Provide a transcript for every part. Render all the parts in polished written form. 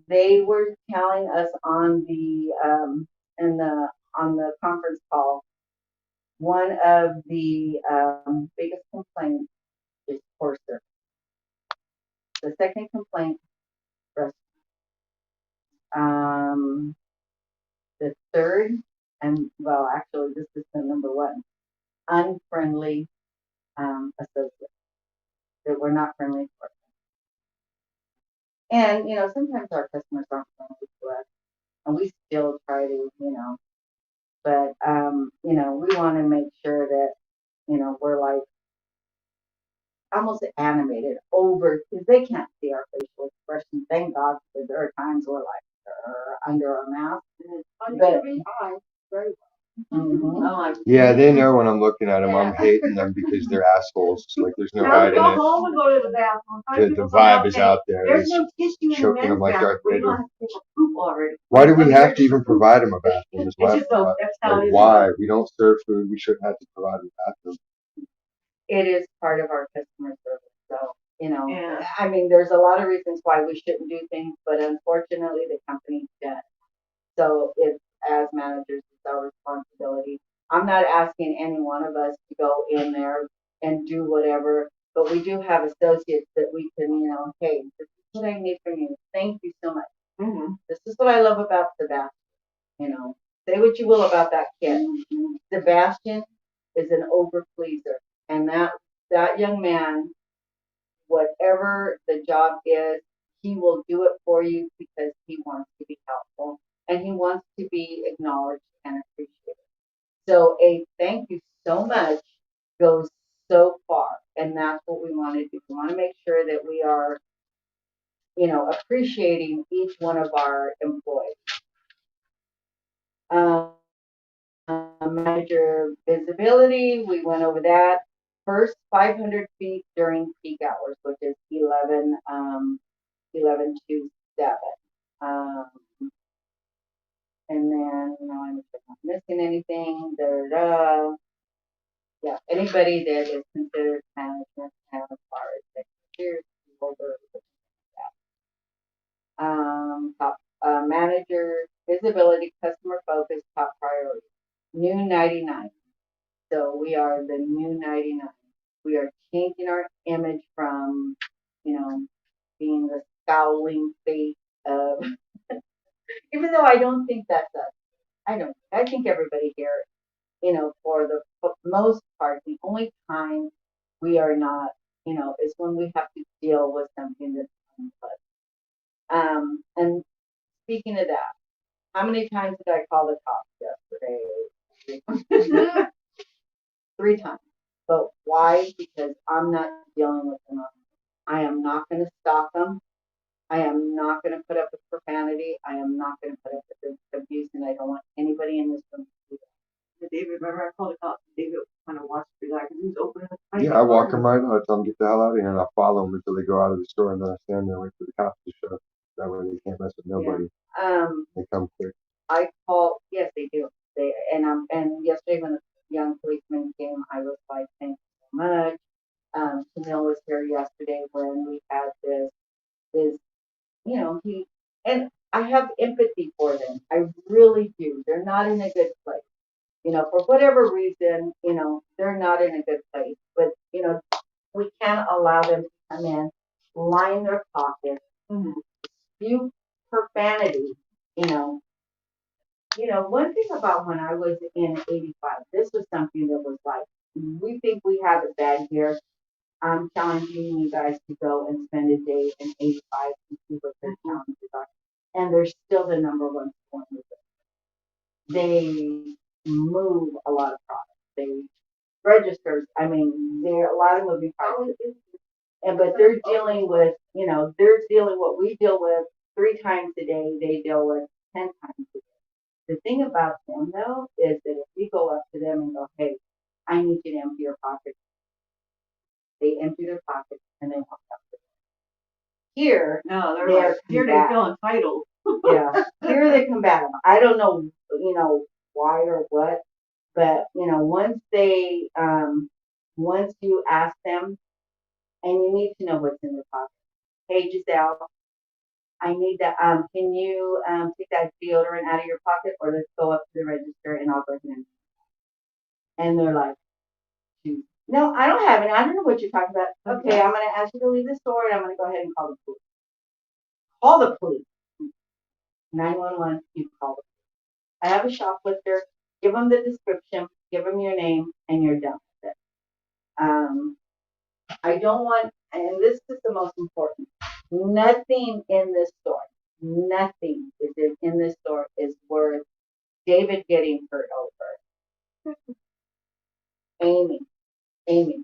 they were telling us on the in the on the conference call, one of the biggest complaints is poor service. The second complaint, um, the third, and well, actually, this is the number one, unfriendly associates that were not friendly for us. And sometimes our customers aren't friendly to us, and we still try to, but we want to make sure that we're like almost animated over because they can't see our facial expression. Thank God, because there are times we're like under our mask. But very Yeah, they know when I'm looking at them, I'm hating them because they're assholes. Like there's no hiding Go it. home and go to the bathroom. The vibe is out there. There's It's no tissue in the choking them men's like bathroom. Darth We Vader. don't have to take a poop already. Why do we have to even provide them a bathroom? Is It's just that's how it like is. why? We don't serve food. We shouldn't have to provide a bathroom. it is part of our customer service. So, Yeah. I mean, there's a lot of reasons why we shouldn't do things, but unfortunately, the company does. So, it's as managers, it's our responsibility. I'm not asking any one of us to go in there and do whatever, but we do have associates that we can, hey, this is what I need from you. Thank you so much. This is what I love about Sebastian. Say what you will about that kid. Sebastian is an over pleaser, and that young man, whatever the job is, he will do it for you because he wants to be helpful and he wants to be acknowledged and appreciated. So a thank you so much goes so far, and that's what we want to do. We want to make sure that we are, appreciating each one of our employees. Um, Manager visibility, we went over that. First 500 feet during peak hours, which is 11 to 7. Um, and then, I'm not missing anything. Yeah, anybody that is considered management as far as secretaries, holder, top manager, visibility, customer focus, top priority. New 99. So we are the new 99. We are changing our image from, being the scowling face of, even though I don't think that's us. I don't. I think everybody here, for the most part, the only time we are not, is when we have to deal with something that's unpleasant. And speaking of that, how many times did I call the cops yesterday? 3 times. But why? Because I'm not dealing with them. I am not going to stalk them. I am not going to put up with profanity. I am not going to put up with abuse, and I don't want anybody in this room to do that. David, remember I called the cops. David kind of watched the guy because he was opening the Yeah, I walk them right out. I tell them get the hell out of here, and I follow them until they go out of the store, and then I stand there and wait for the cops to show. That way they can't mess with nobody. Yeah. They come quick. I call. Yes, they do. And yesterday when the young policeman came, I was like, thank you so much. Camille was here yesterday when we had this, he, and I have empathy for them. I really do. They're not in a good place. For whatever reason, they're not in a good place. But, we can't allow them to come in, line their pockets, spew profanity, you know. One thing about when I was in 85, this was something that was like, we think we have it bad here. I'm challenging you guys to go and spend a day in 85 and see what their challenges are. And they're still the number one school in the They move a lot of products. They registers. I mean, there are a lot of moving parts. But they're dealing with, they're dealing what we deal with 3 times a day. They deal with 10 times a day. The thing about them though is that if we go up to them and go, hey, I need you to empty your pockets, they empty their pockets and they walk out. Here, No, they're here they feel entitled. Yeah, here they combative. I don't know, why or what, but once you ask them, and you need to know what's in their pocket. Hey, Giselle, I need that. Can you take that deodorant out of your pocket, or let's go up to the register and I'll go ahead and they're like, "Shoot. No, I don't have it. I don't know what you're talking about. Okay, I'm gonna ask you to leave the store and I'm gonna go ahead and call the police. Call the police. 911. You call the police. I have a shoplifter. Give them the description. Give them your name, and you're done with it. I don't want, and this is the most important. Nothing in this store, nothing is in this store is worth David getting hurt over. Amy, Amy.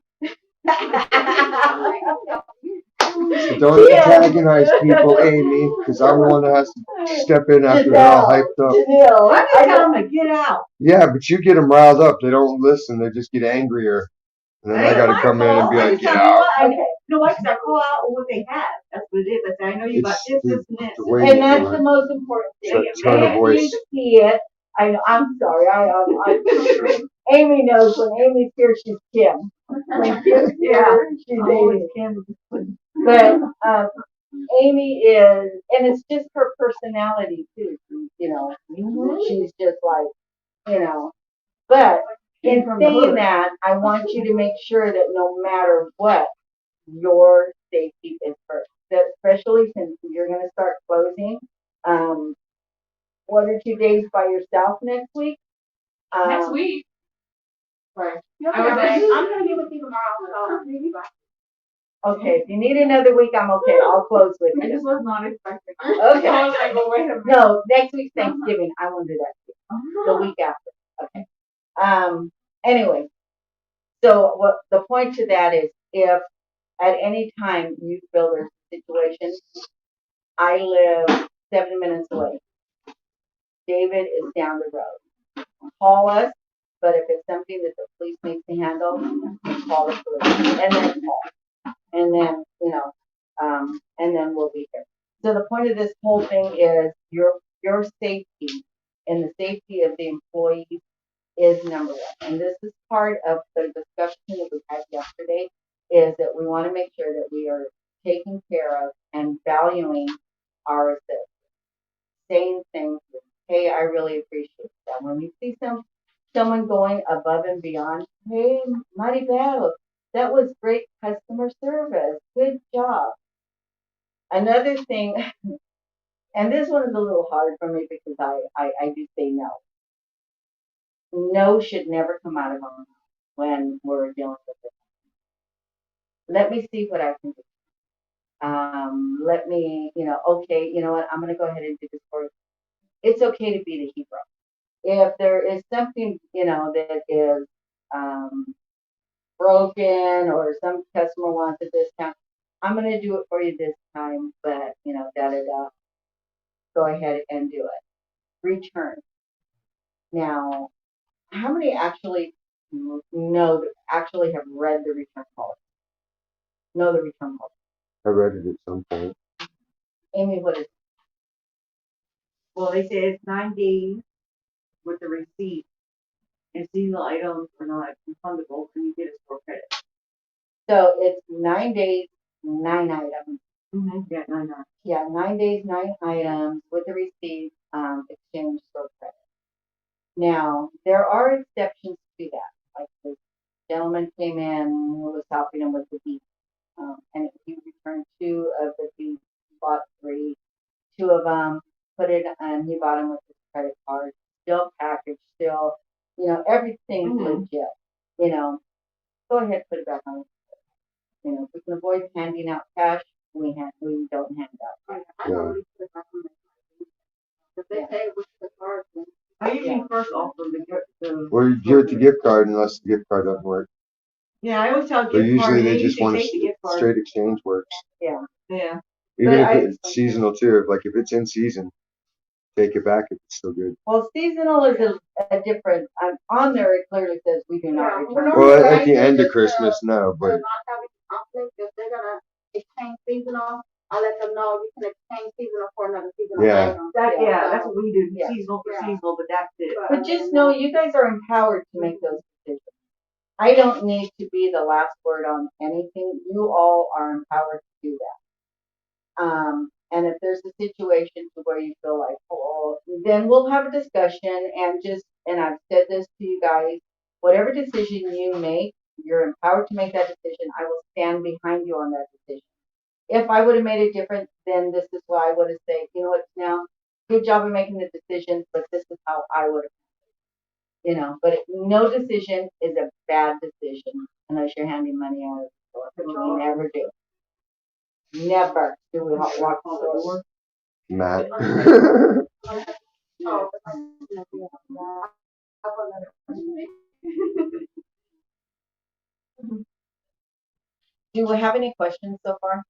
So don't antagonize people, Amy, because I'm the one that has to step in after they're all hyped up. I just tell them to get out. Yeah, but you get them riled up. They don't listen. They just get angrier. And then I got to come in and be like, get out. No, I just call out what they have. That's what it is. I say, I know you got this, this, and this. And that's the most important thing. Tone of voice. You see it. I know. I'm sorry. Amy knows when Amy's here, she's Kim. When Kim's here, she's Amy. But Amy is, and it's just her personality too. You know, she's just like, you know. But in saying that, I want you to make sure that no matter what, your safety is first. That especially since you're going to start closing, 1 or 2 days by yourself next week. Next week. Right. I'm gonna be with you tomorrow. So okay, if you need another week, I'm okay. I'll close with I you. just was not expecting. Okay. I was like, well, wait a minute. No, next week's Thanksgiving. I won't do that. The week after. Okay. Anyway, so what the point to that is, if at any time you feel there's a situation, I live 7 minutes away. David is down the road. Call us, but if it's something that the police need to handle, call the police, and then call, and then and then we'll be here. So the point of this whole thing is your safety and the safety of the employees is number one. And this is part of the discussion that we had yesterday, is that we want to make sure that we are taking care of and valuing our assistants, saying things, hey, I really appreciate that. When we see someone going above and beyond, hey, Maribel, that was great customer service. Good job. Another thing, and this one is a little hard for me because I do say no. No should never come out of our mouth when we're dealing with it. Let me see what I can do. Let me, okay, you know what, I'm going to go ahead and do this for you. It's okay to be the hero. If there is something, that is broken or some customer wants a discount, I'm going to do it for you this time, but, da-da-da, go ahead and do it. Return. Now, how many actually actually have read the return policy? Know the return policy? I read it at some point. Amy, what is it? Well, they say it's 9 days with the receipt, and seasonal items are not refundable, and you get a store credit. So it's 9 days, 9 items. Mm-hmm. Yeah, 9. Yeah, 9 days, 9 items with the receipt, exchange store credit. Now, there are exceptions to that. Like this gentleman came in who was helping him with the beef, and he returned 2 of the beef, bought 3, 2 of them, put it, and he bought them with his credit card, still packaged, still, everything's legit. Go ahead, put it back on. If we can avoid handing out cash, we don't hand out. Yeah. I usually first offer the. Or you give it the gift card unless the gift card doesn't work. Yeah, I always tell gift But card. usually they just want take the gift card. straight exchange works. Yeah. Yeah. Even if it's seasonal too. Like if it's in season, take it back if it's still good. Well, seasonal is a different. On there it clearly says we do not return. Well, at the end of Christmas, no, but. They're not having conflict. If they're gonna exchange seasonal, I'll let them know you can exchange seasonal for another seasonal item. That's what we do. Yeah. Seasonal for seasonal, but that's it. But just know you guys are empowered to make those decisions. I don't need to be the last word on anything. You all are empowered to do that. And if there's a situation to where you feel like, oh, then we'll have a discussion and I've said this to you guys, whatever decision you make, you're empowered to make that decision. I will stand behind you on that decision. If I would have made it different, then this is why I would have said, you know what, now, good job of making the decisions, but this is how I would have, but no decision is a bad decision unless you're handing money out of the store, which we never do. Never do we walk the door. Matt. Oh, Do we have any questions so far?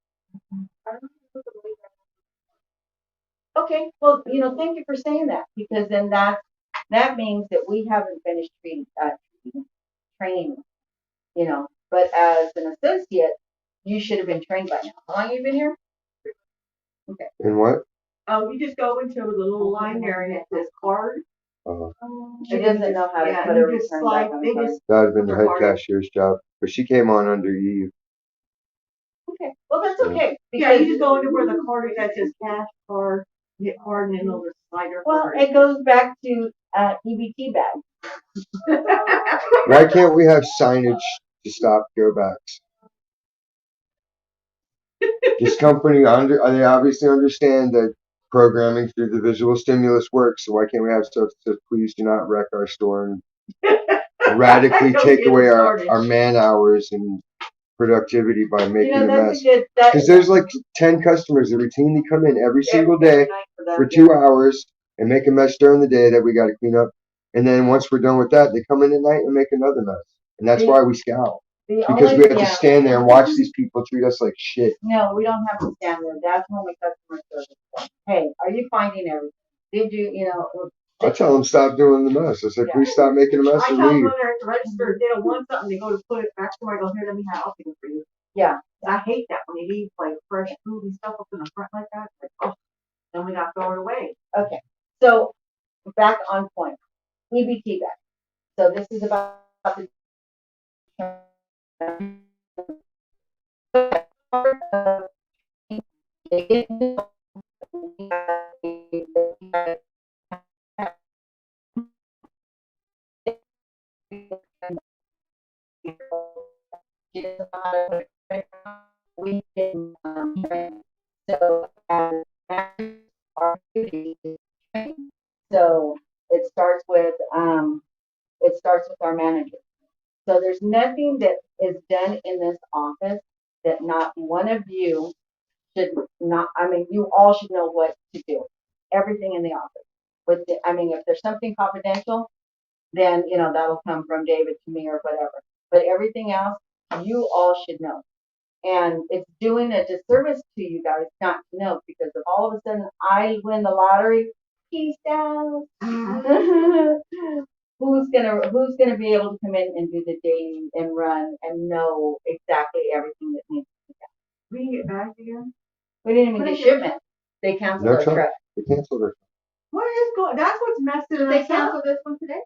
Okay, well, thank you for saying that, because then that means that we haven't finished training, but as an associate, you should have been trained by now. How long have you been here? Okay. And what? You just go into the little line there and it says card. She doesn't know how to put a return back on the card. That would have been the head cashier's job, but she came on under Eve. Okay, well, that's okay. Yeah, you just go into where the card is that says cash card, hit card, and then there's a slider. Well, it goes back to EBT bag. Why can't we have signage to stop go backs? This company they obviously understand that programming through the visual stimulus works, so why can't we have stuff that says please do not wreck our store and radically take away our man hours and productivity by making a mess? Because there's like 10 customers that routinely come in every single day for 2 hours and make a mess during the day that we got to clean up. And then once we're done with that, they come in at night and make another mess. And that's why we scowl. Because we have to stand there and watch these people treat us like shit. No, we don't have to stand there. That's when we customer service. Hey, are you finding everything? Did you, I tell them stop doing the mess. I said, please stop making a mess I and tell them leave. when they're at the register, if they don't want something, they go to put it back to where I go, here, let me have it for you. Yeah. I hate that when they leave like fresh food and stuff up in the front like that. It's like, oh, then we got to throw it away. Okay. So back on point. EBT back. So this is about the we can train. So as our duty is train. So it starts with our manager. So there's nothing that is done in this office that not one of you should not. I mean, you all should know what to do. Everything in the office. If there's something confidential, then that'll come from David to me or whatever. But everything else, you all should know. And it's doing a disservice to you guys not to know, because if all of a sudden I win the lottery, peace out. Who's gonna be able to come in and do the dating and run and know exactly everything that needs to be done? We can get back again. We didn't even get shipment. They canceled our truck. They canceled it. What is going? That's what's messing Did they us up. cancel this one today?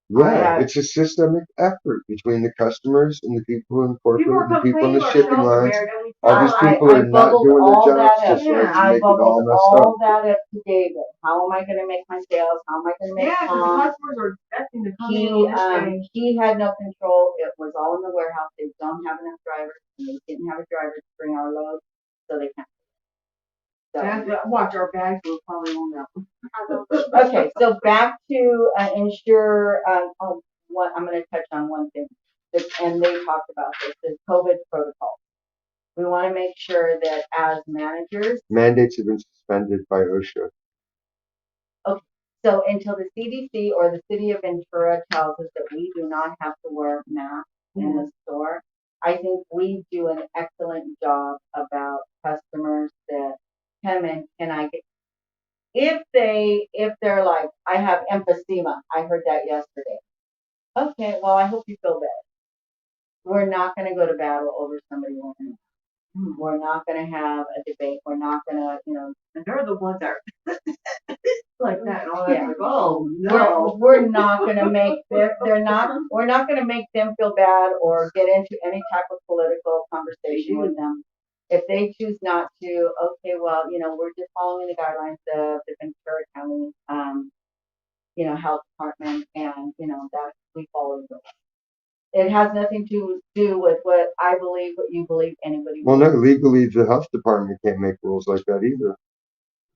Yeah, it's a systemic effort between the customers and the people in corporate and the people in the shipping lines. All these people are not doing their jobs just right. I Make it all bubbled messed all up. that up to David. How am I going to make my sales? How am I going to make Yeah, the customers are expecting to come in on this day. He had no control. It was all in the warehouse. They don't have enough drivers, and they didn't have a driver to bring our loads, so they can't. Watch, our bags will probably on that one. Okay, so back to ensure. I'm going to touch on one thing, and they talked about this: is COVID protocol. We want to make sure that as managers, mandates have been suspended by OSHA. Okay, so until the CDC or the city of Ventura tells us that we do not have to wear masks in the store, I think we do an excellent job about customers that come in. Can I get, if they're like, I have emphysema, I heard that yesterday. Okay, well, I hope you feel better. We're not going to go to battle over somebody wearing. We're not going to have a debate. We're not going to, and they're the ones that are like that. And all that. Like, oh no, we're not going to make them. We're not going to make them feel bad or get into any type of political conversation with them. If they choose not to, okay, well, we're just following the guidelines of the Ventura County, health department, and that we follow those. It has nothing to do with what I believe, what you believe, anybody. Well, no, legally, the health department can't make rules like that either.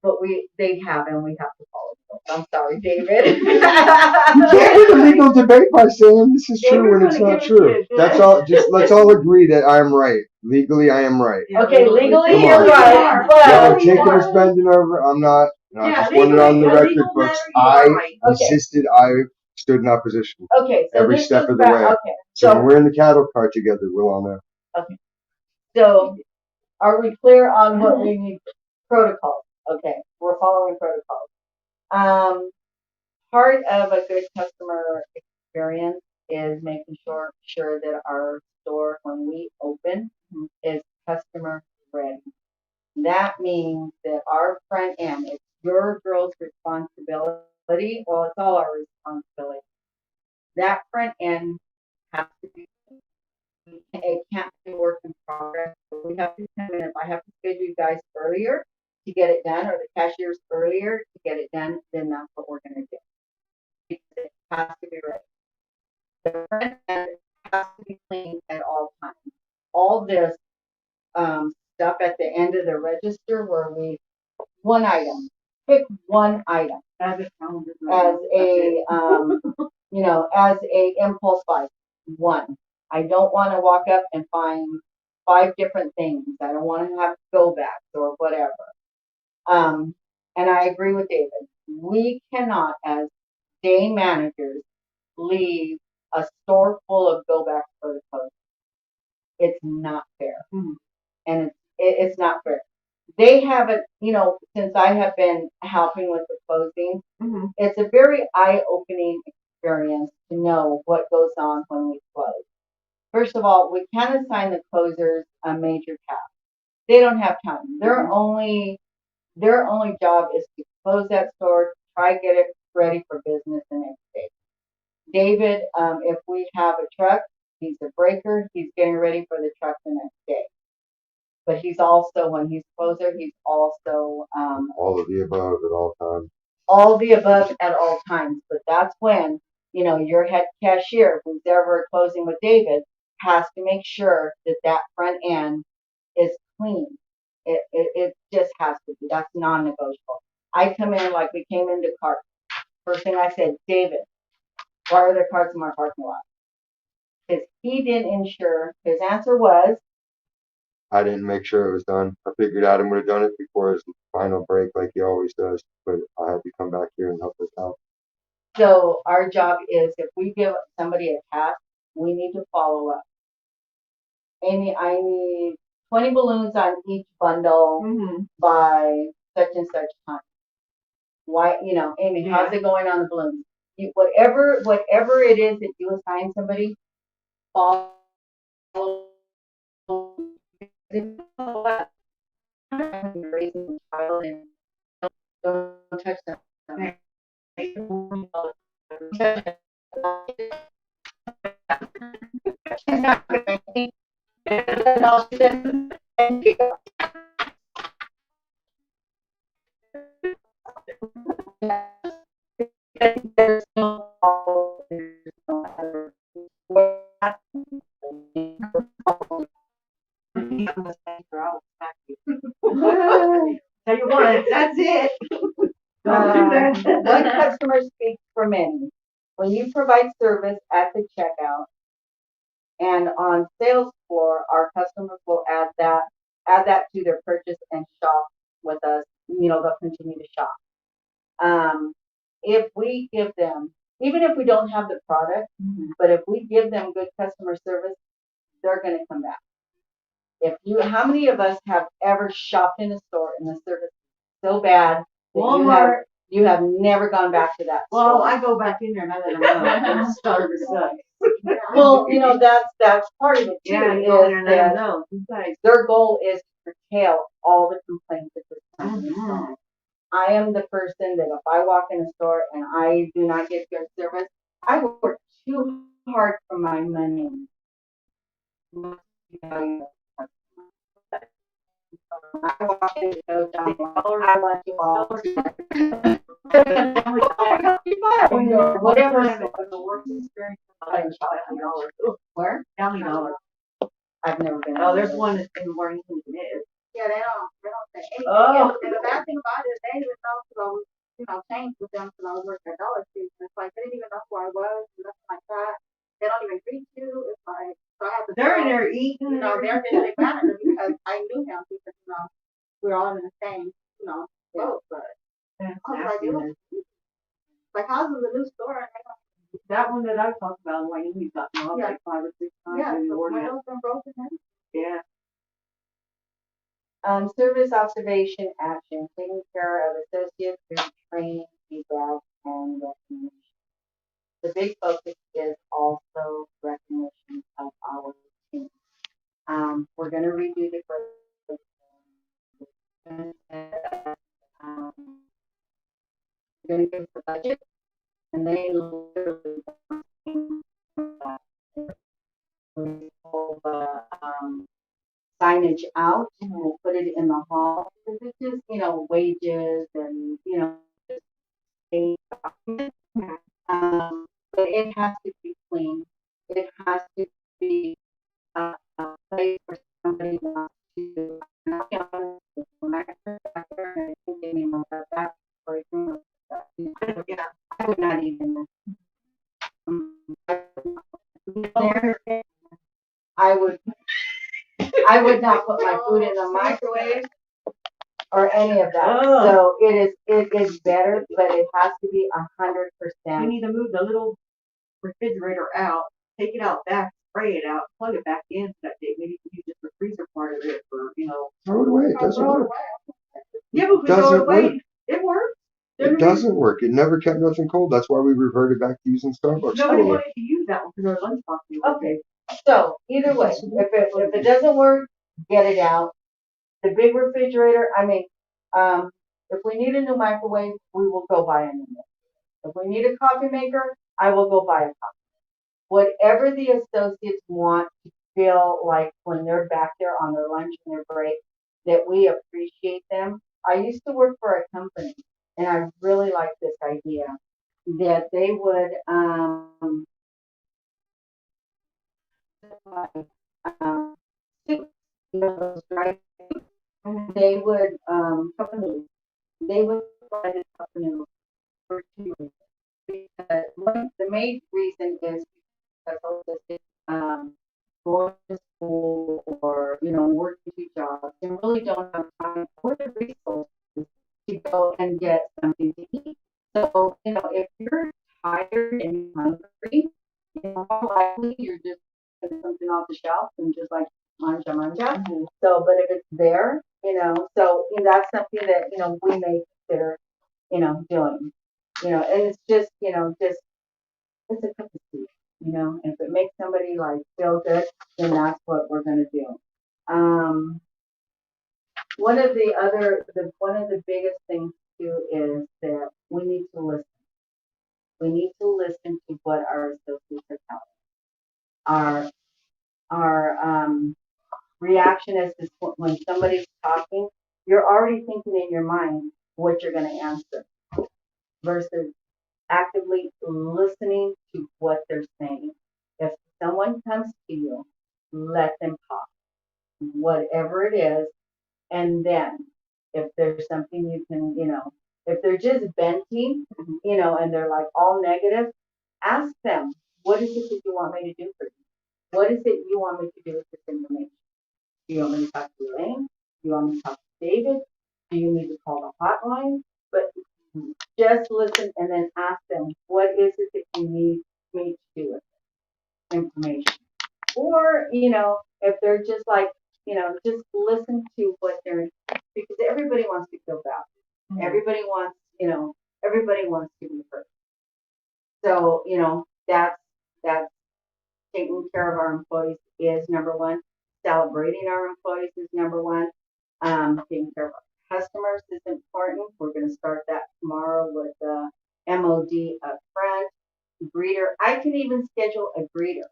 But they have, and we have to follow them. I'm sorry, David. You can't get a legal debate by saying this is true when it's not true. That's all. Just let's all agree that I'm right. Legally, I am right. Okay, legally Come you're on. right, Y'all but taking or spending over. I'm not. I just want it on the record books. I insisted. I stood in opposition okay, so every this step goes of the back. way. Okay, So when we're in the cattle car together, we'll all know. Okay, so are we clear on what we need? Protocols. Okay, we're following protocols. Part of a good customer experience is making sure that our store, when we open, is customer ready. That means that our front end, it's your girl's responsibility. Well, it's all our responsibility. That front end has to be, it can't be work in progress. We have to come in. If I have to schedule you guys earlier to get it done, or the cashiers earlier to get it done, then that's what we're going to do. Because it has to be ready. The front end has to be clean at all times. All this stuff at the end of the register where one item, pick one item As a as a impulse buy. One. I don't want to walk up and find 5 different things. I don't want to have to go back or whatever. And I agree with David. We cannot, as day managers, leave a store full of go backs for the code. It's not fair. And it's not fair. They haven't, since I have been helping with the closings, it's a very eye-opening experience to know what goes on when we close. First of all, we can assign the closers a major task. They don't have time. Their only job is to close that store, try to get it ready for business the next day. David, if we have a truck, he's a breaker. He's getting ready for the truck the next day. But he's also, when he's closer, he's also all of the above at all times. All the above at all times. But that's when, your head cashier, who's ever closing with David, has to make sure that that front end is clean. It just has to be. That's non-negotiable. I come in like we came into carts. First thing I said, David, why are there carts in my parking lot? Because he didn't ensure. His answer was, I didn't make sure it was done. I figured Adam would have done it before his final break, like he always does. But I had to come back here and help us out. so our job is, if we give somebody a task, we need to follow up. Amy, I need 20 balloons on each bundle by such and such time. Why, Amy, how's it going on the balloons? Whatever it is that you assign somebody, follow. Raising a child and don't touch them. There's no Tell you what, that's it. Don't do that. One customer speaks for many. When you provide service at the checkout and on sales floor, our customers will add that to their purchase and shop with us. They'll continue to shop. If we give them, even if we don't have the product, but if we give them good customer service, they're going to come back. How many of us have ever shopped in a store and the service is so bad that you have never gone back to that store? Well, I go back in there and I let them know. Starter sucks. Well, that's part of it too. Yeah, you go in there and let them know. Their goal is to curtail all the complaints at this time. I am the person that if I walk in a store and I do not get good service, I work too hard for my money. I walk in to go down. I want you all to whatever. The worst experience of my life was $500. Where? $90. I've never been. Oh, there's one in Warrington, it is. Yeah, they don't say anything. Oh. And the bad thing about it is they didn't even know because I was, changed with them because I was working at Dollar Tree. And it's like they didn't even know who I was, nothing like that. They don't even greet you. It's like, so I had to. They're in there eating. They're just mad at me because I knew him because, we were all in the same, boat. But I was like, it was like, how's the new store? And that one that I talked about, like he's got like 5 or 6 times. yeah, in the the ordinance. windows been broken in. Yeah. Service observation action, taking care of associates through training, feedback, and recognition. The big focus is also recognition of our team. We're going to redo the we're going to give the budget, and they literally pull the signage out and we'll put it in the hall. Because it's just, wages and, just a document. But it has to be clean. It has to be a place where somebody wants to. When I heard that there, I think they mean that for example, yeah, I would not even. I would not put my food in the microwave or any of that. So it is better, but it has to be 100%. You need to move the little refrigerator out, take it out back, spray it out, plug it back in so that day. Maybe you can use just the freezer part of it for, Throw it away. It doesn't work. Yeah, but we throw it away. It works. It doesn't work. It never kept nothing cold. That's why we reverted back to using Starbucks. Nobody wanted to use that one because our lunchbox. Okay. So either way, if it doesn't work, get it out. The big refrigerator, if we need a new microwave, we will go buy a new one. If we need a coffee maker, I will go buy a coffee. Whatever the associates want to feel like when they're back there on their lunch and their break, that we appreciate them. I used to work for a company, and I really liked this idea that they would those dry they would company they would provide a company for 2 reasons. Because the main reason is because going to school or working 2 jobs and really don't have time or the resources to go and get something to eat. So if you're tired and hungry, more likely you're just getting something off the shelf and just like manja manja. Mm-hmm. So, but if it's there, that's something that we may consider, doing, and it's just, it's a cup of tea, and if it makes somebody like feel good, then that's what we're gonna do. One of the biggest things too is that we need to listen. We need to listen to what our associates are telling us. Our reaction is this: when somebody's talking, you're already thinking in your mind what you're going to answer versus actively listening to what they're saying. If someone comes to you, let them talk, whatever it is, and then if there's something you can, if they're just venting, and they're like all negative, ask them, what is it that you want me to do for you? What is it you want me to do with this information? Do you want me to talk to Elaine? Do you want me to talk to David? Do you need to call the hotline? But just listen and then ask them, what is it that you need me to do with this information? Or, if they're just like, just listen to what they're, because everybody wants to feel bad. Mm-hmm. Everybody wants to be heard. So, that's taking care of our employees is number one. Celebrating our employees is number one. Taking care of our customers is important. We're going to start that tomorrow with the MOD up front. Greeter. I can even schedule a greeter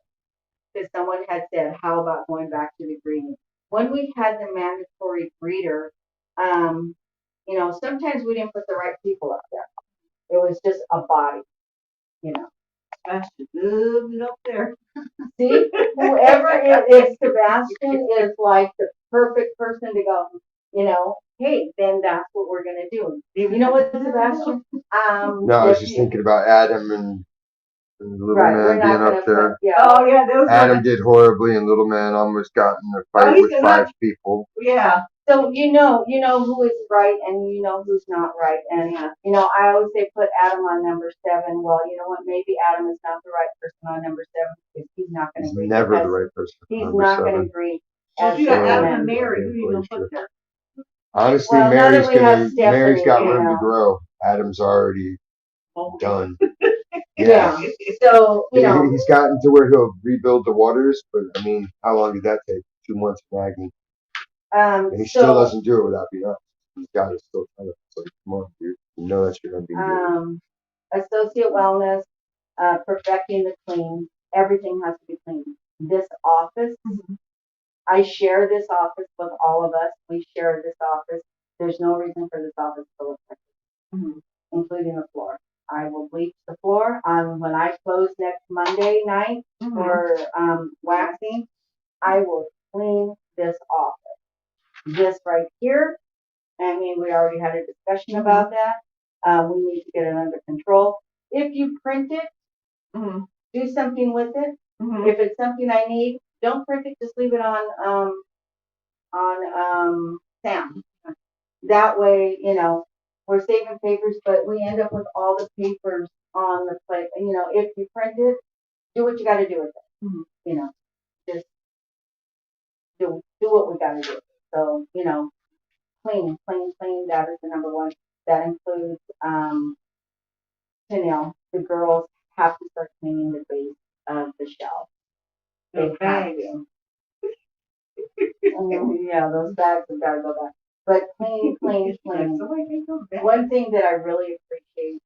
because someone had said, how about going back to the greeting? when we had the mandatory greeter, sometimes we didn't put the right people up there. It was just a body, you know. Sebastian moved it up there. See, whoever it is, Sebastian is like the perfect person to go, hey, then that's what we're going to do. You know what, Sebastian? No, I was just thinking about Adam and the little Right, we're man not being going up to put, there. yeah. Oh yeah, those Adam were. did horribly, and little man almost got in a fight he's with gonna- 5 people. Yeah. So you know who is right and you know who's not right. And I always say put Adam on number 7. Well, you know what? Maybe Adam is not the right person on number 7 because he's not going to He's agree. never the because right person. He's Number not going to 7. agree. Well, as if you got the Adam man. and Mary, who are you gonna put there? Honestly, Well, now that we have Mary's Stephanie, got you room to know. grow. Adam's already Oh, done. Yeah. So He's gotten to where he'll rebuild the waters, but I mean, how long did that take? 2 months of nagging. And he still doesn't do it without being honest. He's got to still tell it. It's like, come on, dude. You know that's your MBA. Associate wellness, perfecting the clean. Everything has to be clean. This office, I share this office with all of us. We share this office. There's no reason for this office to look like this, including the floor. I will bleach the floor when I close next Monday night for waxing. I will clean this office. This right here, I mean, we already had a discussion about that. We need to get it under control. If you print it, do something with it. If it's something I need, don't print it. Just leave it on Sam. That way, we're saving papers, but we end up with all the papers on the plate. And if you print it, do what you got to do with it. Just do what we got to do. So, clean. That is the number one. That includes the girls have to start cleaning the base of the shelf. They have to. Yeah, those bags have got to go back. But clean. One thing that I really appreciate,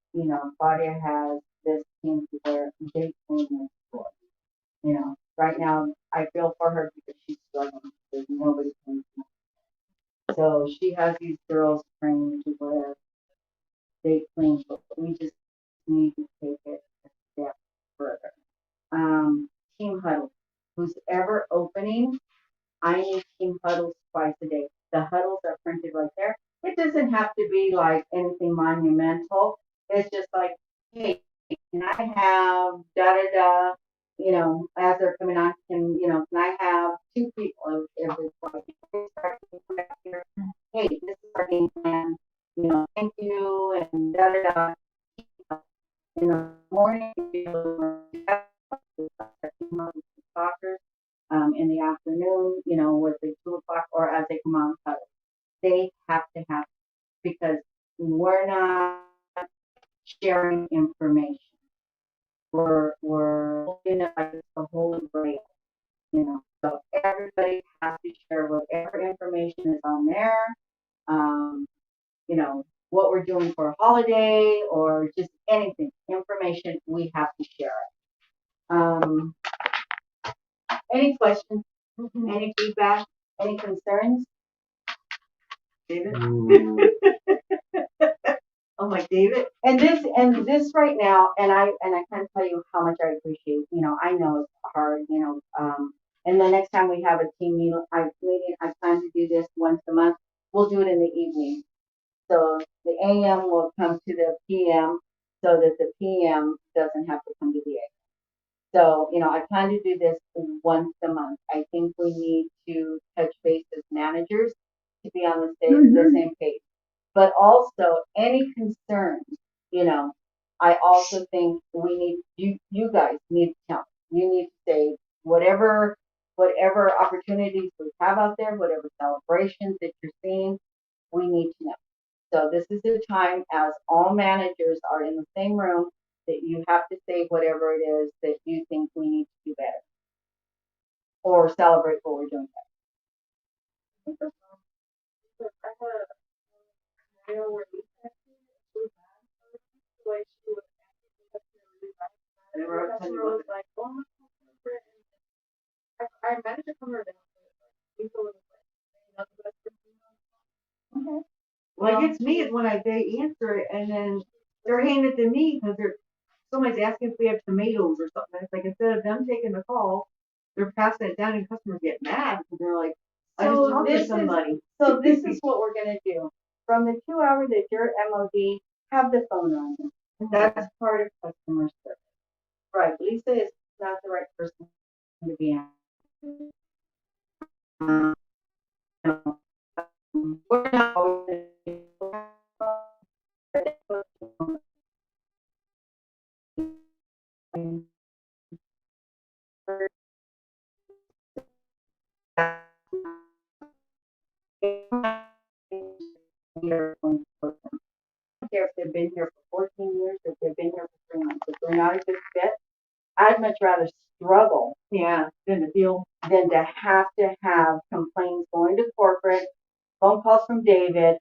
Claudia has this team where they clean the floor. Right now I feel for her because she's struggling because nobody cleans. So she has these girls trained to where they clean, but we just need to take it a step further. Team huddle. Who's ever opening, I need team huddles twice a day. The huddles are printed right there. It doesn't have to be like anything monumental. It's just like, hey, can I have da da da? As they're coming on, can I have 2 people? If it's like, hey, this is our game plan. Thank you and da da da. In the morning, soccer. In the afternoon, with the 2 o'clock or as they come on huddle. They have to have because we're not sharing information. We're looking at like it's the holy grail, So everybody has to share whatever information is on there. What we're doing for a holiday or just anything, information, we have to share it. Any questions? Any feedback? Any concerns? David? Oh my David. And this right now, and I can't tell you how much I appreciate. I know it's hard. And the next time we have a team meeting, I plan to do this once a month. We'll do it in the evening, so the AM will come to the PM, so that the PM doesn't have to come to the AM. So I plan to do this once a month. I think we need to touch base as managers to be on the same page. But also any concerns, I also think we need you guys need to tell. You need to say whatever opportunities we have out there, whatever celebrations that you're seeing, we need to know. So this is the time as all managers are in the same room that you have to say whatever it is that you think we need to do better or celebrate what we're doing better. I managed to come her down. What gets me is when they answer it and then they're handing it to me because somebody's asking if we have tomatoes or something. It's like instead of them taking the call, they're passing it down and customers get mad because they're like, I just So talked to somebody. this is what we're gonna do. From the 2 hour that you're MOD, have the phone on you. That's part of customer service. Right, Lisa is not the right person to be on. We're not always care if they've been here for 14 years, if they've been here for 3 months. If they're not a good fit, I'd much rather struggle Than the deal. than to have complaints going to corporate, phone calls from David,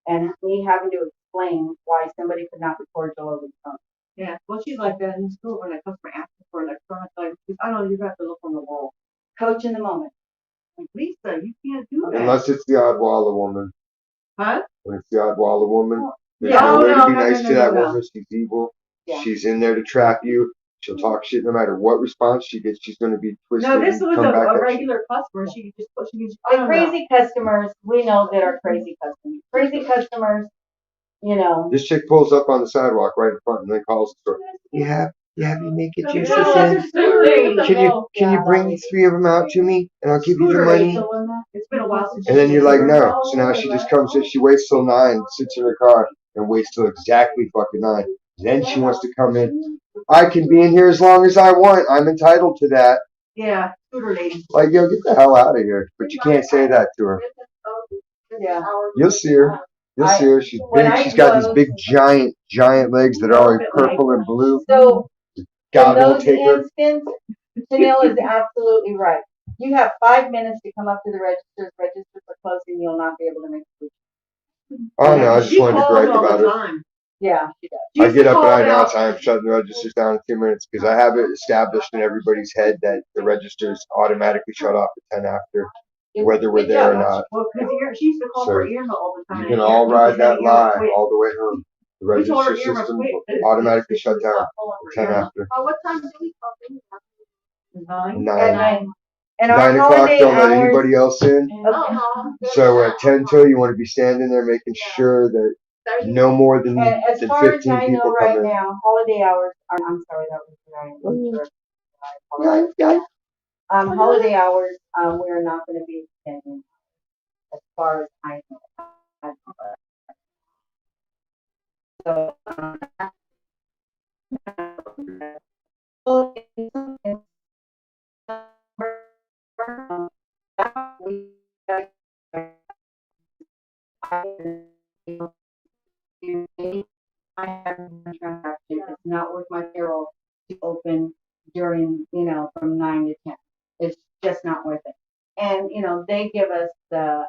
and me having to explain why somebody could not be cordial over the phone. Yeah, well, she's like that in school when a customer asks for electronic items. She goes, I don't know, you have to look on the wall. Coach in the moment. Like, Lisa, you can't do that. Unless it's the oddwalla woman. Huh? When it's the oddwalla woman, there's Yeah. no way to be No, nice no, to that no. woman. She's evil. Yeah. She's in there to trap you. She'll talk shit no matter what response she gets. She's going to be twisted. No, this and was come back a at regular customer. She just The crazy customers, we know that are crazy customers. Crazy customers, you know. This chick pulls up on the sidewalk right in front and then calls the store. You have your naked juices in? Can you bring 3 of them out to me and I'll give you the money? It's been a while since. And then you're like, no. So now she just comes in. She waits till 9, sits in her car, and waits till exactly fucking 9. Then she wants to come in. I can be in here as long as I want. I'm entitled to that. Yeah, scooter lady. Like, yo, get the hell out of here. But you can't say that to her. Yeah. You'll see her. You'll see her. She's big. She's got these big, giant legs that are always purple and blue. So, God in won't those take her. instances, Chanel is absolutely right. You have 5 minutes to come up to the registers. Registers are closing. You'll not be able to make a decision. Oh, no, I just wanted to gripe about it. Time. Yeah, she does. I get up and I announce I'm shutting the registers down in 2 minutes because I have it established in everybody's head that the registers automatically shut off at 10 after, whether we're there or not. Well, because she used to call for Irma all the time. You can all ride that lie all the way home. The register system will automatically shut down at 10 after. What time do we call things? 9. 9. At 9. And our 9 o'clock, holiday don't let hours. anybody else in. Okay. So at 10 till, you want to be standing there making sure that no more than And as far as 15 I know people right come in. now, holiday hours are, I'm sorry, that was right. Holiday hours, we're not going to be extending as far as I know. So, I have one transaction. It's not worth my payroll to open during, from 9 to 10. It's just not worth it. And, they give us the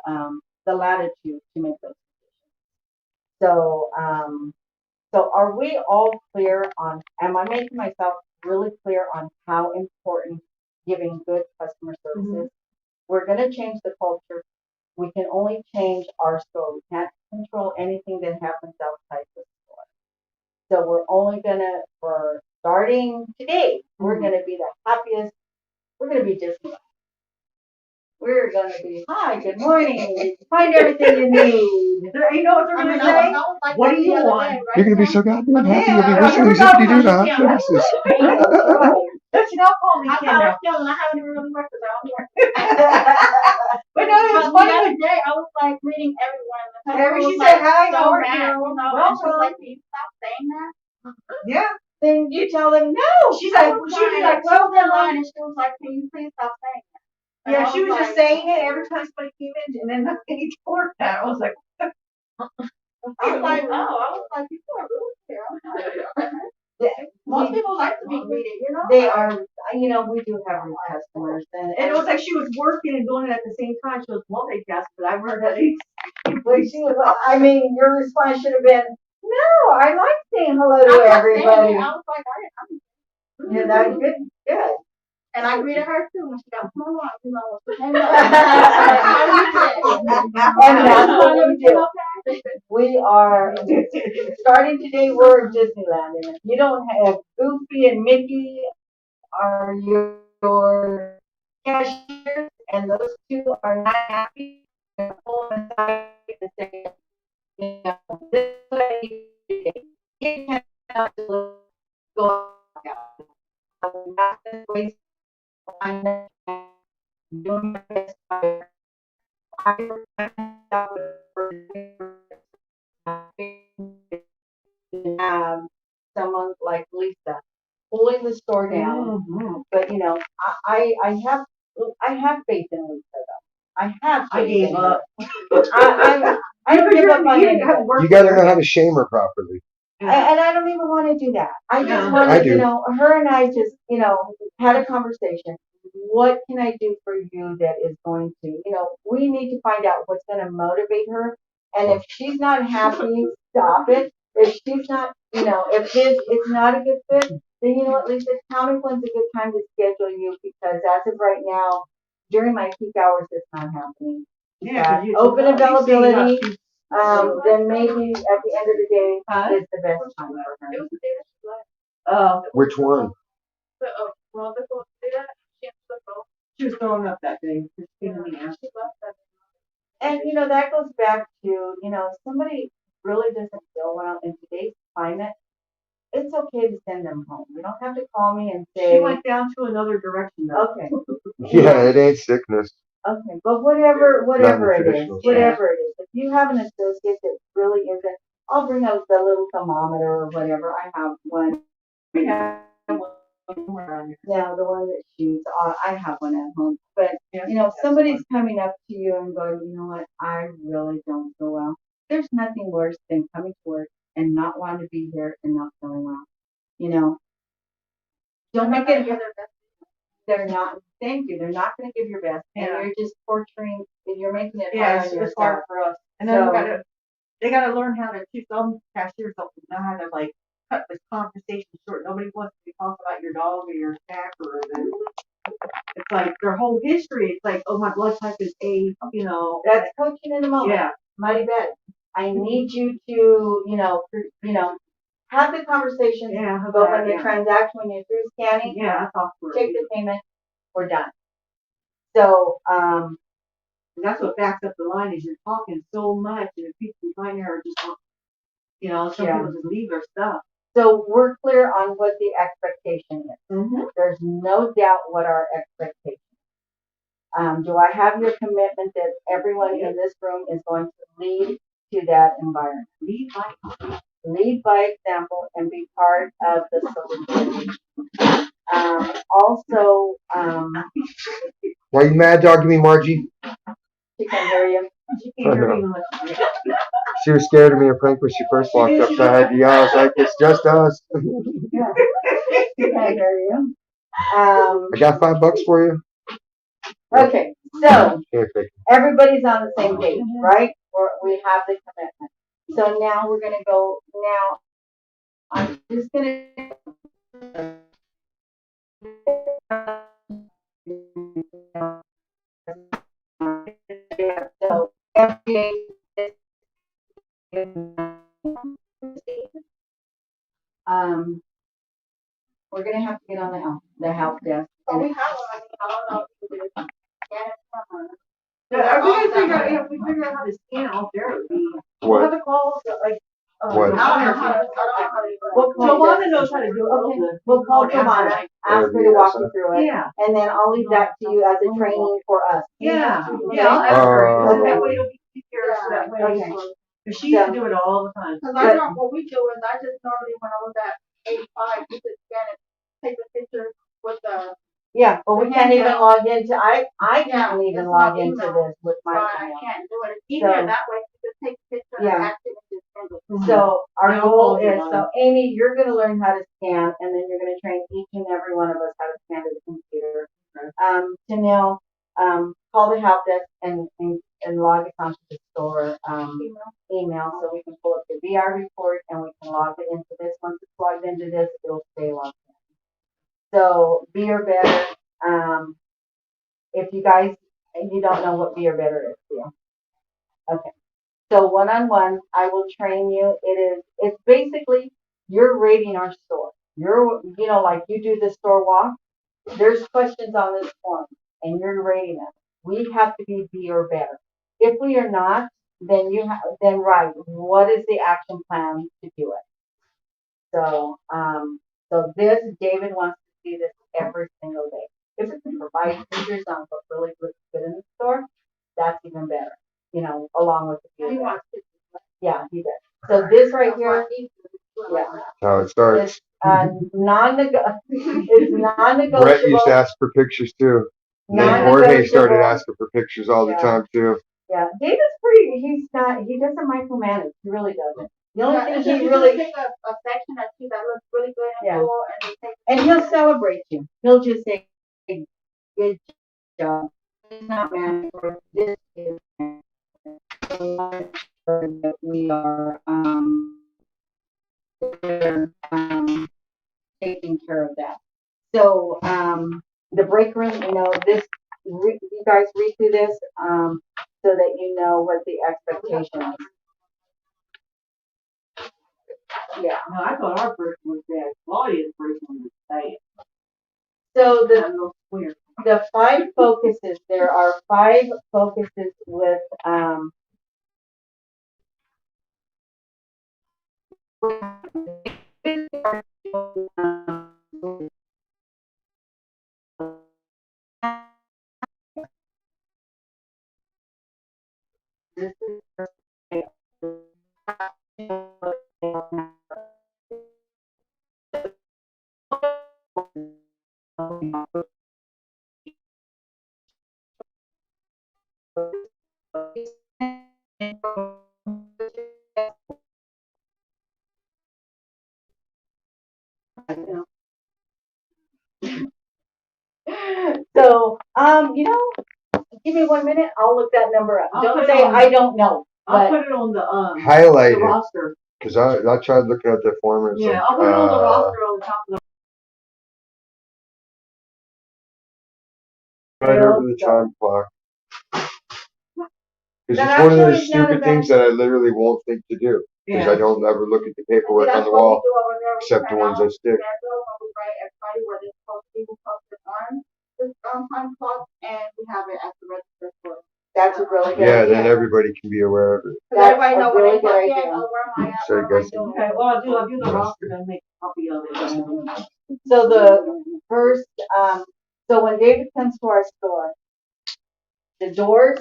latitude to make those decisions. So are we all clear on, am I making myself really clear on how important giving good customer service is? We're going to change the culture. We can only change our store. We can't control anything that happens outside the store. So we're only for starting today, we're gonna be the happiest. We're gonna be Disneyland. We're gonna be, hi, good morning. Find everything you need. You know what they're going to say? What do you want? You're going to be so goddamn happy. You'll be whistling zippity doo dah. That's not call me I Kendra. was feeling I haven't even really worked around here. But no, it was The funny. other day, I was like reading everyone. The Every customer she was said, like, hi, so how are mad, you? and she was like, can you stop saying that? Yeah. Then you tell them no. She's like, she was like, well, that line, and she was like, can you please stop saying that? And yeah, I she was just like, saying it every time somebody came in, and then he told her that. I was like, I was like, people are rude here. Most people like to be greeted, They are, we do have new customers, and it was like she was working and doing it at the same time. She was multitasking, but I've heard that. Your response should have been, no, I like saying hello to everybody. I was like, I Yeah, that's good. Good. and I greeted her too when she got home. And that's what we do. We are starting today. We're at Disneyland, and if you don't have Goofy and Mickey are your cashiers, and those two are not happy, you're gonna pull them aside and say, you know, this is what I need today. You cannot just go out. I'm not gonna waste time doing my best. Have someone like Lisa pulling the store down. But I have faith in Lisa though. I have I faith gave in up. her. I don't give up on anybody. You gotta know how to shame her properly. And I don't even want to do that. I just No. want I to, do. her and I just, had a conversation. What can I do for you that is going to, we need to find out what's going to motivate her. And if she's not happy, stop it. If she's not, if it's not a good fit, then you know what, Lisa, counting one's a good time to schedule you because as of right now, during my peak hours, it's not happening. Yeah, Open availability. Then maybe at the end of the day is the best time for her. It was the day that she left. Oh, Which one? Well, the whole day that she answered the phone. She was throwing up that day. Just in the ass. She left that. and that goes back to, if somebody really doesn't feel well in today's climate, it's okay to send them home. You don't have to call me and She say, went down to another direction though. okay, Yeah, it ain't sickness. okay, but whatever it is, traditional whatever it is, if you have an associate that really isn't, I'll bring out the little thermometer or whatever. I have one. We have one around here. Yeah, the one that shoots. I have one at home. But, Yeah, if somebody's coming up to you and going, you know what, I really don't feel well. There's nothing worse than coming to work and not wanting to be here and not feeling well. Don't make it, they're not, thank you, they're not going to give your best. And Yeah. you're just torturing, and you're making it Yeah, hard on it's hard yourself. for us. And then So- they gotta learn how to teach some cashiers don't know how to like cut this conversation short. Nobody wants to talk about your dog or your cat or it's like their whole history. It's like, oh, my blood type is A, That's coaching in the moment. yeah. Mighty bet. I need you to, have the conversation. Yeah, But when the yeah. transaction, when you're through scanning, Yeah, I talked to her. take the payment, we're done. So, And that's what backs up the line is you're talking so much and if people behind there are just, some Yeah. people just leave their stuff. so we're clear on what the expectation is. Mm-hmm. There's no doubt what our expectation is. Do I have your commitment that everyone in this room is going to lead to that environment? Lead by example and be part of the solution. Also, Why you mad dogging me, Margie? she can hear you. She can't hear me unless you She was scared of me, I think, when she first walked up, so I had to yell. I was like, it's just us. Yeah. She can hear you. I got $5 for you. Okay, so Here, take it. everybody's on the same page, right? We have the commitment. So now we're gonna go, I'm just gonna. So, we're gonna have to get on the help desk. Oh, we have one. I don't know if you do. Yeah, it's from her. Yeah, if we figure out how to scan it off there, it would be. We'll have What? to call, like, What? I don't know how to do We'll it. call Tawana knows how to do it. Okay, we'll call Tawana, ask her to walk you through it, Yeah, and then I'll leave that to you as a training for us. yeah, Okay? yeah, I'll ask her, Okay. that way it'll be easier, so that way, Okay. cause she used to do it all the time. Cause I know what we do is I just normally when I was at 85, we just scan it, take the picture with the, Yeah, but we can't even log into, I Yeah, can't even it's log not into email. this with so my I email. can't do it. It's easier So- that way. You just take the picture Yeah. and action and just send it. So our Now goal hold your is, line. Amy, you're gonna learn how to scan, and then you're gonna train each and every one of us how to scan to the computer. Janelle, call the help desk and log it onto the store, email, so we can pull up the VR report and we can log it into this. Once it's logged into this, it'll stay logged in. So be or better, if you guys, you don't know what be or better is, yeah. Okay. So one-on-one, I will train you. It's basically, you're rating our store. Like you do the store walk, there's questions on this form and you're rating us. We have to be B or better. If we are not, then right, what is the action plan to do it? So, David wants to see this every single day. If we can provide pictures on what really looks good in the store, that's even better, along with the He feedback. wants to. Yeah, he does. So this right here, yeah, How it starts. it's it's non-negotiable. Brett used to ask for pictures too. And then Jorge started asking for pictures all the time too. Yeah, David's he doesn't micromanage. He really doesn't. The only thing he he really, pick a section that looks really good in Yeah. store, and they take. and he'll celebrate you. He'll just say, good job. It's not mandatory. This is that we are taking care of that. So the break room, you guys read through this so that you know what the expectation is. Yeah. No, I thought our person was bad. Claudia's person was bad. So That little square. the 5 focuses, there are 5 focuses with this is so give me 1 minute, I'll look that number up. Don't say I don't know. I'll put it on the Highlight the it. roster. Because I tried looking at the form and it's Yeah, like, I'll put it on the roster on the top of right over the time clock. Because That it's one of actually those is not a stupid bad things that I literally won't think to do. Because I don't ever look at the paperwork on the wall, except the ones I stick. Everybody where they're supposed to be posted on this time clock, and we have it at the register for. That's a really good Yeah, idea. then everybody can be aware of it. That's Everybody know a where really they good plug in, idea. where am I at, So I what am I guess- doing? Okay, well, I'll do the roster and make a copy of it. So the first, so when David comes to our store, the doors,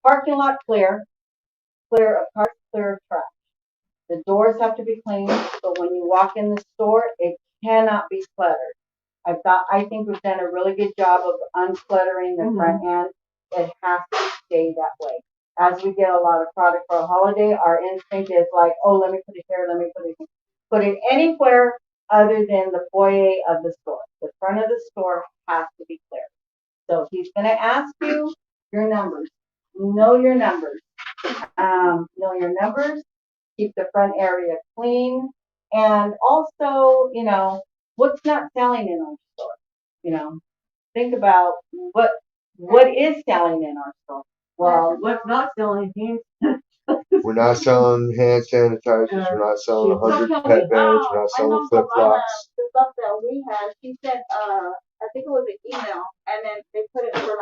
parking lot clear of cars, clear of trash. The doors have to be clean, so when you walk in the store, it cannot be cluttered. I think we've done a really good job of uncluttering the front end. It has to stay that way. As we get a lot of product for a holiday, our instinct is like, oh, let me put it here, let me put it anywhere other than the foyer of the store. The front of the store has to be clear. So he's going to ask you your numbers. Know your numbers. Keep the front area clean, and also, what's not selling in our store. Think about what is selling in our store. Well, What's not selling here? We're not selling hand sanitizers. We're not selling 100 pet beds. We're not selling flip flops. The stuff that we had, she sent, I think it was an email, and then they put it for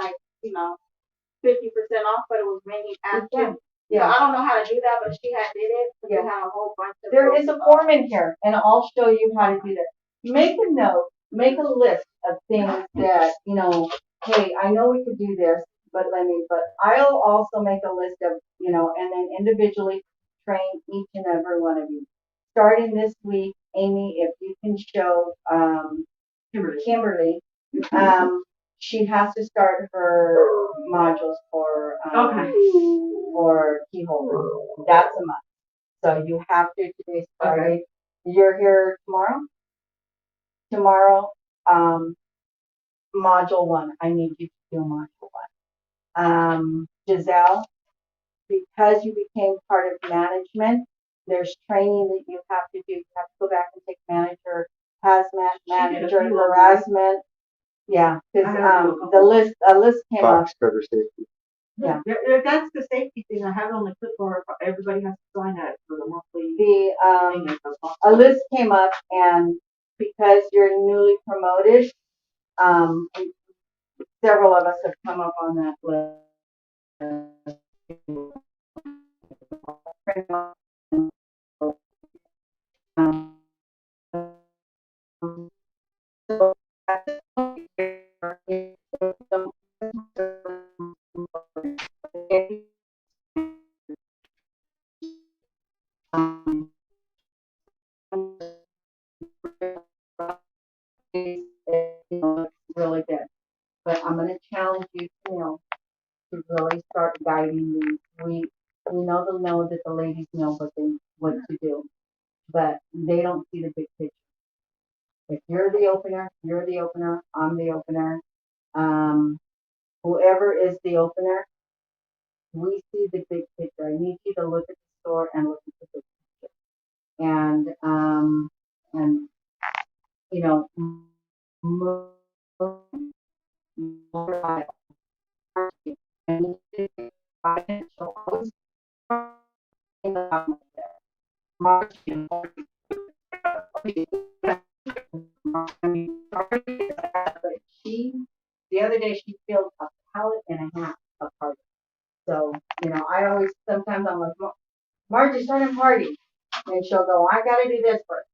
50% off, but it was mainly after. Yeah. So I don't know how to do that, but she had did it. So we had a whole bunch of. There is a form in here, and I'll show you how to do that. Make a note, make a list of things that, hey, I know we could do this, but I'll also make a list of, and then individually train each and every one of you. Starting this week, Amy, if you can show Kimberly, she has to start her modules for key holder. That's a month. So you have to, today's Friday. Okay. You're here tomorrow? Tomorrow, module 1. I need you to do module 1. Giselle, because you became part of management, there's training that you have to do. You have to go back and take hazmat manager, harassment. Yeah, because a list came up. Box cutter safety. Yeah. That's the safety thing. I have it on the clipboard. Everybody has to sign that for the monthly The thing. That goes on. a list came up, and because you're newly promoted, um, several of us have come up on that list. Um, so um, it's really good. But I'm going to challenge you, to really start guiding these. We know that the ladies know what to do, but they don't see the big picture. If you're the opener, you're the opener. I'm the opener. Um, whoever is the opener, we see the big picture. I need you to look at the store and look at the big picture. And you know, move more aisle. And financial always in the bottom there. Margin. But the other day she filled a pallet and a half of party. So, I always, sometimes I'm like, Margie, start in party. And she'll go, I gotta do this first.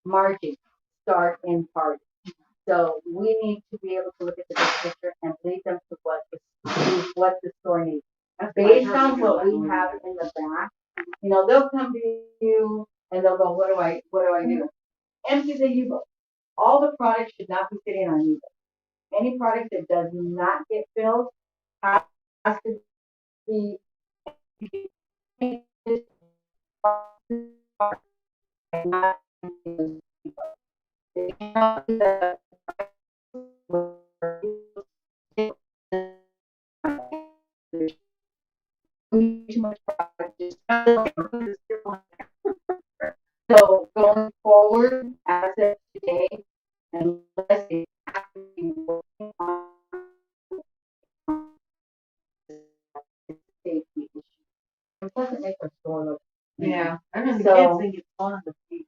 Margie, start in party. So we need to be able to look at the big picture and lead them to what the store needs. Based on what we have in the back, they'll come to you and they'll go, what do I do? Empty the U-boat. All the products should not be sitting on U-boat. Any product that does not get filled has to be not too much product. So going forward, as of today, unless they have to be working on safety issues, it doesn't make our store look. Yeah, I know the So- kids think it's fun to see.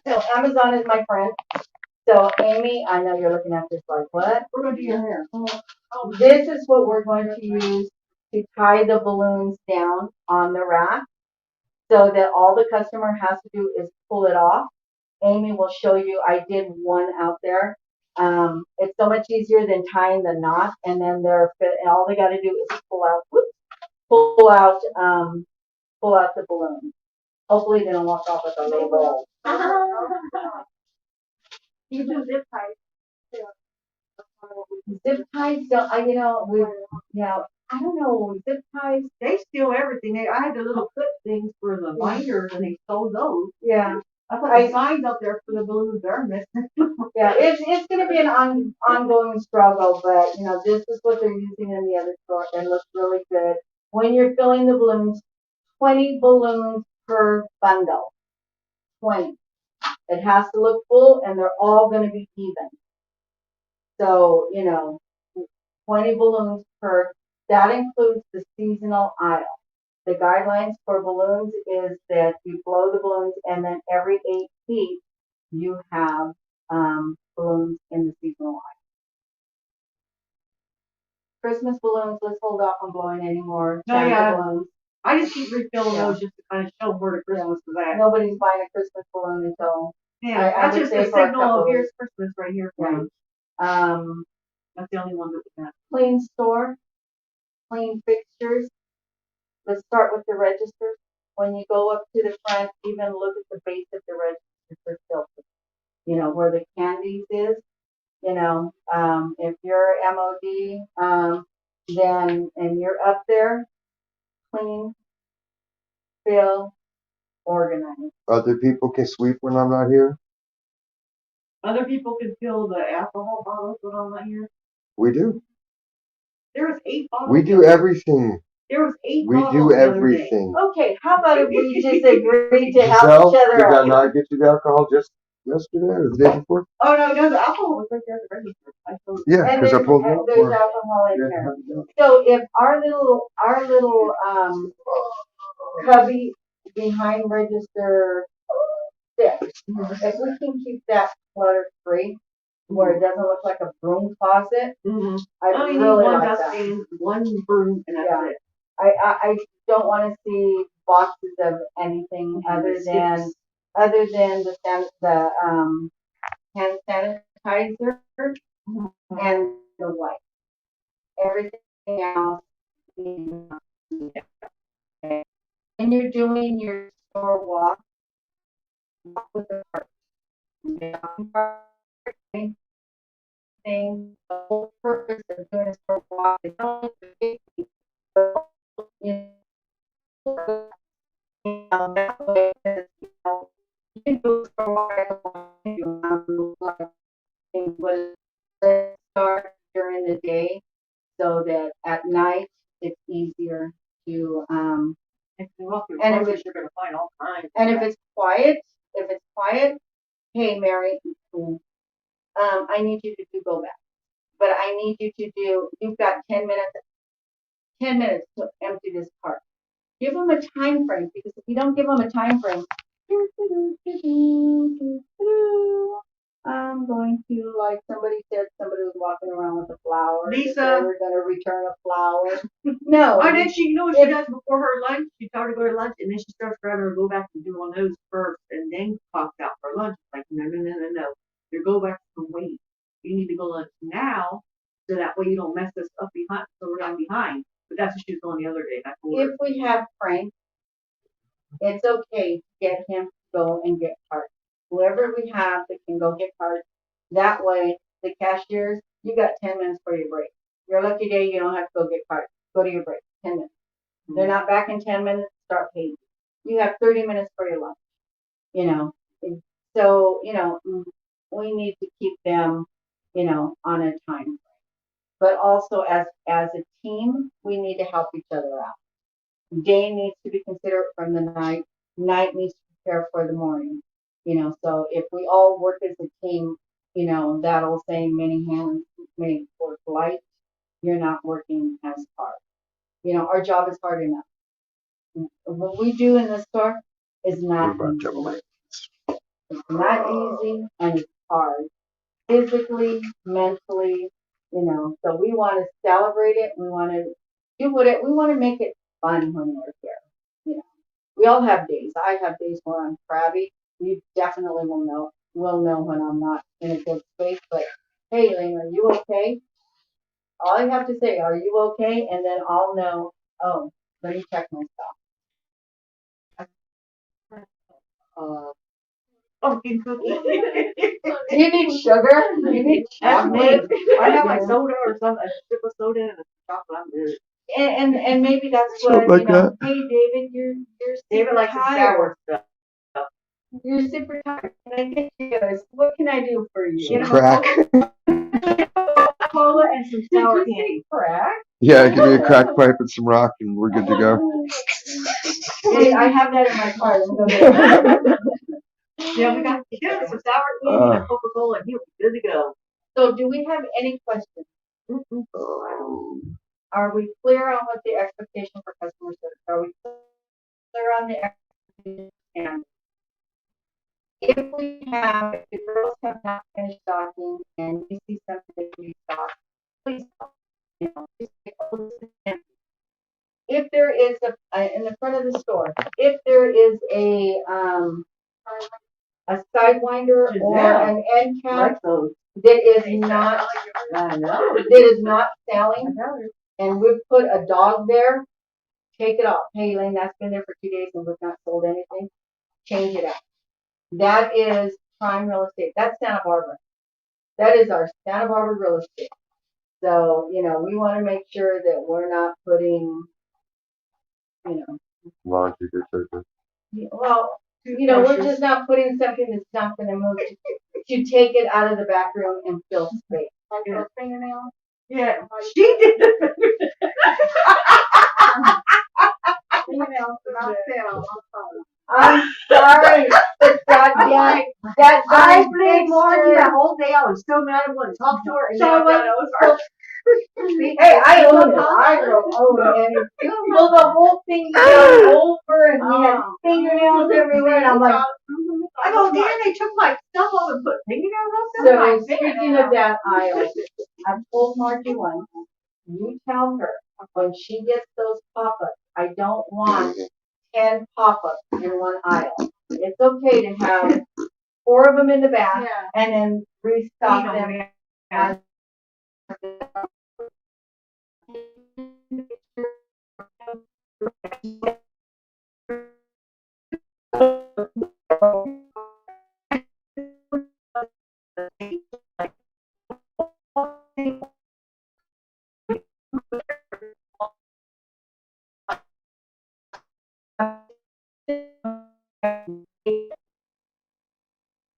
So Amazon is my friend. So Amy, I know you're looking at this like, what? We're gonna do your hair. This is what we're going to use to tie the balloons down on the rack, so that all the customer has to do is pull it off. Amy will show you. I did one out there. It's so much easier than tying the knot, and then and all they got to do is pull out the balloon. Hopefully they don't walk off with a little roll. You do zip ties. too. Zip ties don't, I don't know, zip ties, They steal everything. I had the little clip things for the binders and they sold those. yeah. I put the signs up there for the balloons they're missing. Yeah, it's gonna be an ongoing struggle, but this is what they're using in the other store and looks really good. When you're filling the balloons, 20 balloons per bundle. 20. It has to look full and they're all gonna be even. So, 20 balloons per, that includes the seasonal aisle. The guidelines for balloons is that you blow the balloons and then every 8 feet you have balloons in the seasonal aisle. Christmas balloons, let's hold off on blowing anymore. No, Santa yeah. balloons. I just keep refilling those just to kind of show where the Christmas is at. Nobody's buying a Christmas balloon until Yeah, I that's would just say a for a signal couple of of here's Christmas right here for Yeah. you. That's the only one that we got. clean store, clean fixtures. Let's start with the registers. When you go up to the front, even look at the base of the registers. They're filthy. Where the candies is. If you're MOD, then and you're up there, clean, fill, organize. Other people can sweep when I'm not here. Other people can fill the alcohol bottles when I'm not here. We do. There's 8 bottles. We do everything. There was 8 We bottles do the other day. everything. Okay, how about if we just agree to help Giselle, each other did I out? not get you the alcohol just yesterday or the day before? Oh no, the alcohol was right there at the register. I told you. Yeah, And because I there's, pulled it up there's for her. alcohol in Yeah, there. how'd it go? So if our little cubby behind register 6, if we can keep that clutter free, where it doesn't look like a broom closet, Mm-hmm. I Oh, you really need one like that. dustpan, one broom, and that's Yeah. it. I don't want to see boxes of anything other than the hand sanitizer and the wipe. Everything else. When you're doing your store walk with the thing, the whole purpose of doing a store walk is not only for safety, but you know, that way, you know, you can do a store walk but start during the day so that at night it's easier to If you walk your and if groceries, it's you're gonna find all kinds. and if it's quiet, hey Mary, I need you to go back. But I need you to do you've got 10 minutes to empty this cart. Give them a time frame because if you don't give them a time frame, I'm going to, like somebody said, somebody was walking around with a flower. Lisa. They were going to return a flower. No. Oh, then you know what she does before her lunch? She told her to go to lunch, and then she starts rather her go back and do one of those first, and then pops out for lunch. Like, no. You go back and wait. You need to go lunch now, so that way you don't mess us up behind, so we're not behind. But that's what she was doing the other day. If we have Frank, it's okay to get him to go and get cards. Whoever we have that can go get cards, that way the cashiers, you got 10 minutes for your break. Your lucky day, you don't have to go get cards. Go to your break, 10 minutes. They're not back in 10 minutes, start paging. You have 30 minutes for your lunch, you know. So, we need to keep them, on a time. But also as a team, we need to help each other out. Day needs to be considerate from the night. Night needs to prepare for the morning. So if we all work as a team, that old saying, many hands make work light. You're not working as hard. Our job is hard enough. What we do in the store is not easy. It's not easy and it's hard. Physically, mentally, so we want to celebrate it. We want to we want to make it fun when we're here. We all have days. I have days where I'm crabby. You definitely will know when I'm not in a good space. But hey, Elaine, are you okay? All you have to say, are you okay? And then I'll know, oh, let me check myself. Oh, you cookie. Do you need sugar? Do you need That's me. chocolate? I have my soda or something, a sip of soda and a chocolate. I'm good. And maybe that's Something what, like that. hey David, you're David super likes the tired. sour stuff. You're super tired. Can I get you guys? What can I do for you? Some crack. Cola and some sour Did you candy. say crack? Yeah, give me a crack pipe and some rock and we're good to go. Hey, I have that in my car. Let me go get it. Yeah, we got some sour candy and a Coca-Cola and you'll be good to go. So do we have any questions? Are we clear on what the expectation for customer service? Are we clear on the expectation? And if the girls have not finished stocking and you see something that you stock, please stop. Just say, oh, this is empty. If there is in the front of the store, if there is a sidewinder or an end cap that is not selling, and we've put a dog there, take it off. Hey, Elaine, that's been there for 2 days and we've not sold anything. Change it out. That is prime real estate. That's Santa Barbara. That is our Santa Barbara real estate. So, we want to make sure that we're not putting, Laundry detergent. well, we're just not putting something that's not going to move to take it out of the back room and fill space. Like those fingernails. Yeah, she did. I didn't want to talk to her, and So now what- God owes her. Hey, I own it. I own it. Well, the whole thing got over, and we had fingernails everywhere, and I'm like, I go, Dan, they took my stuff off and put fingernails on them. so speaking of that aisle, I've told Margie once, you tell her when she gets those pop-ups, I don't want 10 pop-ups in one aisle. It's okay to have 4 of them in the back and then restock them as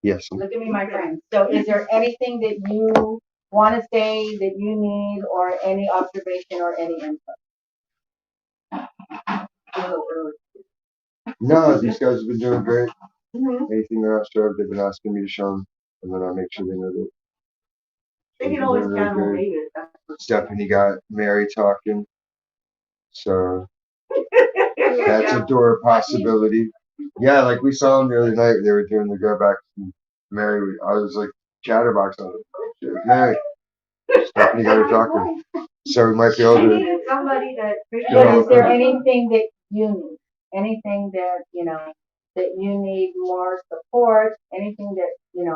Yes. look at me, my friend. So is there anything that you want to say that you need or any observation or any input? No, these guys have been doing great. Mm-hmm. Anything they're not sure of, they've been asking me to show them, and then I make sure they know that. They can always count on David. That's for Stephanie got Mary talking, so sure. that's a door of possibility. Yeah, like we saw them the other night. They were doing the go back. And Mary, I was like chatterbox on it. Mary, Stephanie got her talking, so we might be able They to. needed somebody that. But is there anything that you need? Anything that, that you need more support? Anything that,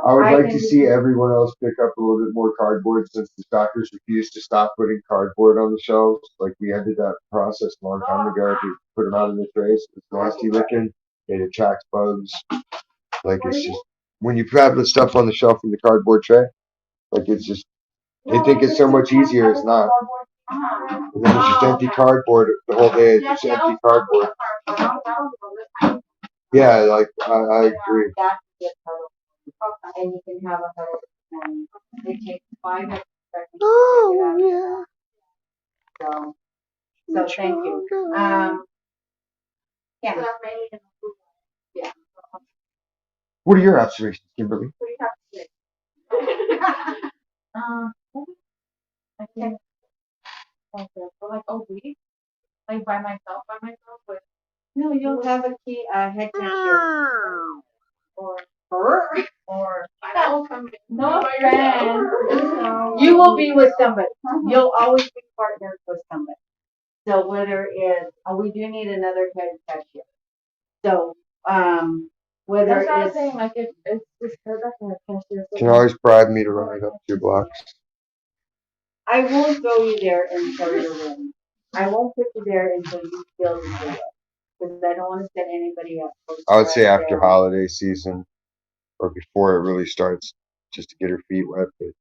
I would like can to do? see everyone else pick up a little bit more cardboard since the doctors refused to stop putting cardboard on the shelves. Like we ended that process a long time ago. We put them out in the trays. It's nasty looking. It attracts bugs. Like it's just when you have the stuff on the shelf in the cardboard tray, like it's just they think it's so much easier. It's not. And then it's just empty cardboard the whole day. It's just empty cardboard. Yeah, like I agree. That's a good huddle. And you can have a huddle this morning. It takes 5 extra seconds to take it out. So thank you. Yeah. What are your observations, Kimberly? I think for like a week, like by myself, with No, you'll have a key, head cashier. or Her? or that will come in. No friends. You will be with somebody. You'll always be partnered with somebody. So whether it's, we do need another head cashier. So, whether That's what I was it's, saying, like it's just her back in the cashier. You can always bribe me to run it up 2 blocks. I won't throw you there until you're ready. I won't put you there until you feel you do it. Because I don't want to set anybody up. I would say after holiday season or before it really starts, just to get her feet wet. But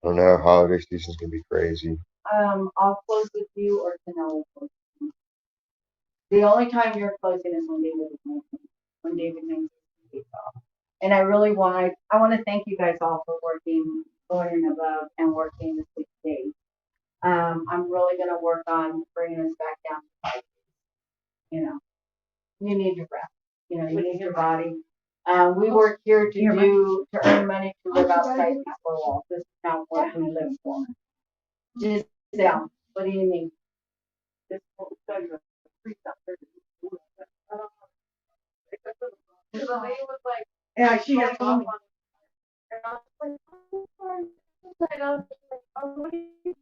I don't know, holiday season's gonna be crazy. I'll close with you or Tanel will close with you. The only time you're closing is when David is making, when David makes his week off. And I want to thank you guys all for working, going and above and working the 6 days. I'm really going to work on bringing us back down to 5 days. You need your rest. You need your body. We work here to earn money to live outside these four walls. This is not what we live for. Giselle, what do you need? The lady was like, Yeah, she has told me. and I was like, oh, sorry. And I was like, oh, what are you doing?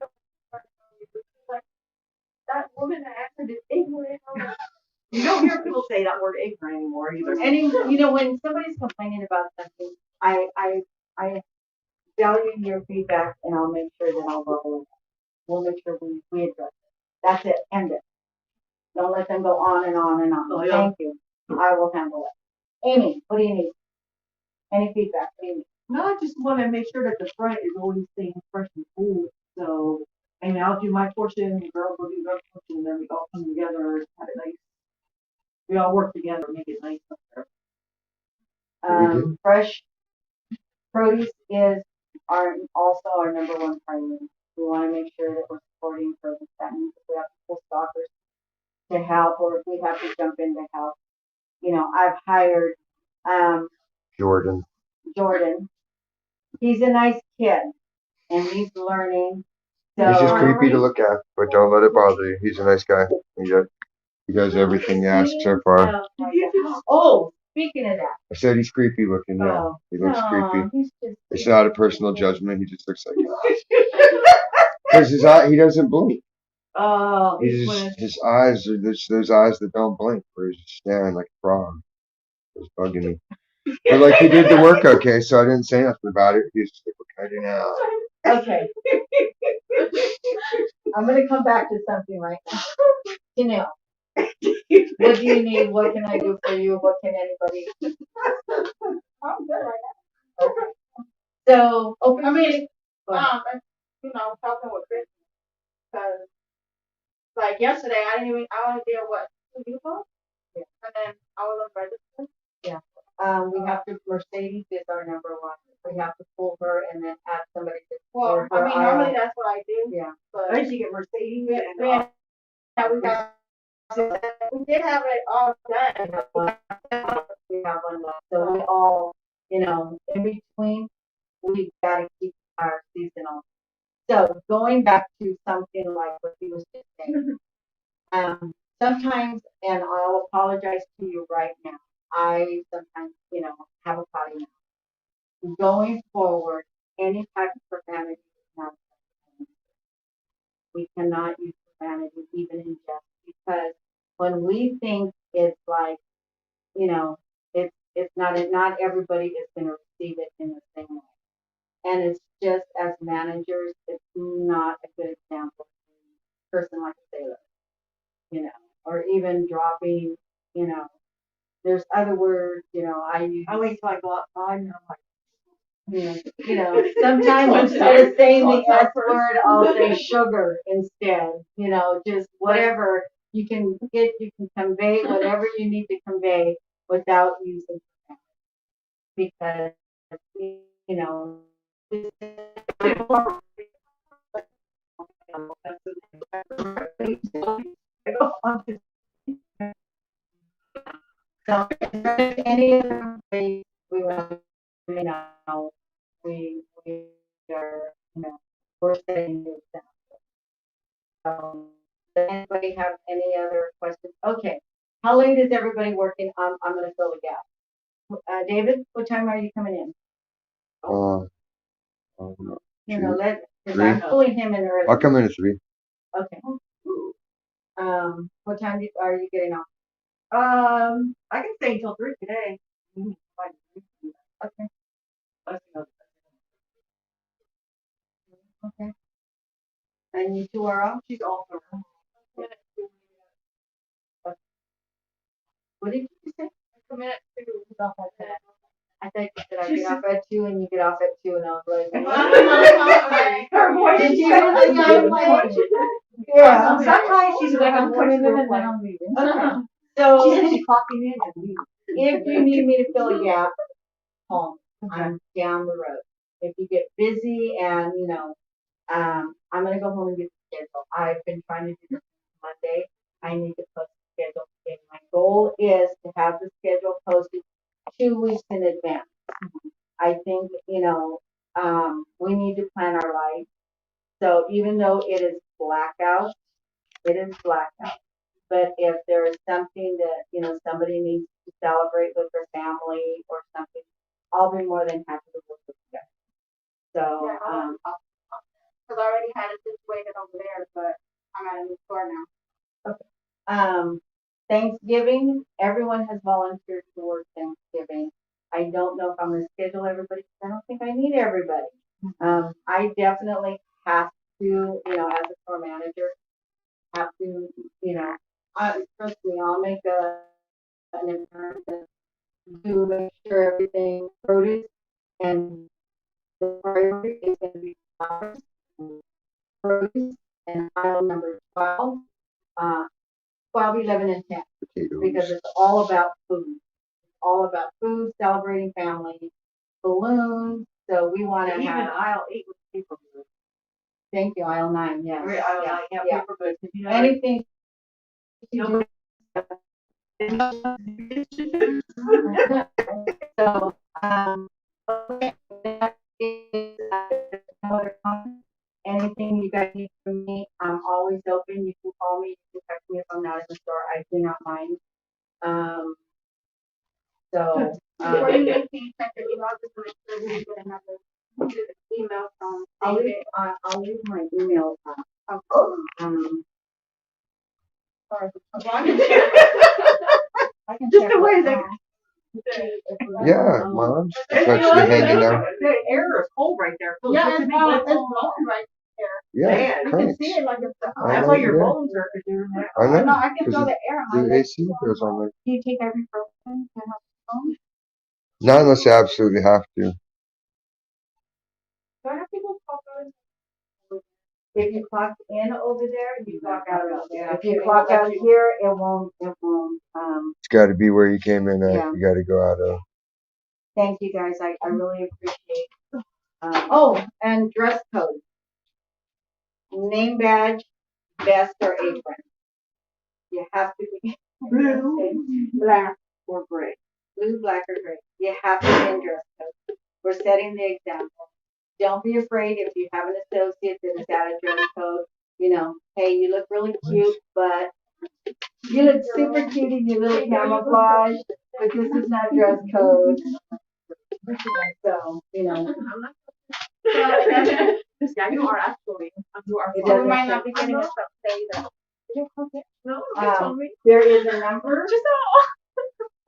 Like, that woman that answered is ignorant. I'm like, You don't hear people say that word ignorant anymore either. And when somebody's complaining about something, I value your feedback and I'll make sure that I'll level it. We'll make sure we address it. That's it. End it. Don't let them go on and on and on. Oh, yeah. Thank you. I will handle it. Amy, what do you need? Any feedback? What do you need? No, I just want to make sure that the front is always staying fresh and cool. So, and I'll do my portion, the girls will do their portion, and then we all come together and have it nice. We all work together, make it nice up there. Fresh produce is also our number one priority. We want to make sure that we're supporting produce. That means if we have to pull stockers to help, or if we have to jump in to help. I've hired Jordan. He's a nice kid, and he's learning. So, He's just creepy to look at, but don't let it bother you. He's a nice guy. He does everything you ask so far. Oh, speaking of that. I said he's creepy looking, yeah. Oh, He looks creepy. he's just It's not a personal judgment. He just looks like it. Because his eye, he doesn't blink. Oh, His eyes are those eyes that don't blink, where he's just staring like a frog. It's bugging me. But like he did the work okay, so I didn't say nothing about it. He's just like, what can I do now? Okay. I'm gonna come back to something right now. Janelle, what do you need? What can I do for you? What can anybody? I'm good right now. Okay. So, okay. I mean, Go ahead. talking with Chris, because like yesterday, I only did what, 2 people? Yeah. And then I was registered. Yeah. We have to, Mercedes is our number one. We have to pull her and then add somebody to. Well, I mean, normally that's what I do. Yeah. But I used to get Mercedes and we did have it all done. We have one left. So we all, in between, we gotta keep our seasonal. So going back to something like what he was just saying, sometimes, and I'll apologize to you right now, I sometimes, have a potty mouth. Going forward, any type of profanity is not acceptable. We cannot use profanity even in jest, because when we think it's like, not everybody is going to receive it in the same way. And it's just as managers, it's not a good example to a person like a sailor, or even dropping, there's other words, I use. I wait till I go outside and I'm like, Sometimes instead of saying the S word, I'll say sugar instead, just whatever you can convey whatever you need to convey without using profanity. Because, so is there any other way we want to, we are, we're setting the example. Does anybody have any other questions? Okay. How late is everybody working? I'm going to fill the gap. David, what time are you coming in? Because I'm pulling him in early. I'll come in at 3. Okay. What time are you getting off? I can stay until 3 today. Okay. Okay. And you two are off? She's also. What did you say? Come in at 2. Off at 10. I thought you said I get off at 2 and you get off at 2, and I was like, Her voice did is you really go? Yeah. Sometimes she's like, I'm coming in and then I'm leaving. Okay. So She said she's clocking in and leaving. if you need me to fill a gap, home. I'm down the road. If you get busy and, I'm going to go home and get the schedule. I've been trying to do this Monday. I need to post the schedule today. My goal is to have the schedule posted 2 weeks in advance. I think, we need to plan our life. So even though it is blackout, but if there is something that, somebody needs to celebrate with their family or something, I'll be more than happy to work with you guys. So, because I already had it situated over there, but I'm at a new store now. okay. Thanksgiving, everyone has volunteered to work Thanksgiving. I don't know if I'm going to schedule everybody because I don't think I need everybody. I definitely have to, as a store manager, have to, trust me, I'll make an improvement to make sure everything produce and the priority is going to be flowers, produce, and aisle number 12, 12, 11, and 10. Potatoes. Because it's all about food. It's all about food, celebrating family, balloons. So we want to Even have. aisle 8 was paper goods. Thank you, aisle 9. Yes. Or aisle 9, yeah, Yeah. paper goods. You know, Anything. So, okay. Anything you guys need from me, I'm always open. You can call me, you can text me if I'm not in the store. I do not mind. So, Before you leave, can you check your email just to make sure you get another email from David? I'll leave my email. Or I can Just check the way it that. now. Yeah, Mom's actually hanging out. The air is cold right there. So yeah, it's it's blowing. blowing right there. Yeah, Man, You can cranks. see it like it's the I That's know, why your yeah. bones are doing that. I know. No, I can 'Cause feel the air on my the legs. AC goes on like. Do you take ibuprofen to help phone? Not unless you absolutely have to. Do I have people call those? If you clock in over there, you clock out over there. Yeah. If you clock out here, it won't, It's got to be where you came in at. Yeah. You got to go out of. thank you guys. I really appreciate oh, and dress code. Name badge, vest or apron. You have to be blue, black, or gray. Blue, black, or gray. You have to be in dress code. We're setting the example. Don't be afraid if you have an associate that is out of dress code. You know, hey, you look really cute, but you look super cute in your little camouflage, but this is not dress code. So, you know. Yeah, you are actually. You are. It So we doesn't might not be getting a say that. No, There is a number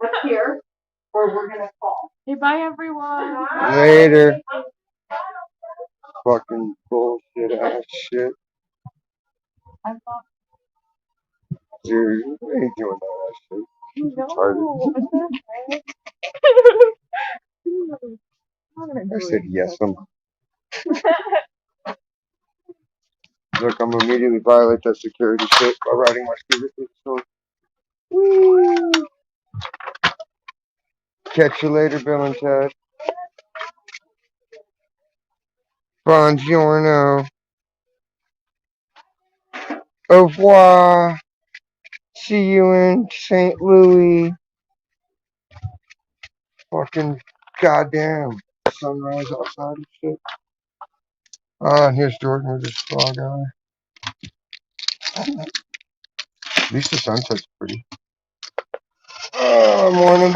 up here where we're gonna call. Hey, bye everyone. Later. Fucking bullshit ass shit. I thought Dude, you ain't doing all that shit. no. I said yes. Look, I'm gonna immediately violate that security shit by riding my scooter through the store. Woo! Catch you later, Bill and Ted. Buongiorno. Au revoir. See you in St. Louis. Fucking goddamn sunrise outside and shit. Ah, and here's Jordan with his frog eye. At least the sunset's pretty. Morning.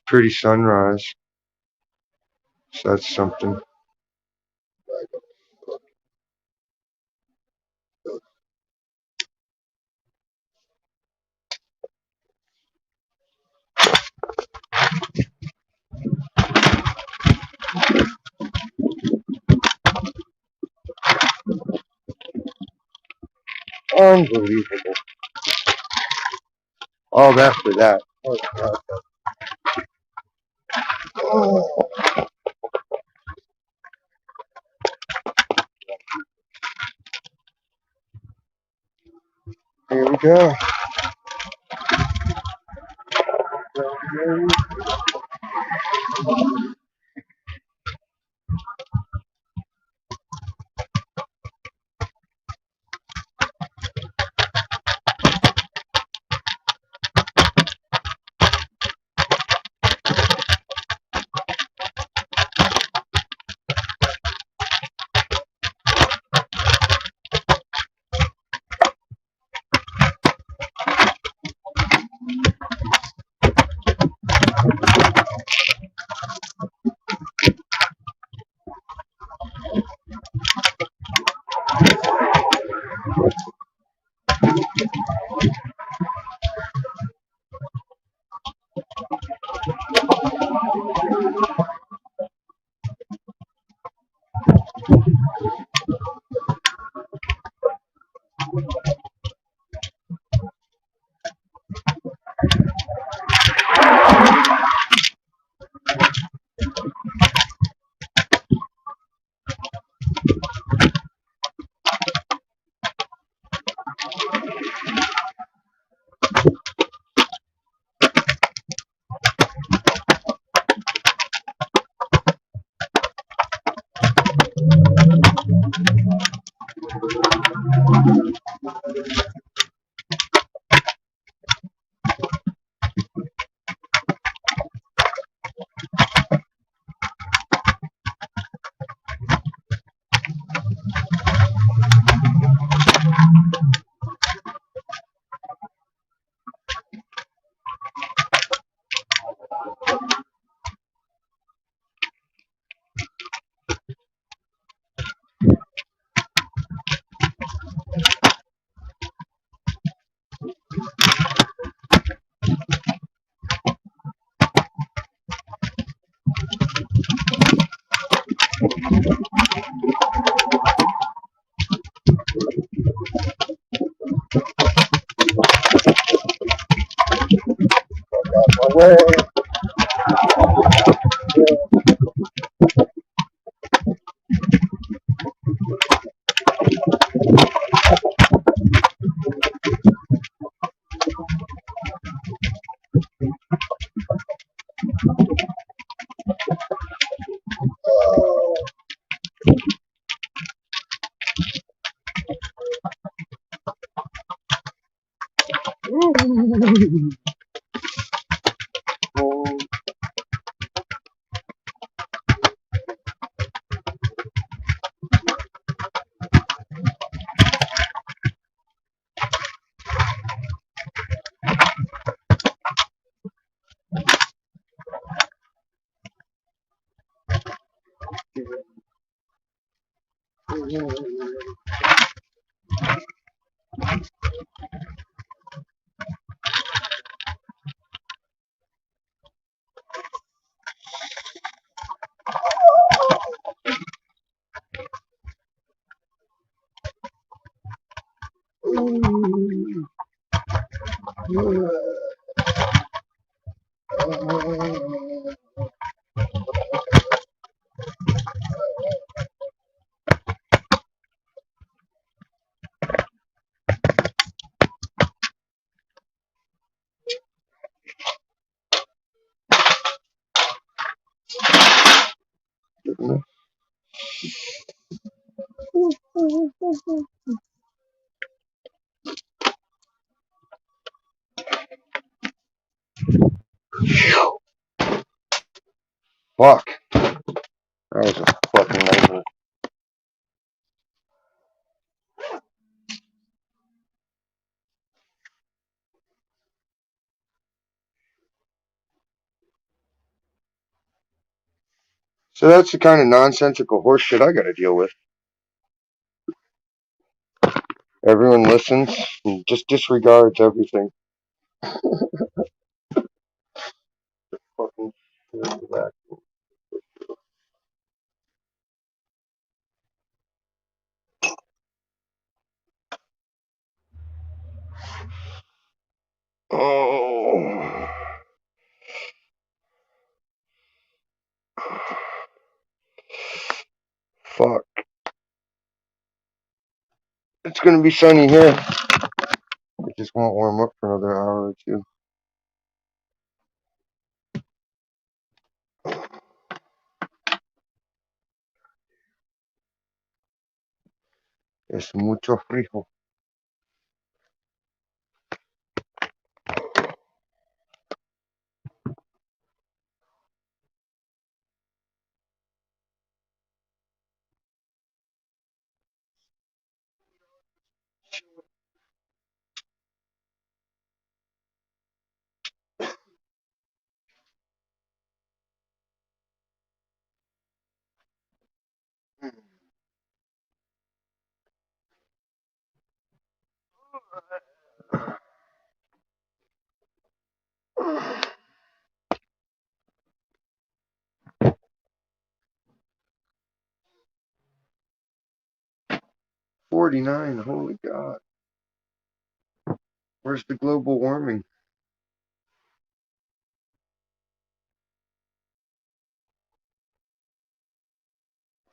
Pretty sunrise. So that's something. Unbelievable. All that for that. Oh, God. Oh, here we go. Fuck. That was a fucking nightmare. So that's the kind of nonsensical horseshit I gotta deal with. Everyone listens and just disregards everything. Fucking shit. 'Fuck. It's gonna be sunny here. It just won't warm up for another hour or two. Es mucho frío. $49. Holy God. Where's the global warming?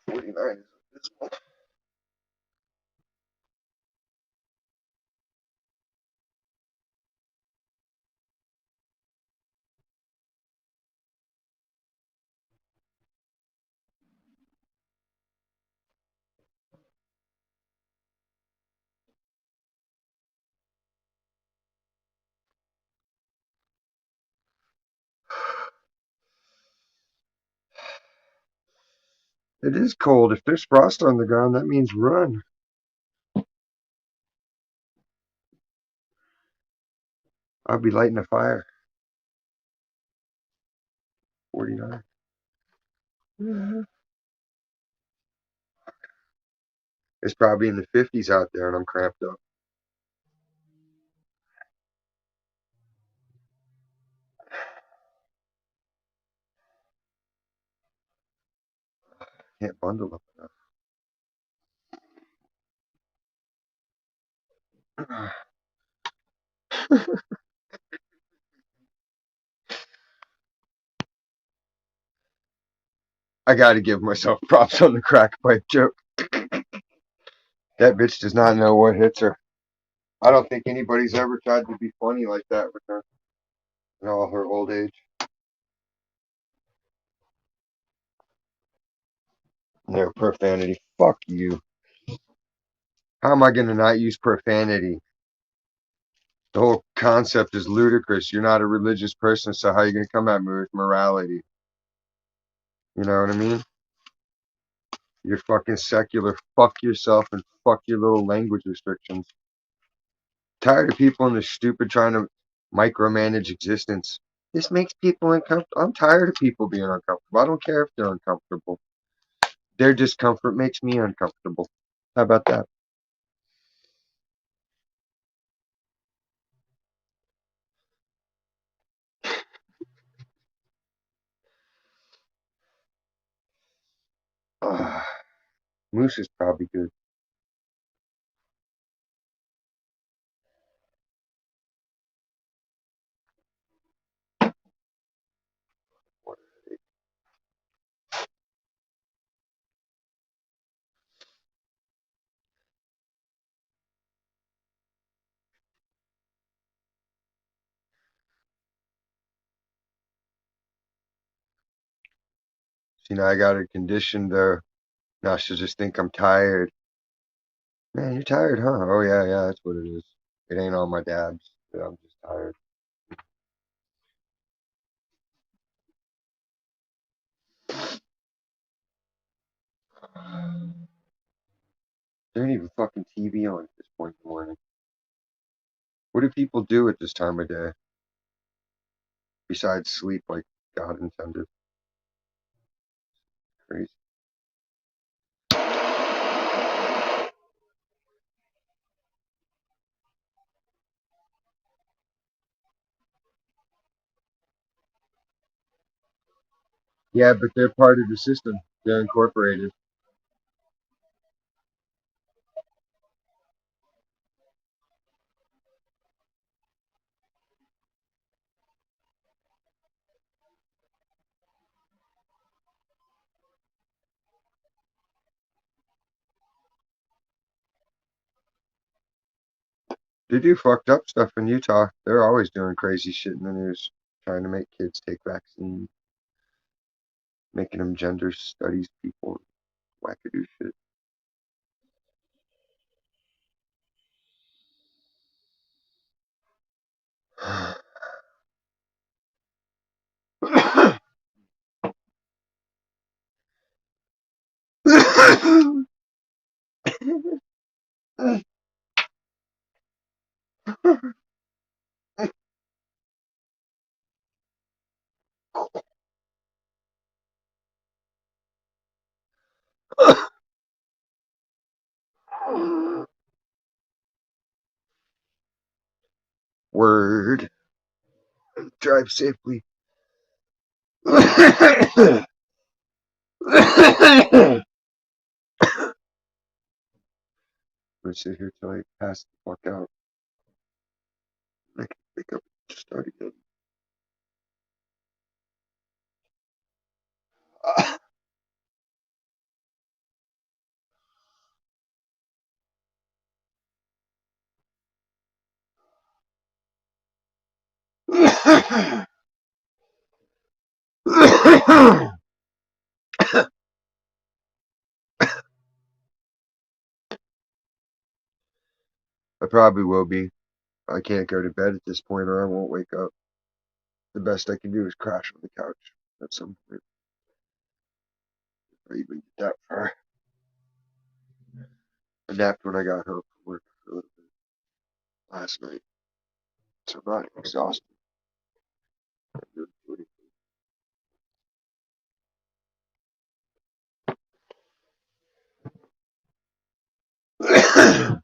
49 is abysmal. It is cold. If there's frost on the ground, that means run. I'll be lighting a fire. 49. It's probably in the 50s out there and I'm cramped up. Can't bundle up enough. I gotta give myself props on the crack pipe joke. That bitch does not know what hits her. I don't think anybody's ever tried to be funny like that with her in all her old age. No profanity. Fuck you. How am I gonna not use profanity? The whole concept is ludicrous. You're not a religious person, so how are you gonna come at me with morality? You know what I mean? You're fucking secular. Fuck yourself and fuck your little language restrictions. Tired of people in this stupid trying to micromanage existence. This makes people uncomfortable. I'm tired of people being uncomfortable. I don't care if they're uncomfortable. Their discomfort makes me uncomfortable. How about that? Moose is probably good. See, now I got her conditioned there. Now she'll just think I'm tired. Man, you're tired, huh? Oh, yeah, yeah, that's what it is. It ain't all my dabs. Yeah, I'm just tired. There ain't even fucking TV on at this point in the morning. What do people do at this time of day besides sleep like God intended? Crazy. Yeah, but they're part of the system. They're incorporated. They do fucked up stuff in Utah. They're always doing crazy shit in the news, trying to make kids take vaccines, making them gender studies people, wackadoo shit. Word. Drive safely. I'm gonna sit here till I pass the fuck out. I can pick up and start again. I probably will be. I can't go to bed at this point or I won't wake up. The best I can do is crash on the couch at some point. If I even get that far. I napped when I got home from work for a little bit last night. So I'm not exhausted. I didn't do anything.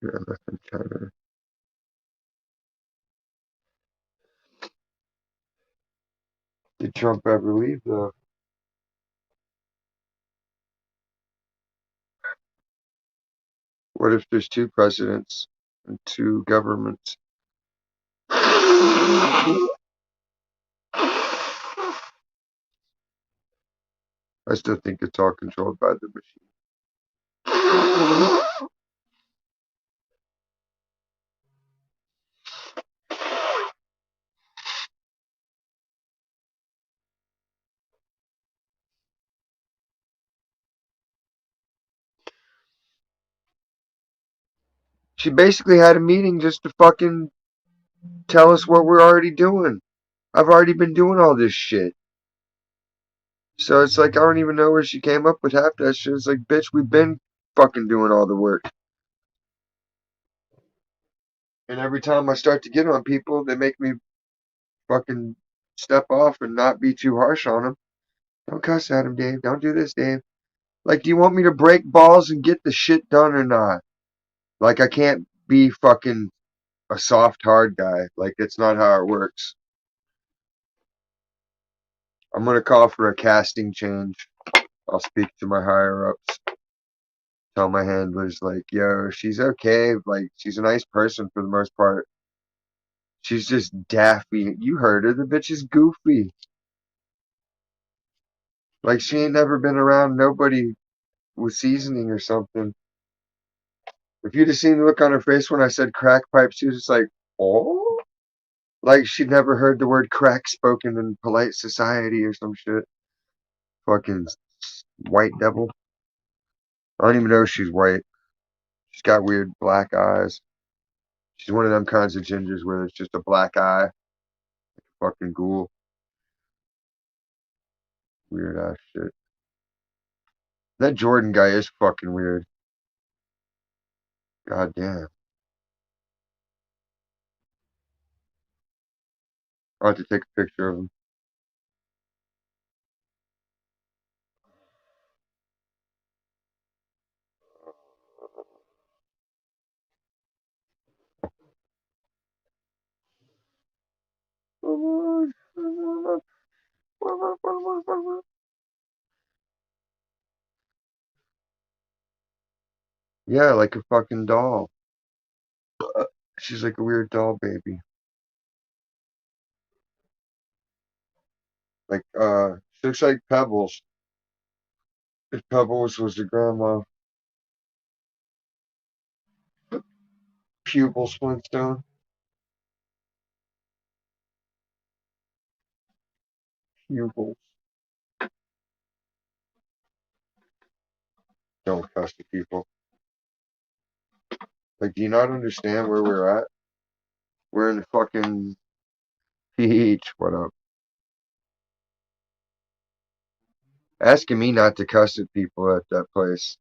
Yeah, nothing China. Did Trump ever leave though? What if there's two presidents and two governments? I still think it's all controlled by the machine. She basically had a meeting just to fucking tell us what we're already doing. I've already been doing all this shit. So it's like I don't even know where she came up with half that shit. It's like, bitch, we've been fucking doing all the work. And every time I start to get on people, they make me fucking step off and not be too harsh on them. Don't cuss at him, Dave. Don't do this, Dave. Like, do you want me to break balls and get the shit done or not? Like, I can't be fucking a soft, hard guy. Like, it's not how it works. I'm gonna call for a casting change. I'll speak to my higher ups. Tell my handlers, like, yo, she's okay. Like, she's a nice person for the most part. She's just daffy. You heard her. The bitch is goofy. Like, she ain't never been around nobody with seasoning or something. If you'd have seen the look on her face when I said crack pipe, she was just like, oh? Like she'd never heard the word crack spoken in polite society or some shit. Fucking white devil. I don't even know if she's white. She's got weird black eyes. She's one of them kinds of gingers where it's just a black eye. Fucking ghoul. Weird ass shit. That Jordan guy is fucking weird. God damn. I'll have to take a picture of him. Yeah, like a fucking doll. She's like a weird doll baby. Like, she looks like Pebbles. If Pebbles was a grandma. Pupils Flintstone. Pupils. Don't cuss the people. Like, do you not understand where we're at? We're in the fucking Peach. What up? Asking me not to cuss at people at that place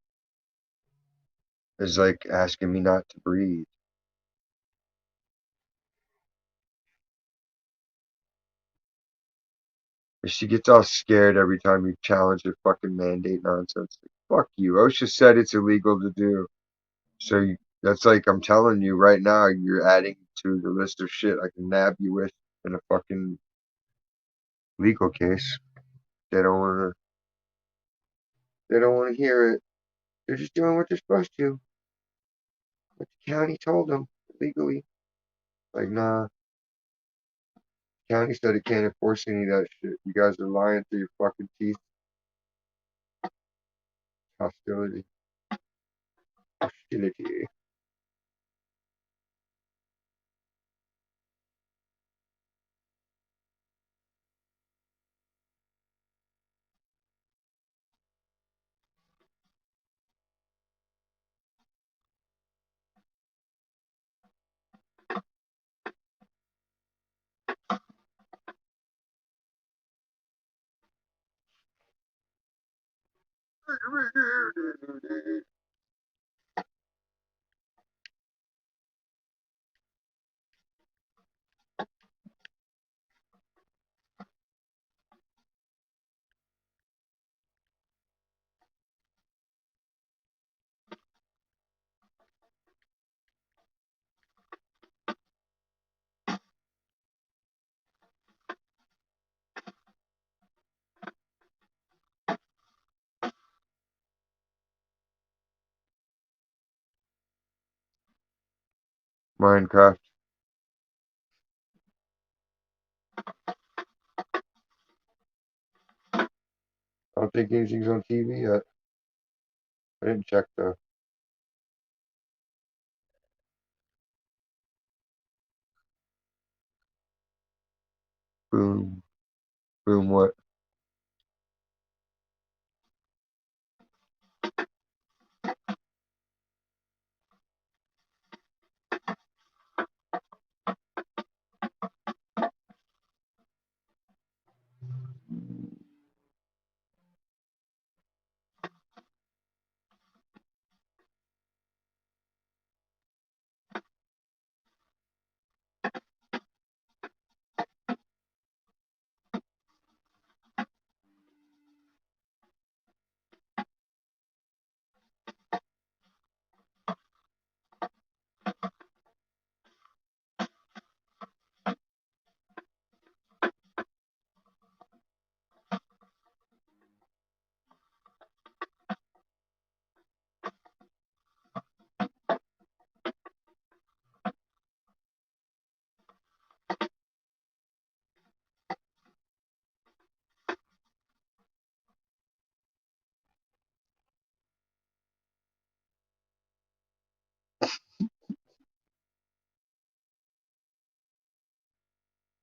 is like asking me not to breathe. She gets all scared every time you challenge her fucking mandate nonsense. Like, fuck you. OSHA said it's illegal to do. So that's like I'm telling you right now, you're adding to the list of shit I can nab you with in a fucking legal case. They don't wanna they don't wanna hear it. They're just doing what they're supposed to. What the county told them legally. Like, nah, county said it can't enforce any of that shit. You guys are lying through your fucking teeth. Hostility. Hostility. Minecraft. I don't think anything's on TV yet. I didn't check though. Boom. Boom what?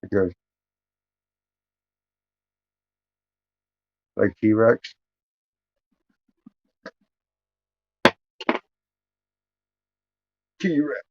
Because like T-Rex. T-Rex.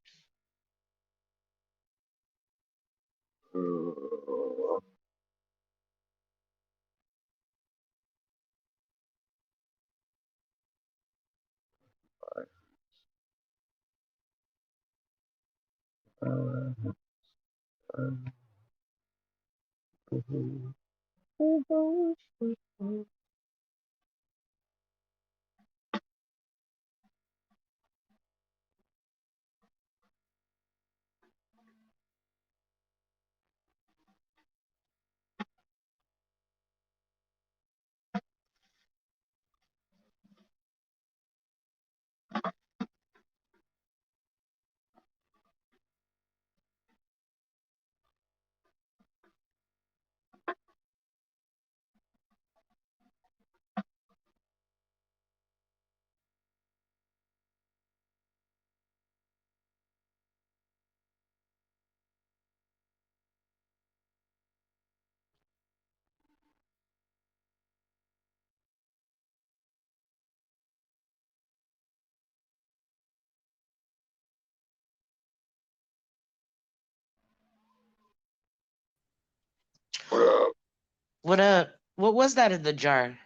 What up? What was that in the jar?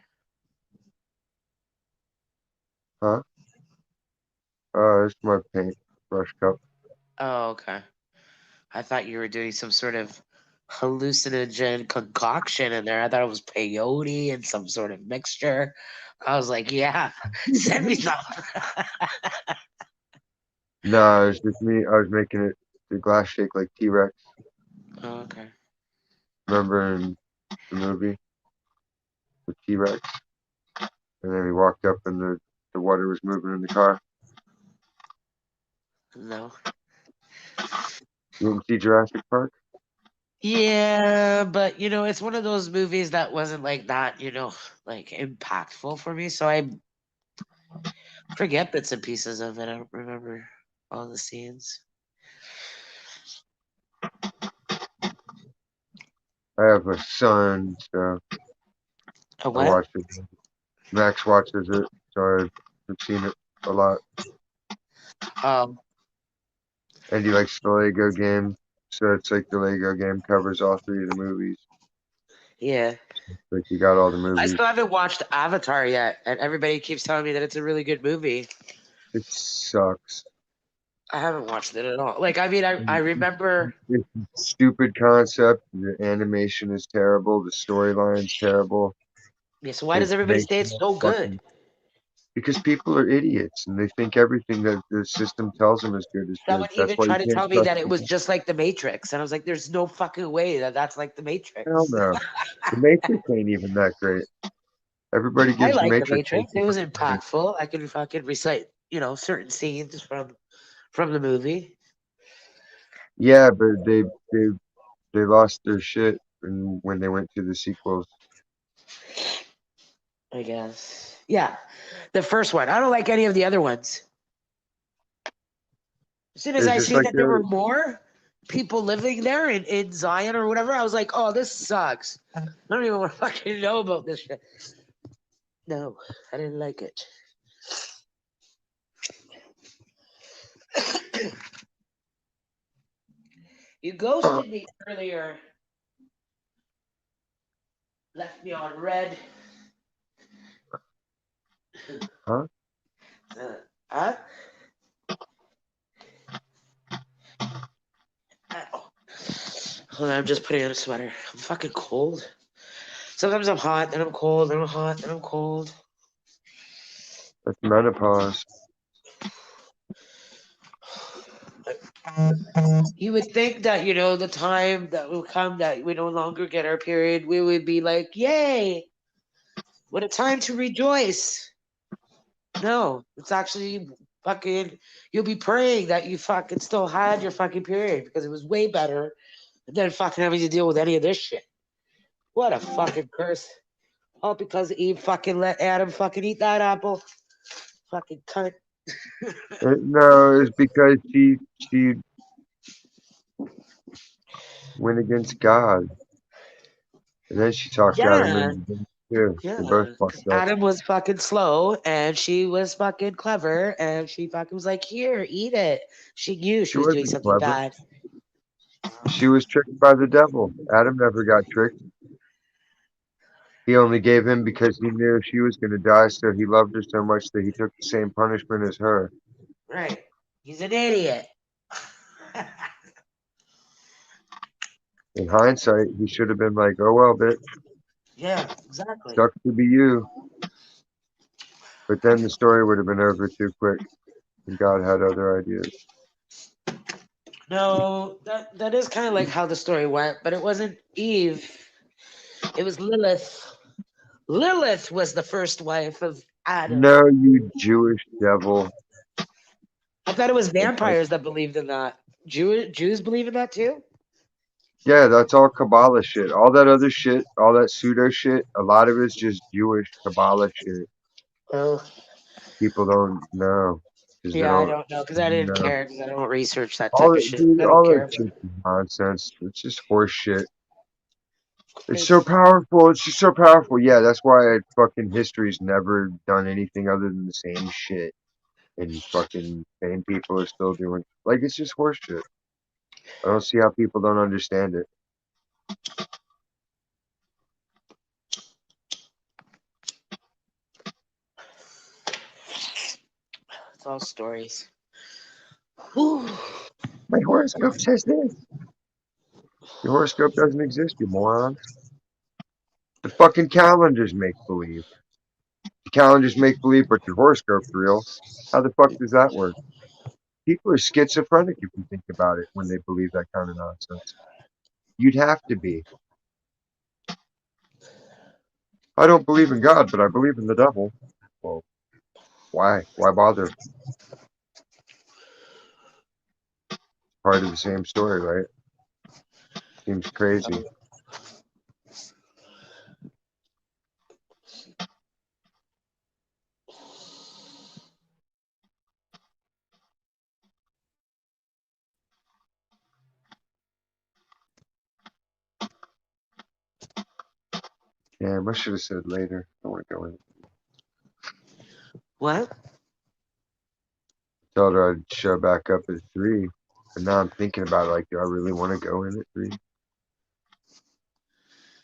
Huh? It's my paint brush cup. Oh, okay. I thought you were doing some sort of hallucinogen concoction in there. I thought it was peyote and some sort of mixture. I was like, yeah, send me some. No, it's just me. I was making it the glass shake like T-Rex. Oh, okay. Remember in the movie with T-Rex? And then he walked up and the water was moving in the car. No. You didn't see Jurassic Park? Yeah, but it's one of those movies that wasn't like that, like impactful for me. So I forget bits and pieces of it. I don't remember all the scenes. I have a son, so A I what? watch it. Max watches it, so I've seen it a lot. Um, And he likes the Lego game, so it's like the Lego game covers all three of the movies. yeah. Like you got all the I movies. still haven't watched Avatar yet, and everybody keeps telling me that it's a really good movie. It sucks. I haven't watched it at all. Like, I mean, I remember. It's a stupid concept. The animation is terrible. The storyline's terrible. Yeah, so why It does everybody makes say it's no so good? fucking because people are idiots and they think everything that the system tells them is good is good. Someone That's even why you tried to can't tell me trust that it was people. just like The Matrix, and I was like, "There's no fucking way that that's like The Hell Matrix." no. The Matrix ain't even that great. Everybody I gives the like The Matrix way Matrix. too It was much credit. impactful. I can fucking recite, certain scenes from the movie. Yeah, but they lost their shit when they went to the sequels. I guess. Yeah, the first one. I don't like any of the other ones. As soon as It's I just seen like that there were more people living there in Zion or whatever, I was like, oh, this sucks. I don't even want to fucking know about this shit. No, I didn't like it. You ghosted me earlier, left me on red. huh? Huh? Oh. Hold on, I'm just putting on a sweater. I'm fucking cold. Sometimes I'm hot, then I'm cold, then I'm hot, then I'm cold. That's menopause. You would think that, the time that will come that we no longer get our period, we would be like, yay, what a time to rejoice. No, it's actually fucking, you'll be praying that you fucking still had your fucking period because it was way better than fucking having to deal with any of this shit. What a fucking curse. All because Eve fucking let Adam fucking eat that apple. Fucking cunt. No, it's because she went against God, and then she talked Adam Yeah, into doing it too. They both yeah. fucked 'Cause up. Adam was fucking slow and she was fucking clever and she fucking was like, here, eat it. She knew She she was doing wasn't something clever. bad. She was tricked by the devil. Adam never got tricked. He only gave in because he knew she was going to die, so he loved her so much that he took the same punishment as her. Right. He's an idiot. In hindsight, he should have been like, "Oh well, bitch, Yeah, exactly. sucks to be you." But then the story would have been over too quick, and God had other ideas. No, that is kind of like how the story went, but it wasn't Eve. It was Lilith. Lilith was the first wife of Adam. No, you Jewish devil. I thought it was vampires that believed in that. Jews believe in that too? Yeah, that's all Kabbalah shit. All that other shit, all that pseudo shit, a lot of it's just Jewish Kabbalah shit. Oh, People don't know because they yeah, I don't don't know because I didn't know. care because I don't research that type All of that, shit. dude, I don't all that care. shit is nonsense. It's just horse shit. It's so It's powerful. It's just so powerful. Yeah, that's why fucking history's never done anything other than the same shit. And fucking same people are still doing like it's just horse shit. I don't see how people don't understand it. it's all stories. Whew. My horoscope says this. Your horoscope doesn't exist, you morons. The fucking calendars make believe. The calendars make believe, but your horoscope's real. How the fuck does that work? People are schizophrenic if you think about it when they believe that kind of nonsense. You'd have to be. I don't believe in God, but I believe in the devil. Well, why? Why bother? Part of the same story, right? Seems crazy. Damn, I should have said later. I don't want to go in. What? Told her I'd show back up at 3. But now I'm thinking about it, like, do I really want to go in at 3?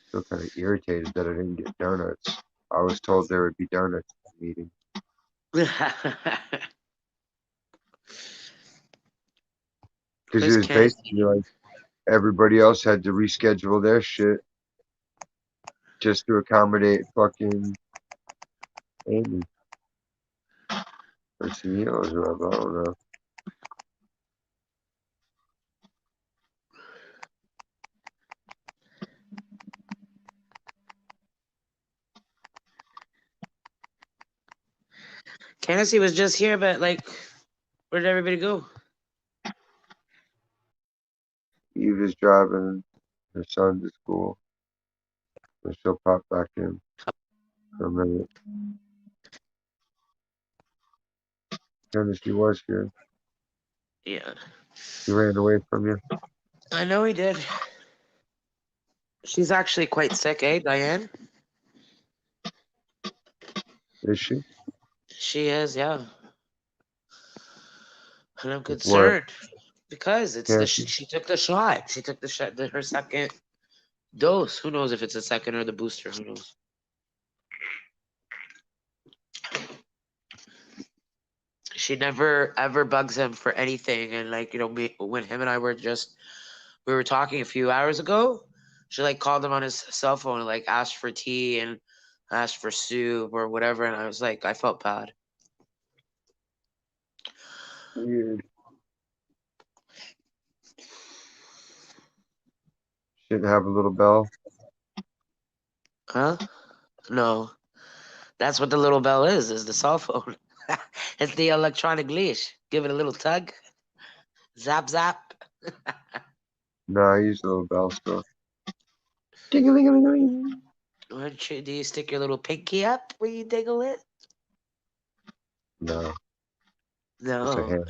Still kind of irritated that I didn't get donuts. I was told there would be donuts at the meeting. Because it Chris was can't. basically like everybody else had to reschedule their shit just to accommodate fucking Amy or Sunil or whoever. I don't know. Candace was just here, but like, where did everybody go? Eve is driving her son to school, so she'll pop back in for a minute. And she was here. Yeah. He ran away from you. I know he did. She's actually quite sick, eh, Diane? Is she? She is, yeah. And I'm With what? concerned because it's the Cancer? she took the shot. She took the shot, her second dose. Who knows if it's a second or the booster? Who knows? She never ever bugs him for anything, and like me when him and I were we were talking a few hours ago. She like called him on his cell phone and like asked for tea and asked for soup or whatever, and I was like, I felt bad. Weird. Shouldn't have a little bell. Huh? No, that's what the little bell is the cell phone. It's the electronic leash. Give it a little tug, zap zap. No, I use a little bell still. Ding-a-ling-a-ling-a-ling. Do you stick your little pinky up when you dingle it? No, it's a No. hand.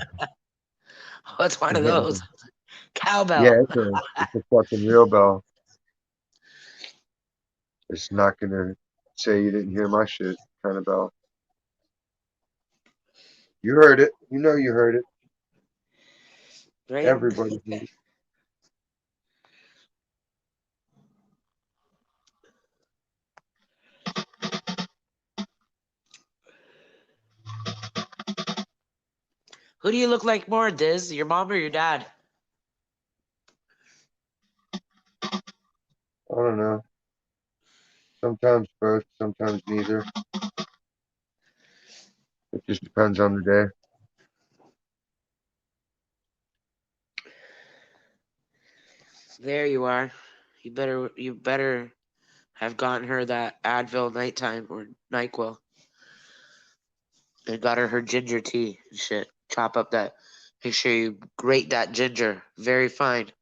What's one of those? Yeah, Cowbell. it's a fucking real bell. It's not gonna say you didn't hear my shit kind of bell. You heard it. You know you heard it. Right? Everybody heard it. Who do you look like more, Diz? Your mom or your dad? I don't know. Sometimes both, sometimes neither. It just depends on the day. There you are. You better have gotten her that Advil nighttime or NyQuil and got her ginger tea and shit. Chop up that. Make sure you grate that ginger very fine.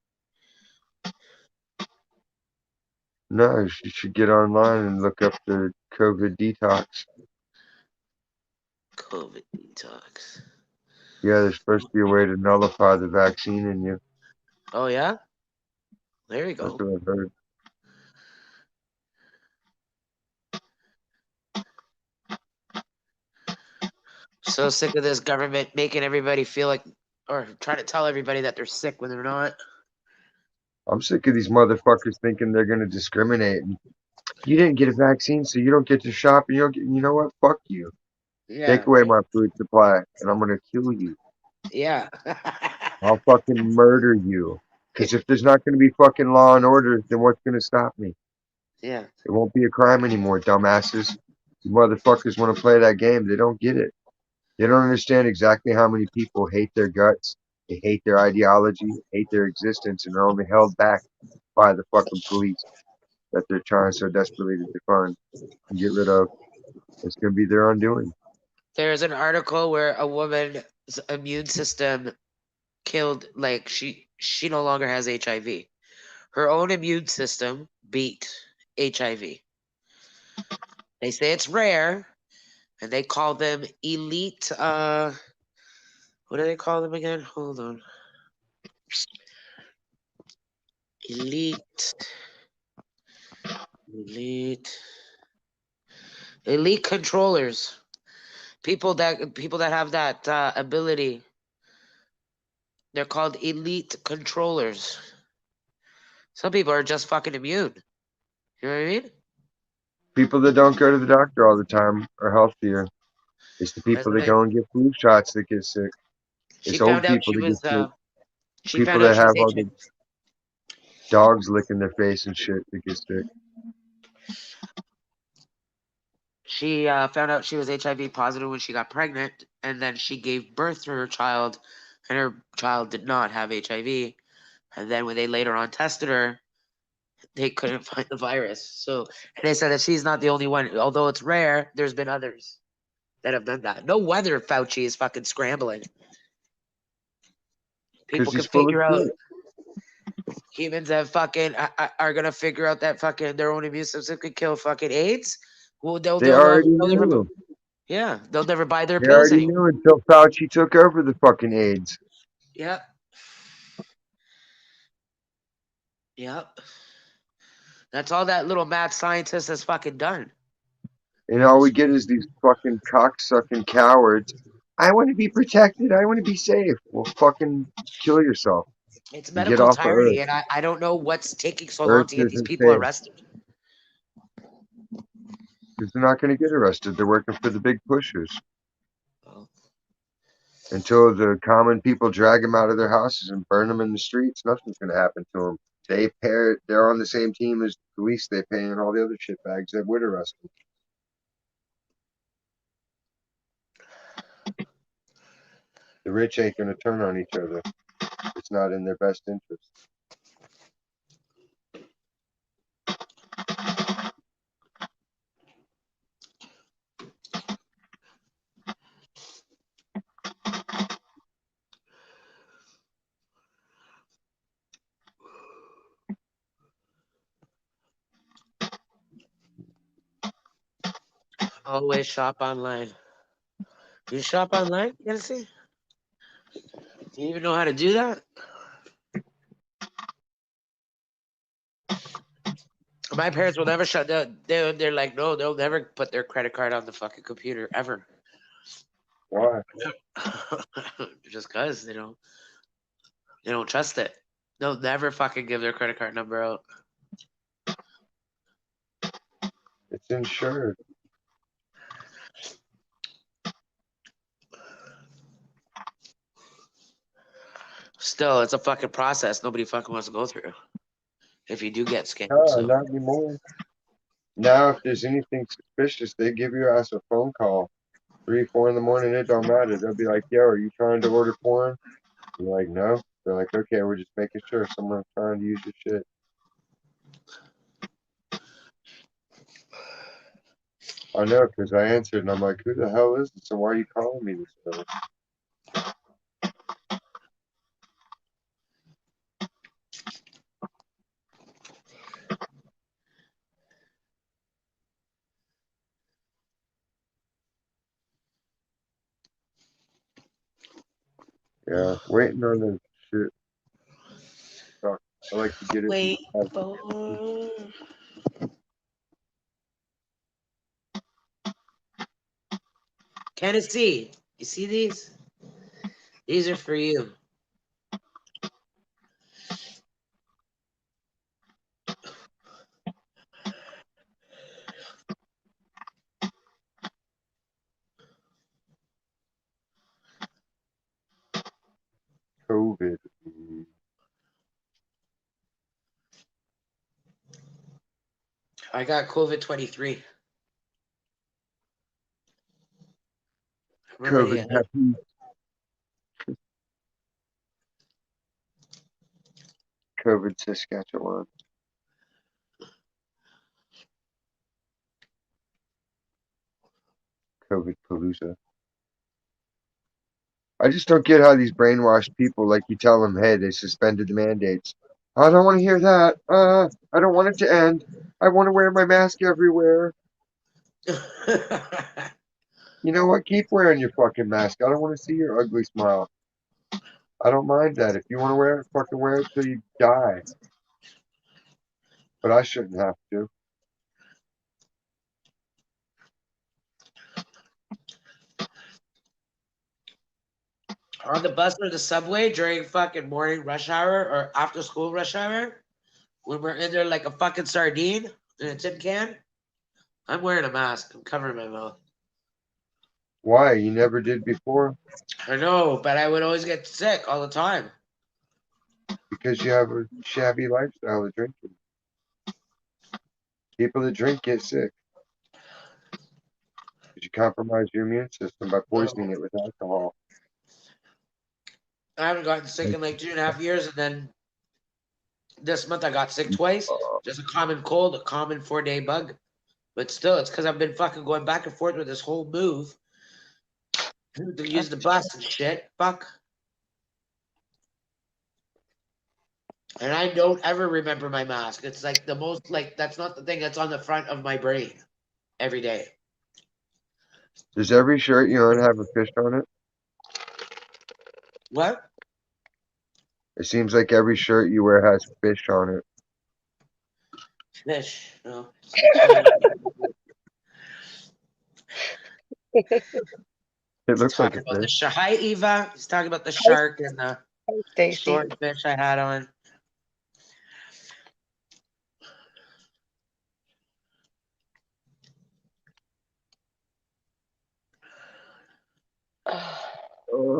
No, you should get online and look up the COVID detox. COVID detox. Yeah, there's supposed to be a way to nullify the vaccine in you. Oh yeah, there you That's go. what I heard. So sick of this government making everybody feel like, or trying to tell everybody that they're sick when they're not. I'm sick of these motherfuckers thinking they're gonna discriminate. You didn't get a vaccine, so you don't get to shop, and you don't get. You know what? Fuck you. Yeah, Take away right. my food supply, and I'm gonna kill you. Yeah. I'll fucking murder you. Because if there's not gonna be fucking law and order, then what's gonna stop me? Yeah. It won't be a crime anymore, dumbasses. You motherfuckers want to play that game. They don't get it. They don't understand exactly how many people hate their guts, they hate their ideology, hate their existence, and are only held back by the fucking police that they're trying so desperately to defund and get rid of. It's going to be their undoing. There's an article where a woman's immune system killed, like she no longer has HIV. Her own immune system beat HIV. They say it's rare, and they call them elite. What do they call them again? Hold on. Elite, elite, elite controllers. People that have that ability. They're called elite controllers. Some people are just fucking immune. You know what I mean? People that don't go to the doctor all the time are healthier. It's the That's people the that thing. go and get flu shots that get sick. She It's old found out people she that get was. sick. She People found out that she was have all HIV. the dogs licking their face and shit that get sick. She found out she was HIV positive when she got pregnant, and then she gave birth to her child, and her child did not have HIV. And then when they later on tested her, they couldn't find the virus. So, and they said that she's not the only one. Although it's rare, there's been others that have done that. No wonder Fauci is fucking scrambling. People Because can he's full of figure out. shit. humans that fucking are gonna figure out that fucking their own immune system can kill fucking AIDS. Well, They already they'll never, knew. yeah, they'll never buy their They pills already anymore. knew until Fauci took over the fucking AIDS. Yep. Yep. That's all that little mad scientist has fucking done. And all we get is these fucking cocksucking cowards. I want to be protected. I want to be safe. Well, fucking kill yourself It's and get medical off of Earth. tyranny, and I don't know what's taking so long Earth to get these isn't people safe arrested. because they're not going to get arrested. They're working for the big pushers. Well, Until the common people drag them out of their houses and burn them in the streets, nothing's going to happen to them. They're on the same team as the police. They pay and all the other shitbags that would arrest them. The rich ain't going to turn on each other. It's not in their best interest. always shop online. You shop online, Nancy? Do you even know how to do that? My parents will never shut down. They're like, no, they'll never put their credit card on the fucking computer ever. Why? Just because they don't trust it. They'll never fucking give their credit card number out. It's insured. Still, it's a fucking process nobody fucking wants to go through. If you do get scammed, No, so not anymore. Now, if there's anything suspicious, they give your ass a phone call. 3, 4 in the morning, it don't matter. They'll be like, yo, are you trying to order porn? You're like, no. They're like, okay, we're just making sure someone's trying to use your shit. I know, because I answered, and I'm like, who the hell is this, and why are you calling me this way? Yeah, waiting on the shit. Sucks. I like to get it and wait just have for Tennessee. You see these? These are for you. COVID. I got COVID 23. Remember, COVID yeah. happy. COVID Saskatchewan. COVID Palooza. I just don't get how these brainwashed people, like you tell them, hey, they suspended the mandates. I don't want to hear that. I don't want it to end. I want to wear my mask everywhere. You know what? Keep wearing your fucking mask. I don't want to see your ugly smile. I don't mind that. If you want to wear it, fucking wear it till you die. But I shouldn't have to. On the bus or the subway during fucking morning rush hour or after school rush hour, when we're in there like a fucking sardine in a tin can, I'm wearing a mask. I'm covering my mouth. Why? You never did before? I know, but I would always get sick all the time. Because you have a shabby lifestyle of drinking. People that drink get sick. Because you compromise your immune system by poisoning it with alcohol. I haven't gotten sick in like 2.5 years, and then this month I got sick twice. Just a common cold, a common 4-day bug. But still, it's because I've been fucking going back and forth with this whole move to use the bus and shit. Fuck. And I don't ever remember my mask. It's like the most like that's not the thing that's on the front of my brain every day. Does every shirt you own have a fish on it? What? It seems like every shirt you wear has fish on it. Fish. No. It's funny. It looks like Talking a about the fish. shark. Hi, Eva. He's talking about the Hi, shark and the hi, Stacy. swordfish I had on.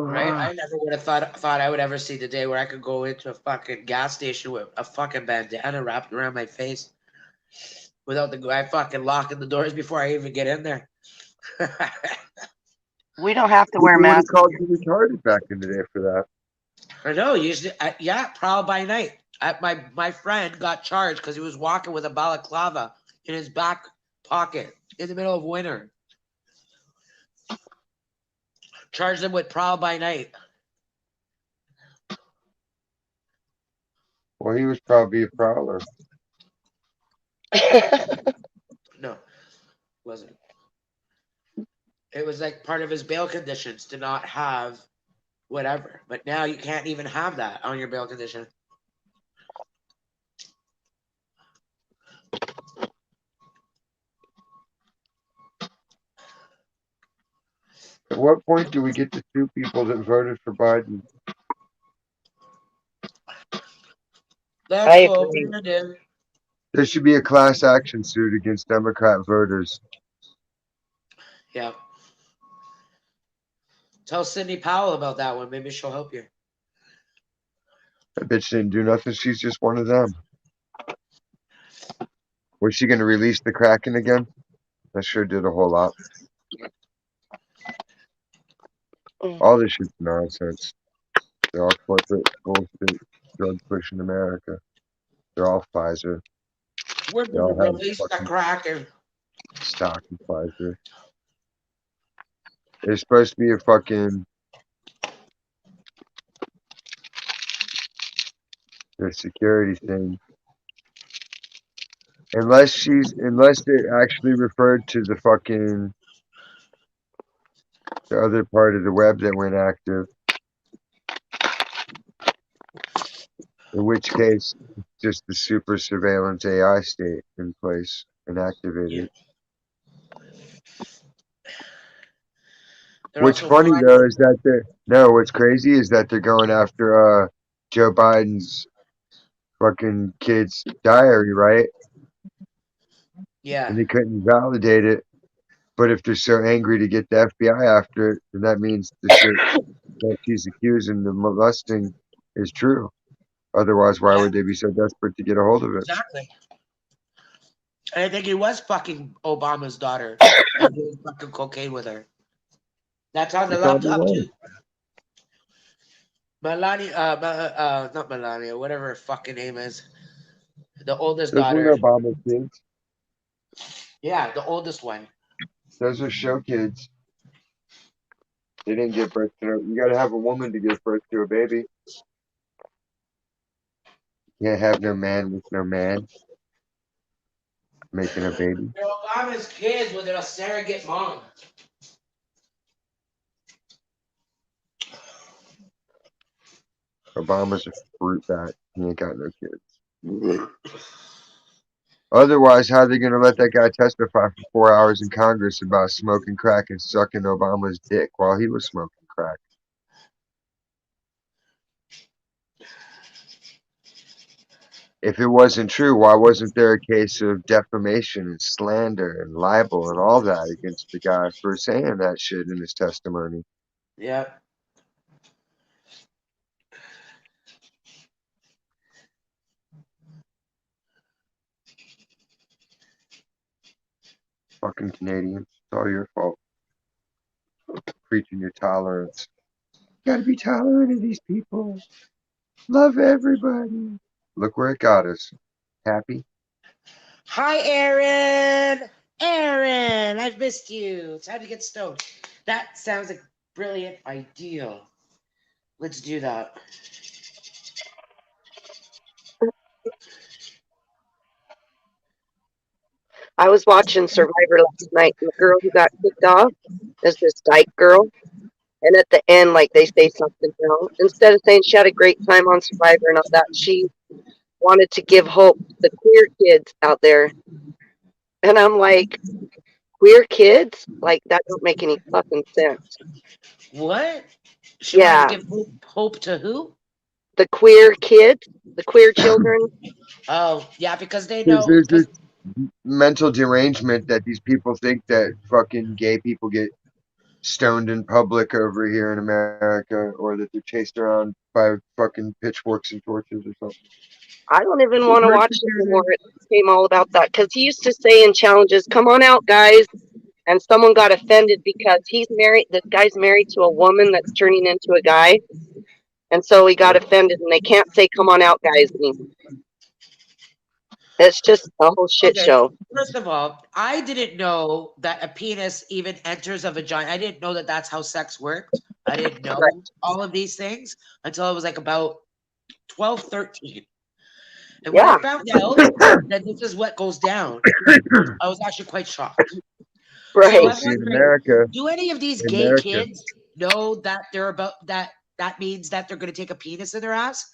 Right? Ugh. I never would have thought I would ever see the day where I could go into a fucking gas station with a fucking bandana wrapped around my face without the guy fucking locking the doors before I even get in there. We don't have to wear People would have masks. called you retarded back in the day for that. I know. Usually, yeah, proud by night. My friend got charged because he was walking with a balaclava in his back pocket in the middle of winter. Charged him with proud by night. Well, he was probably a prowler. No, wasn't. It was like part of his bail conditions to not have whatever. But now you can't even have that on your bail condition. At what point do we get to sue people that voted for Biden? Let's I go, agree. Brandon. There should be a class action suit against Democrat voters. Yeah. Tell Cindy Powell about that one. Maybe she'll help you. That bitch didn't do nothing. She's just one of them. Was she going to release the Kraken again? That sure did a whole lot. Mm. All this shit's nonsense. They're all corporate bullshit drug pushing America. They're all Pfizer. We're They gonna all have release the fucking Kraken. stock in Pfizer. It's supposed to be a fucking the security thing. Unless it actually referred to the fucking the other part of the web that went active. In which case, it's just the super surveillance AI state in place and Yeah. activated. They're What's also funny flying. though is that what's crazy is that they're going after Joe Biden's fucking kid's diary, right? Yeah. And they couldn't validate it. But if they're so angry to get the FBI after it, then that means the shit that she's accusing the molesting is true. Otherwise, why Yeah. would they be so desperate to get a hold of it? Exactly. And I think he was fucking Obama's daughter and doing fucking cocaine with her. That's on He the probably laptop was. too. Melania, not Melania, whatever her fucking name is. The oldest Those daughter. weren't Obama kids. Yeah, the oldest one. Those are show kids. They didn't give birth to no. You got to have a woman to give birth to a baby. You can't have no man with no man making a baby. They're Obama's kids with a surrogate mom. Obama's a fruit bat. He ain't got no kids. Otherwise, how are they going to let that guy testify for 4 hours in Congress about smoking crack and sucking Obama's dick while he was smoking crack? If it wasn't true, why wasn't there a case of defamation and slander and libel and all that against the guy for saying that shit in his testimony? Yep. Fucking Canadians. It's all your fault. Preaching your tolerance. Gotta be tolerant of these people. Love everybody. Look where it got us. Happy? Hi, Aaron. Aaron, I've missed you. Time to get stoned. That sounds like a brilliant idea. Let's do that. I was watching Survivor last night, and the girl who got kicked off is this dyke girl. And at the end, like they say something, instead of saying she had a great time on Survivor and all that, she wanted to give hope to the queer kids out there. And I'm like, queer kids? Like that don't make any fucking sense. What? She wanted to Yeah, give hope to who? the queer kids, the queer children. Oh, yeah, because they Because know. there's this Because mental derangement that these people think that fucking gay people get stoned in public over here in America, or that they're chased around by fucking pitchforks and torches or something. I don't even want to watch it anymore. It became all about that because he used to say in challenges, "Come on out, guys." And someone got offended because he's married. This guy's married to a woman that's turning into a guy, and so he got offended. And they can't say "Come on out, guys" anymore. It's just a whole shit okay, show. first of all, I didn't know that a penis even enters a vagina. I didn't know that that's how sex worked. I didn't Right? know all of these things until I was like about 12, 13. And when I Yeah. found out that this is what goes down, I was actually quite shocked. So Well, Right. I'm see, in wondering, America, do any of these in gay America, kids know that they're about that? That means that they're going to take a penis in their ass?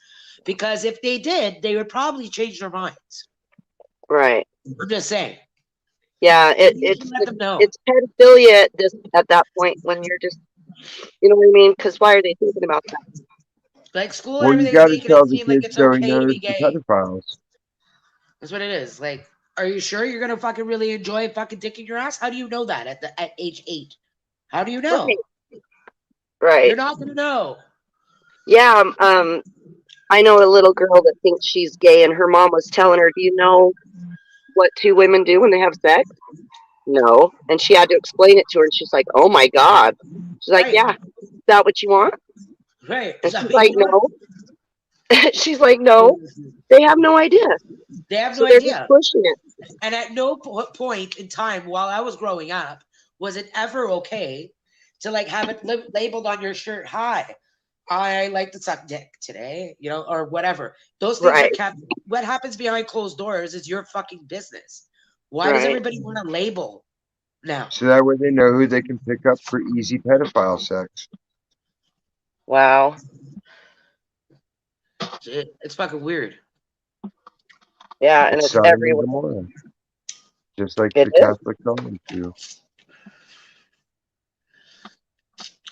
Because if they did, they would probably change their minds. Right. I'm just saying. Yeah. Maybe you should let them know. It's pedophilia at that point when you're just what I mean? Because why are they thinking about that? Like school and well, you everything's got to making tell it the seem like kids it's so he okay to knows be the gay. pedophiles. That's what it is. Like, are you sure you're gonna fucking really enjoy fucking dicking your ass? How do you know that at age 8? How do you Right. know? You're Right. not gonna know. Yeah. I know a little girl that thinks she's gay, and her mom was telling her, "Do you know what two women do when they have sex?" No. And she had to explain it to her, and she's like, "Oh my god." She's like, Right, "Yeah, is that what you want?" right. Is And that she's what you like, want? "No." She's like, "No." They have no idea, They have so no they're just idea. pushing it. And at no point in time while I was growing up was it ever okay to like have it labeled on your shirt. Hi, I like to suck dick today, or whatever. Those things are Right. kept. What happens behind closed doors is your fucking business. Why does Right. everybody want a label now? So that way they know who they can pick up for easy pedophile sex. Wow. It's fucking weird. Yeah, and It's it's Sodom and everywhere. Gomorrah, just like It the is. Catholic Convents do.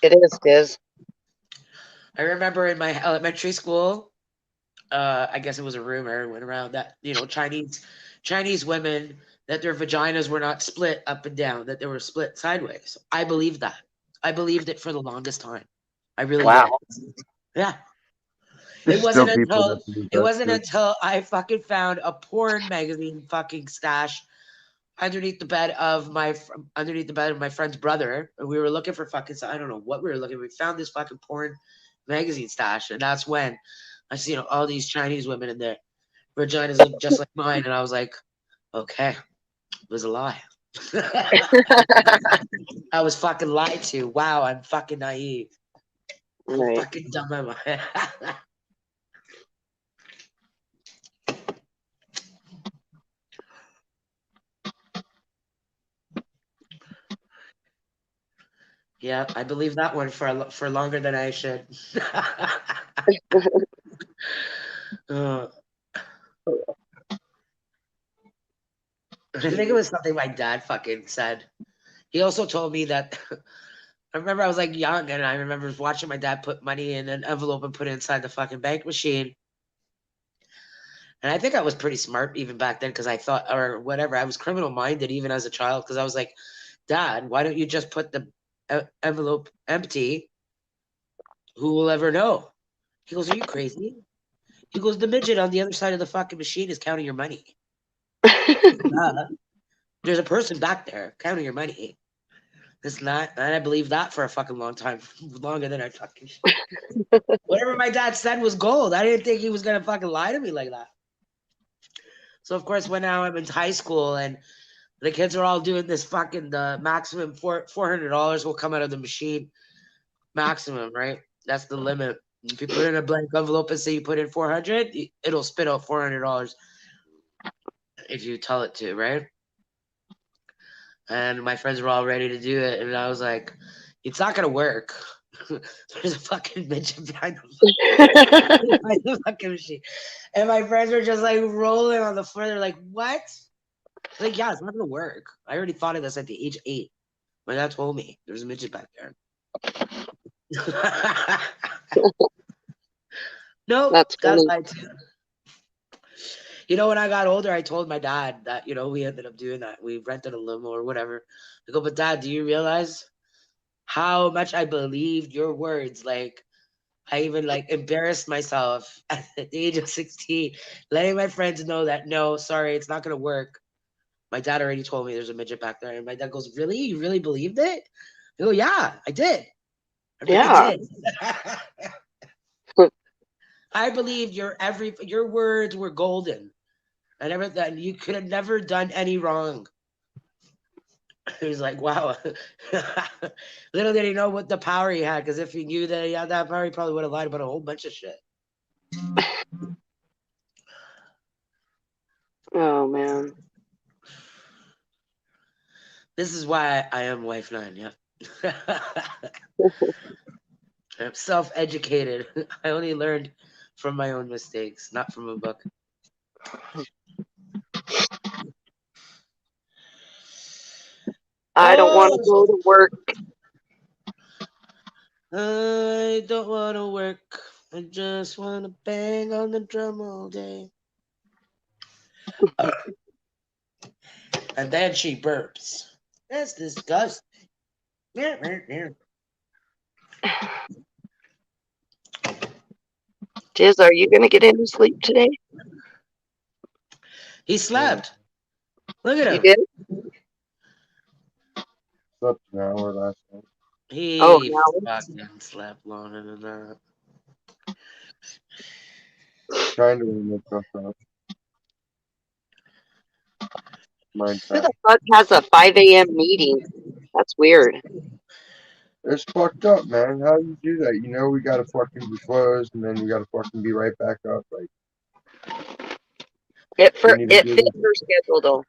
It is. It is. I remember in my elementary school, I guess it was a rumor went around that Chinese women, that their vaginas were not split up and down, that they were split sideways. I believed that. I believed it for the longest time. I really did. Wow. Yeah. It There's wasn't still people until that believe it that wasn't shit. until I fucking found a porn magazine fucking stash underneath the bed of my friend's brother. And we were looking for fucking, I don't know what we were looking. We found this fucking porn magazine stash, and that's when I see all these Chinese women in there. Vaginas look just like mine, and I was like, okay, it was a lie. I was fucking lied to. Wow, I'm fucking naive. I'm Right. fucking dumb in my head. Yeah, I believe that one for longer than I should. uh, I think it was something my dad fucking said. He also told me that I remember I was like young, and I remember watching my dad put money in an envelope and put it inside the fucking bank machine. And I think I was pretty smart even back then, because I thought, or whatever, I was criminal minded even as a child, because I was like, Dad, why don't you just put the envelope empty? Who will ever know? He goes, are you crazy? He goes, the midget on the other side of the fucking machine is counting your money. There's a person back there counting your money. It's not, and I believe that for a fucking long time, longer than I fucking. Whatever my dad said was gold. I didn't think he was gonna fucking lie to me like that. So of course, when now I'm in high school and the kids are all doing this fucking the maximum $400 will come out of the machine. Maximum, right? That's the limit. If you put in a blank envelope and say you put in 400, it'll spit out $400 if you tell it to, right? and my friends were all ready to do it, and I was like, "It's not gonna work." There's a fucking midget behind behind the fucking machine, and my friends were just like rolling on the floor. They're like, "What?" Like, yeah, it's not gonna work. I already thought of this at the age of 8. My dad told me there's a midget back there. Nope, That's that's funny. lied to. When I got older, I told my dad that, we ended up doing that. We rented a limo or whatever. I go, but Dad, do you realize how much I believed your words? Like, I even like embarrassed myself at the age of 16, letting my friends know that no, sorry, it's not gonna work. My dad already told me there's a midget back there. And my dad goes, really? You really believed it? I go, yeah, I did. I really Yeah. did. I believed your words were golden. I never that you could have never done any wrong. He was like, wow. Little did he know what the power he had, because if he knew that he had that power, he probably would have lied about a whole bunch of shit. Oh man. This is why I am wife 9, yeah. I'm self-educated. I only learned from my own mistakes, not from a book. I don't want to go Oh, to work. I don't want to work. I just want to bang on the drum all day. And then she burps. That's disgusting. Tiz, are you gonna get any sleep today? He slept. Look at You him. did? Slept an hour last night. Oh, He now fucking slept longer than that. Trying to warm myself up. Mind who back. the fuck has a 5 a.m. meeting? That's weird. It's fucked up, man. How do you do that? We gotta fucking be closed, and then we gotta fucking be right back up. Like, we need to It do fit this. her schedule though.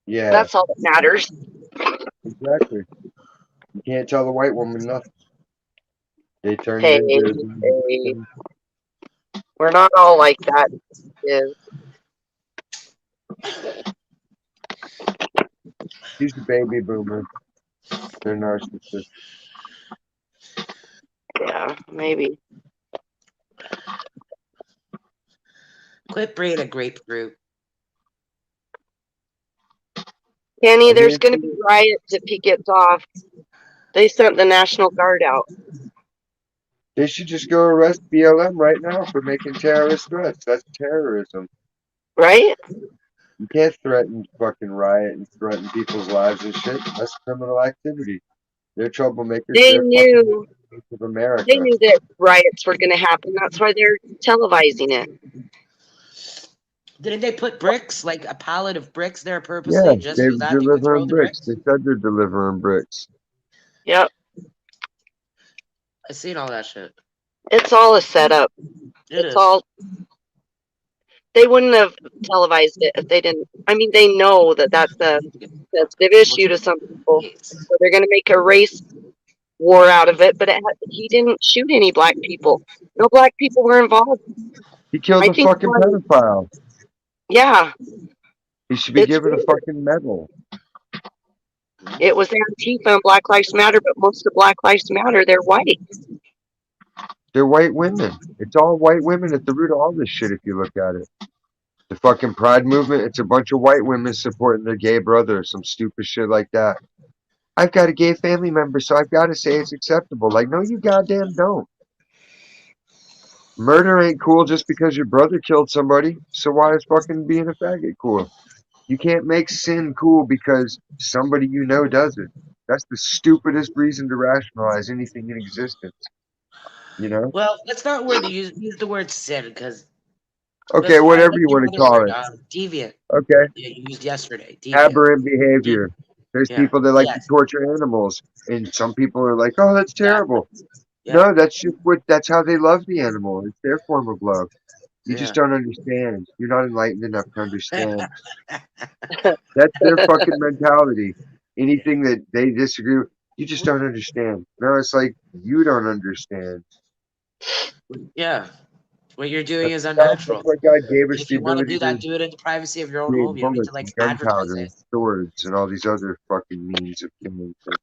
Yeah, That's all that matters. exactly. You can't tell the white woman nothing. They turned Hey, it hey, into. we're not all like that. Tiz. She's a baby boomer. They're narcissists. Yeah, maybe. Quit bringing a grapefruit. Kenny, I there's mean, gonna be riots if he gets off. They sent the National Guard out, they should just go arrest BLM right now for making terrorist threats. That's terrorism. right? You can't threaten fucking riot and threaten people's lives and shit. That's criminal activity. They're troublemakers. They They're fucking knew of they America. knew that riots were gonna happen. That's why they're televising it, Didn't they put bricks, like a pallet of bricks there Yeah, purposely just they're so that they could throw delivering the bricks. They bricks? said they're delivering bricks. Yep. I seen all that shit. It's all a setup. It It's is. all they wouldn't have televised it if they didn't. I mean, they know that that's a sensitive issue to some people, so they're going to make a race war out of it. But he didn't shoot any black people. No black people were involved. He killed I a think, fucking pedophile. yeah, He should be it's given a weird. fucking medal. It was Antifa and Black Lives Matter, but most of Black Lives Matter, they're white. They're white women. It's all white women at the root of all this shit if you look at it. The fucking pride movement, it's a bunch of white women supporting their gay brother or some stupid shit like that. I've got a gay family member, so I've got to say it's acceptable. Like, no, you goddamn don't. Murder ain't cool just because your brother killed somebody, so why is fucking being a faggot cool? You can't make sin cool because somebody you know does it. That's the stupidest reason to rationalize anything in existence, you know? Well, let's not use the word sin, because Okay, whatever let's you use want to another call word. it. Deviant. Okay, Yeah, you used yesterday. Deviant. aberrant De- behavior. There's yeah. people that like to Yes. torture animals, and some people are like, "Oh, that's Exactly. terrible." Yeah. No, that's just that's how they love the animal. It's their form of love. You just Yeah. don't understand. You're not enlightened enough to understand. That's their fucking mentality. Anything that they disagree with, you just don't understand. No, it's like you don't understand. Yeah. What you're doing That's is that's unnatural. why God gave us If the you want to ability do to that, do it in the privacy of your own create home. You don't need to bullets like and advertise gunpowder it. and swords and all these other fucking means of killing things.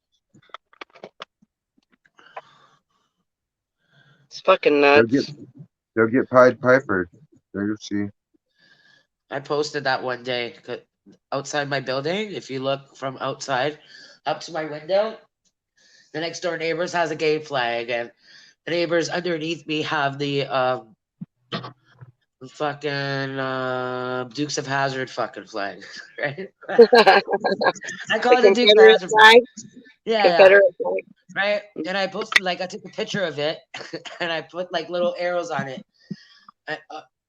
It's fucking They'll get nuts. they'll get Pied Piper. There you'll see. I posted that one day outside my building. If you look from outside up to my window, the next door neighbors has a gay flag, and the neighbors underneath me have the fucking Dukes of Hazard fucking flag, right? The I call it the Dukes of Confederate Hazard flag. flag. Yeah, yeah, Confederate flag. right. And I posted like I took a picture of it, and I put like little arrows on it,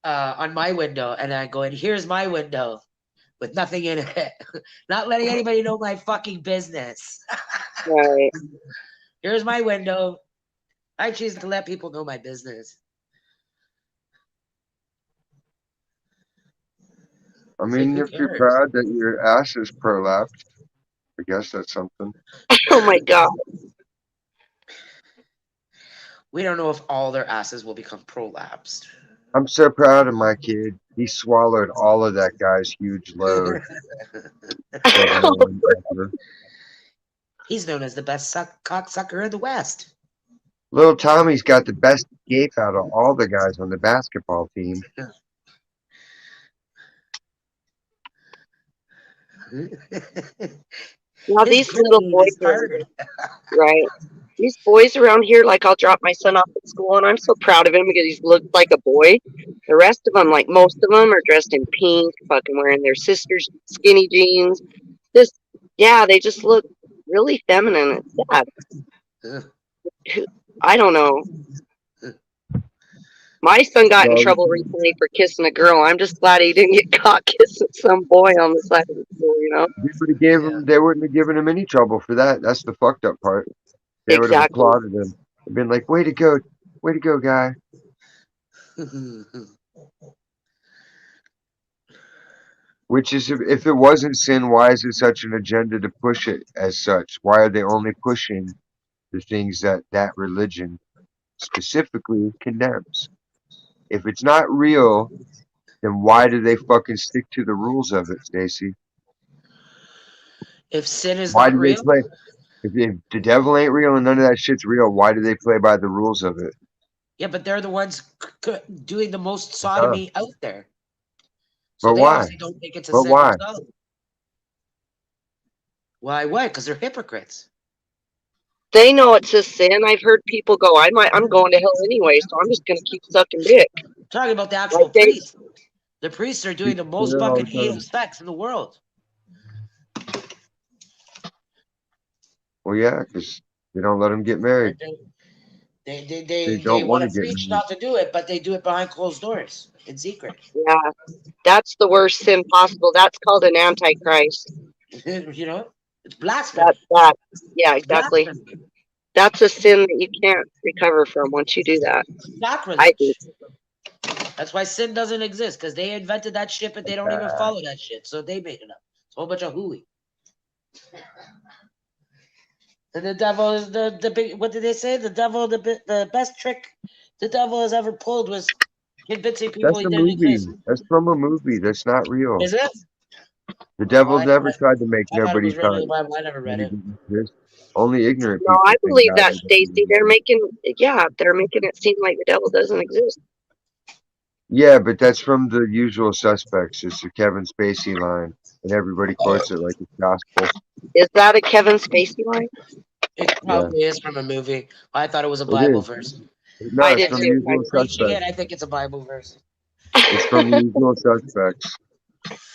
on my window, and I go, and here's my window with nothing in it, not letting anybody know my fucking business. Right. Here's my window. I choose to let people know my business. I It's like, mean, who if you're cares? proud that your ass is prolapsed, I guess that's something. Oh my god. We don't know if all their asses will become prolapsed. I'm so proud of my kid. He swallowed all of that guy's huge load. Doesn't know any better. He's known as the best cocksucker in the West. Little Tommy's got the best gape out of all the guys on the basketball team. Now His these grip little game boys is are hard. right. These boys around here, like I'll drop my son off at school, and I'm so proud of him because he's looked like a boy. The rest of them, like most of them, are dressed in pink, fucking wearing their sister's skinny jeans. Just yeah, they just look really feminine. It's sad. I don't know. My son got in Well, trouble recently for kissing a girl. I'm just glad he didn't get caught kissing some boy on the side of the school. Yeah. they wouldn't have given him any trouble for that. That's the fucked up part. They would have Exactly. applauded him and been like, way to go, guy. Which is, if it wasn't sin, why is it such an agenda to push it as such? Why are they only pushing the things that that religion specifically condemns? If it's not real, then why do they fucking stick to the rules of it, Stacy? If sin is Why not do they real, play? If the devil ain't real and none of that shit's real, why do they play by the rules of it? yeah, but they're the ones doing the most Huh. sodomy out there. So But they why? obviously don't think it's a But sin why? themselves. Why? Why? Because they're hypocrites. They know it's a sin. I've heard people go, I'm going to hell anyway, so I'm just gonna keep sucking dick. I'm talking about the Like actual they priests. The priests are doing the People say most that all fucking the anal time. sex in the world. Well, yeah, because they don't let them get Right? married. They, they, They they, they don't want want to to get preach married. not to do it, but they do it behind closed doors in secret. yeah, that's the worst sin possible. That's called an antichrist. You know, it's That blasphemy. that yeah, It's exactly. blasphemy. That's a sin that you can't recover from once you do that. I think. Sacrilege. That's why sin doesn't exist because they invented that shit, but they don't even follow that shit. So they made it up. It's a whole bunch of hooey. And the devil is the big. What did they say? The devil, the best trick the devil has ever pulled was convincing people That's he a didn't movie. exist. That's from a movie. That's not real. Is it? The Well, devil never tried to make I thought it nobody was written in thought the Bible. I never that read he it. didn't exist. Only ignorant No, I people think believe that that, way. Stacy. They're making it seem like the devil doesn't exist. Yeah, but that's from The Usual Suspects. It's a Kevin Spacey line, and everybody quotes it like it's gospel. Is that a Kevin Spacey line? It Yeah, probably is from a movie. I thought it was a it Bible is. verse. No, I it's did from As The too. you're Usual preaching it, Suspects. I think it's a Bible verse. It's from The Usual Suspects.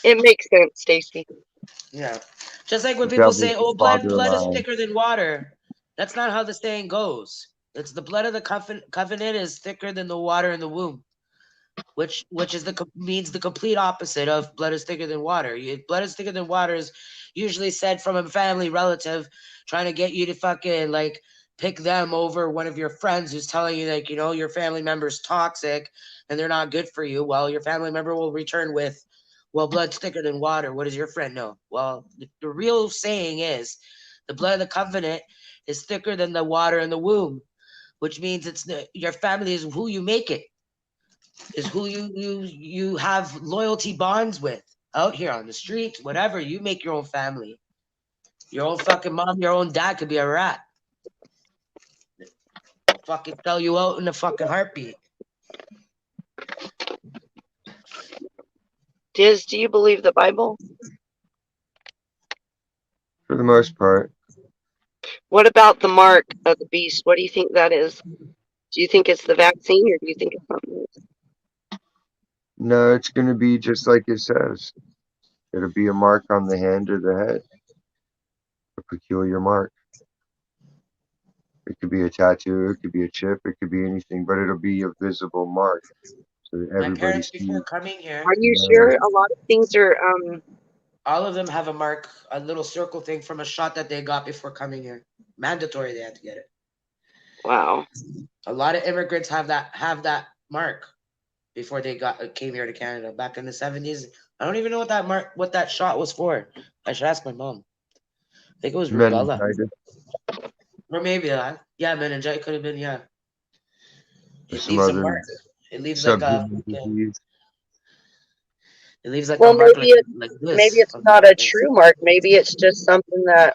It makes sense, Stacy. Yeah. Just like when The people devil's say, the "Oh, father of blood is lies. thicker than water." That's not how the saying goes. It's the blood of the covenant is thicker than the water in the womb, which is means the complete opposite of blood is thicker than water. Blood is thicker than water is usually said from a family relative trying to get you to fucking like pick them over one of your friends who's telling you, like, your family member's toxic and they're not good for you, well, your family member will return with, well, blood's thicker than water. What does your friend know? Well, the real saying is the blood of the covenant is thicker than the water in the womb, which means your family is who you make it, is who you have loyalty bonds with out here on the streets, whatever. You make your own family. Your own fucking mom, your own dad could be a rat. Fucking sell you out in a fucking heartbeat. Diz, do you believe the Bible? For the most part. What about the mark of the beast? What do you think that is? Do you think it's the vaccine, or do you think it's something else? No, it's going to be just like it says. It'll be a mark on the hand or the head. A peculiar mark. It could be a tattoo, it could be a chip, it could be anything, but it'll be a visible mark. So that My everybody parents, sees. before coming here, Are you sure? A lot of things are all of them have a mark, a little circle thing from a shot that they got before coming here. Mandatory, they had to get it. wow. A lot of immigrants have that mark before they came here to Canada back in the 70s. I don't even know what that shot was for. I should ask my mom. I think it was rubella. Meningitis. Or maybe that. Yeah, meningitis could have been, yeah. Or It some leaves a other mark. It leaves like a subhuman disease. it leaves like a Well, mark maybe like maybe this. it's not a true mark. Maybe it's just something that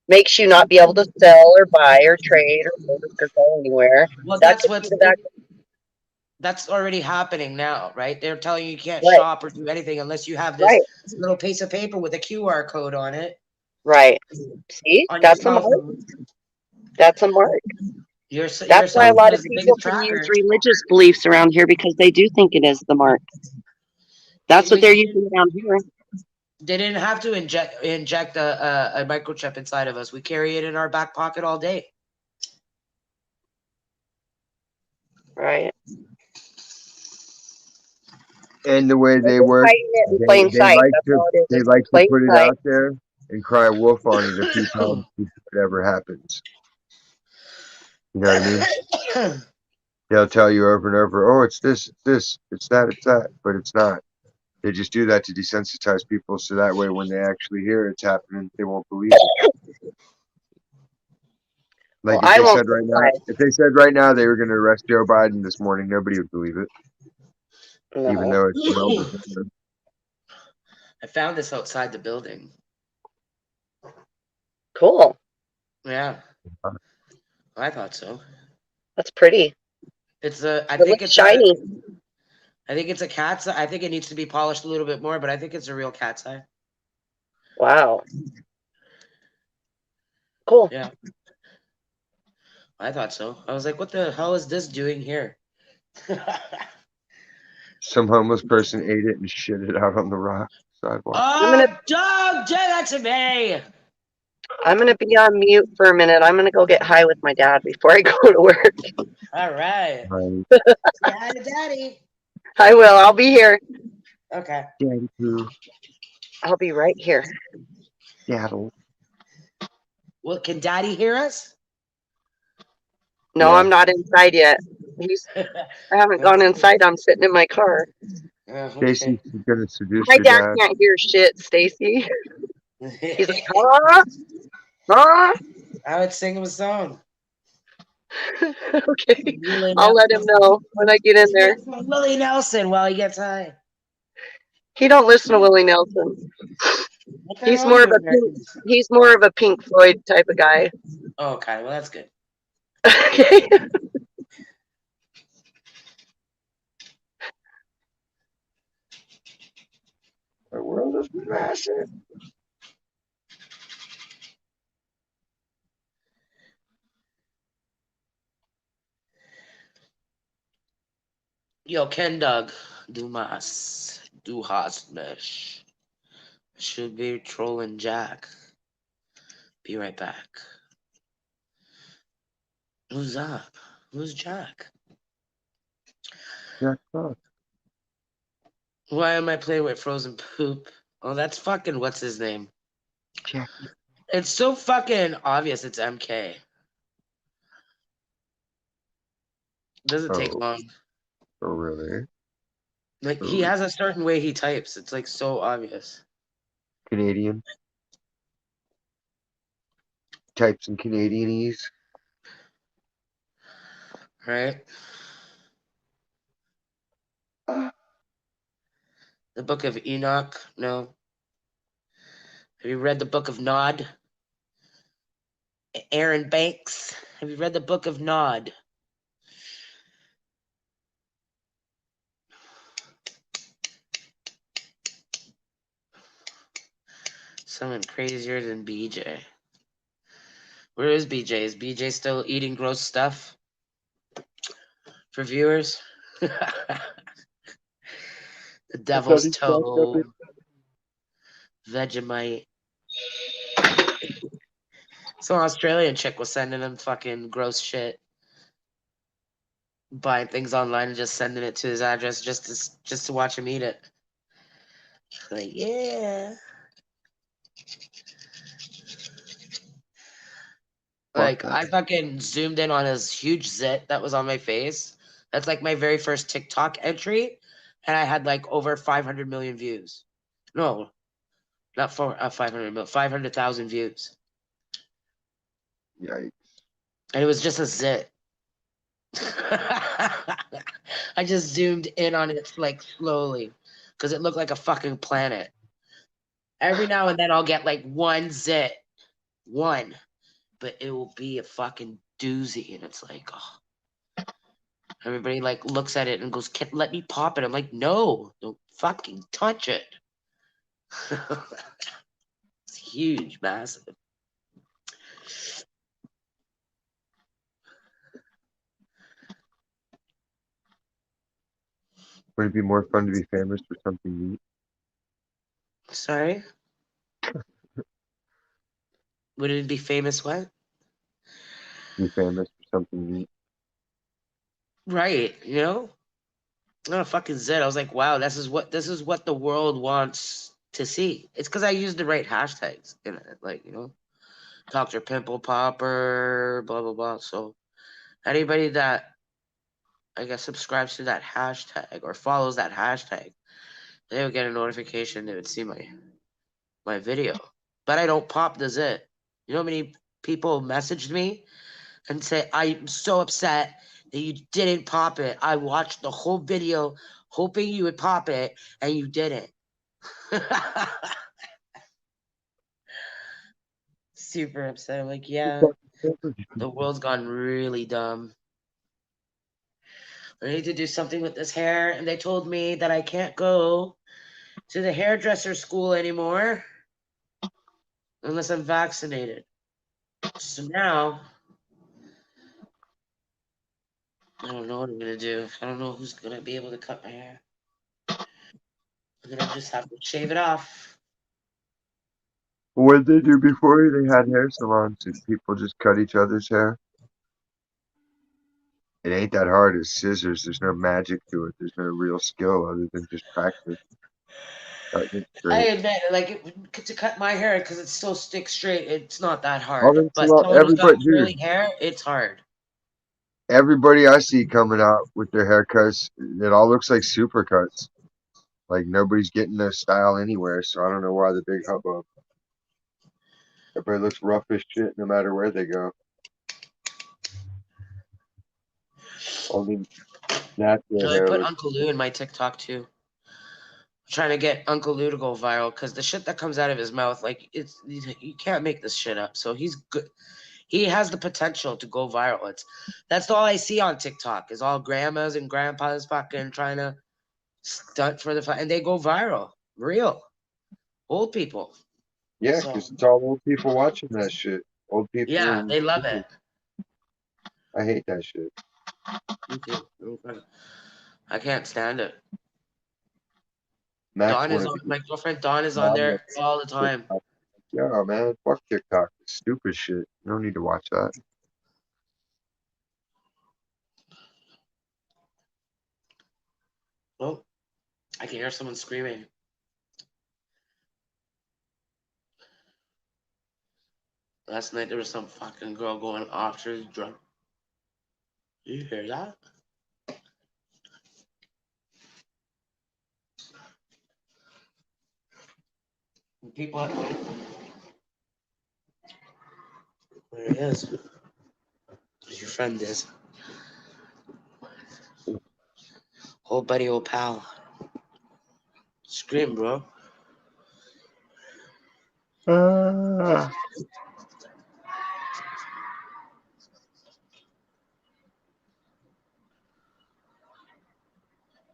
makes you not be able to sell or buy or trade or work or go anywhere. Well, That could be the back. that's already happening now, right? They're telling you can't Right, shop or do anything unless you have this right, little piece of paper with a QR code on it right. See, on your that's a cell mark. phone. That's a mark. Your That's why cell a lot phone of is the people biggest can use tracker. religious beliefs around here because they do think it is the mark. That's what they're using around here. They didn't have to inject a microchip inside of us. We carry it in our back pocket all day. Right. And the way They're they just work, hiding it in plain sight. That's all it is. they It's in like to plain put it sight. out there and cry wolf on it a few times before it ever happens. You know what I mean? They'll tell you over and over, oh, it's this, it's that, but it's not. They just do that to desensitize people so that way when they actually hear it's happening, they won't believe it. Well, Like I won't surprise. if they said right now they were going to arrest Joe Biden this morning, nobody would believe it, even No. though it's well within I found this outside the building. Cool. Yeah, I thought so. That's pretty. It's It looks shiny. I think it's a cat's eye. I think it needs to be polished a little bit more, but I think it's a real cat's eye. Wow. Cool. Yeah. I thought so. I was like, what the hell is this doing here? some homeless person ate it and shit it out on the rock sidewalk. Dog, do that to me. I'm gonna be on mute for a minute. I'm gonna go get high with my dad before I go to work. All right. Right. Say hi to Daddy. I will. I'll be here. Okay. Daddy poo. I'll be right here. Daddle. Well, can Daddy hear us? No, Yeah. I'm not inside yet. I haven't gone inside. I'm sitting in my car. Stacy's going to seduce My your dad dad. can't hear shit, Stacy. He's like, huh? Huh? I would sing him a song. Okay. I'll let him know when I get in there. Willie Nelson while he gets high. He don't listen to Willie Nelson. He's more of a Pink Floyd type of guy. Oh, okay, well that's good. Okay. The world is massive. Yo, Ken Doug, du hast mich. Should be trolling Jack. Be right back. Who's up? Who's Jack? Jack Buck. Why am I playing with frozen poop? Oh, that's fucking what's his name? Jack. It's so fucking obvious it's MK. Doesn't take Oh, long. oh really? Like Oh, he has a certain way he types. It's like so obvious. Canadian. Type some Canadianese. Right? The Book of Enoch. No. Have you read the Book of Nod? Aaron Banks. Have you read the Book of Nod? Someone crazier than BJ. Where is BJ? Is BJ still eating gross stuff for viewers? The I thought devil's he stopped up toe, Vegemite. Some Australian chick was sending him fucking gross shit, buying things online and just sending it to his address just to watch him eat it. Like, yeah. fuck Like that. I fucking zoomed in on his huge zit that was on my face. That's like my very first TikTok entry, and I had like over 500 million views. No, not 500 million, 500,000 views, Yikes. and it was just a zit. I just zoomed in on it like slowly because it looked like a fucking planet. Every now and then I'll get like one zit, one, but it will be a fucking doozy, and it's like, oh. Everybody like looks at it and goes, "Can let me pop it?" I'm like, "No, don't fucking touch it." It's huge, massive. Would it be more fun to be famous for something neat? Sorry, would it be famous? What? Be famous for something neat? Right, you know? Not a fucking zit. I was like, wow, this is what the world wants to see. It's because I used the right hashtags in it, like Dr. Pimple Popper, blah blah blah. So anybody that I guess subscribes to that hashtag or follows that hashtag, they would get a notification. They would see my video. But I don't pop the zit. You know how many people messaged me and say, "I'm so upset that you didn't pop it. I watched the whole video hoping you would pop it and you didn't." Super upset. I'm like, yeah, the world's gone really dumb. I need to do something with this hair. And they told me that I can't go to the hairdresser school anymore unless I'm vaccinated. So now I don't know what I'm gonna do. I don't know who's gonna be able to cut my hair. I'm gonna just have to shave it off. What did they do before they had hair salons? Did people just cut each other's hair? It ain't that hard. It's scissors. There's no magic to it. There's no real skill other than just practice. Cutting it I straight. admit, like to cut my hair because it still sticks straight. It's not that All hard. them But salon, someone who's got everybody, curly dude, hair, it's hard. everybody I see coming out with their haircuts, it all looks like supercuts. Like nobody's getting no style anywhere. So I don't know why the big hubbub. Everybody looks rough as shit no matter where they go. Only natural I hair put looks. Uncle Lou in my TikTok too. I'm trying to get Uncle Lou to go viral because the shit that comes out of his mouth, like it's you can't make this shit up. So he's good. He has the potential to go viral. That's all I see on TikTok is all grandmas and grandpas fucking trying to stunt for the and they go viral. Real old people. Yeah, So 'cause it's all old people watching that shit. Old people yeah, and they love it. I hate that shit. Me too. I can't stand it. Max Dawn is wanted on. to get My girlfriend Dawn is on mom there on all the time. TikTok. Yeah, man, fuck TikTok. It's stupid shit. You don't need to watch that. Oh, I can hear someone screaming. Last night there was some fucking girl going off. She was drunk. You hear that? People at home. There he is. Your friend is. Old buddy, old pal. Scream, bro. Ah.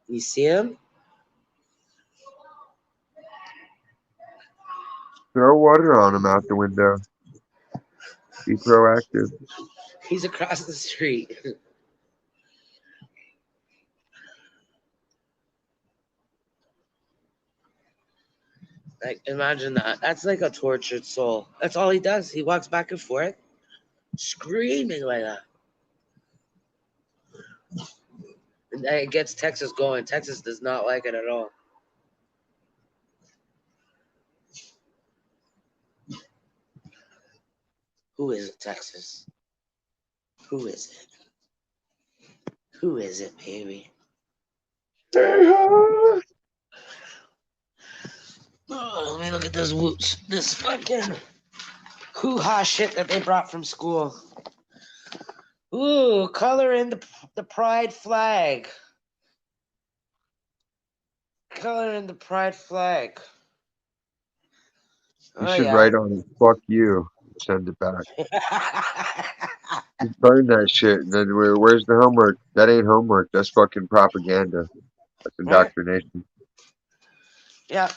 You see him? Throw water on him out the window. Be proactive. He's across the street. Like, imagine that. That's like a tortured soul. That's all he does. He walks back and forth, screaming like that. And it gets Texas going. Texas does not like it at all. Who is it, Texas? Who is it? Who is it, baby? Ah. Oh, let me look at this whoops. This fucking hoo-ha shit that they brought from school. Ooh, color in the pride flag. Color in the pride flag. You Oh should yeah. write on it, fuck you. Send it back. Just burn that shit. And then where's the homework? That ain't homework. That's fucking propaganda. That's Right? indoctrination. Yeah.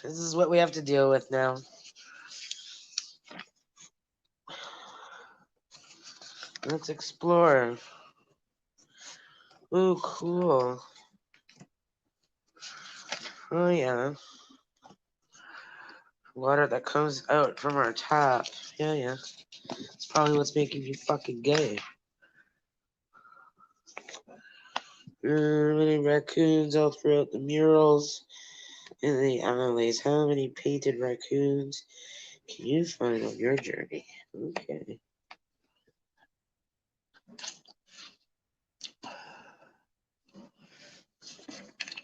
This is what we have to deal with now. Let's explore. Ooh, cool. Oh yeah. Water that comes out from our tap. Yeah, yeah. It's probably what's making you fucking gay. Many raccoons all throughout the murals in the alleys. How many painted raccoons can you find on your journey? Okay.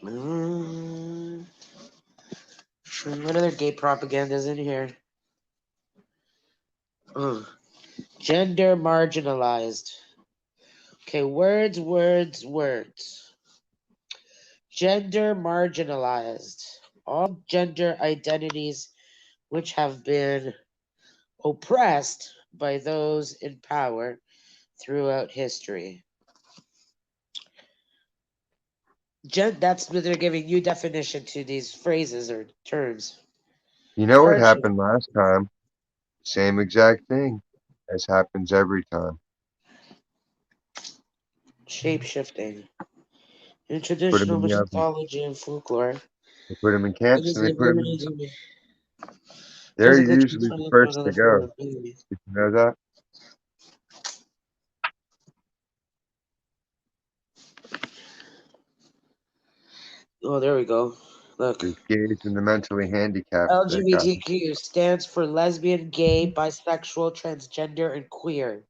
Um, what other gay propaganda's in here? Oh, gender marginalized. Okay, words, words, words. Gender marginalized. All gender identities which have been oppressed by those in power throughout history. That's what they're giving you definition to these phrases or terms. You know what Aren't you? happened last time? Same exact thing as happens every time. Shape shifting. In Put them traditional in the oven. mythology and folklore, it They put them in camps is and the they put them in. ability to They're physically usually transfer the life to first to another go. form of being. Did you know that? Oh, there we go. Look. There's gays and the mentally handicapped that got it. LGBTQ stands for lesbian, gay, bisexual, transgender, and queer.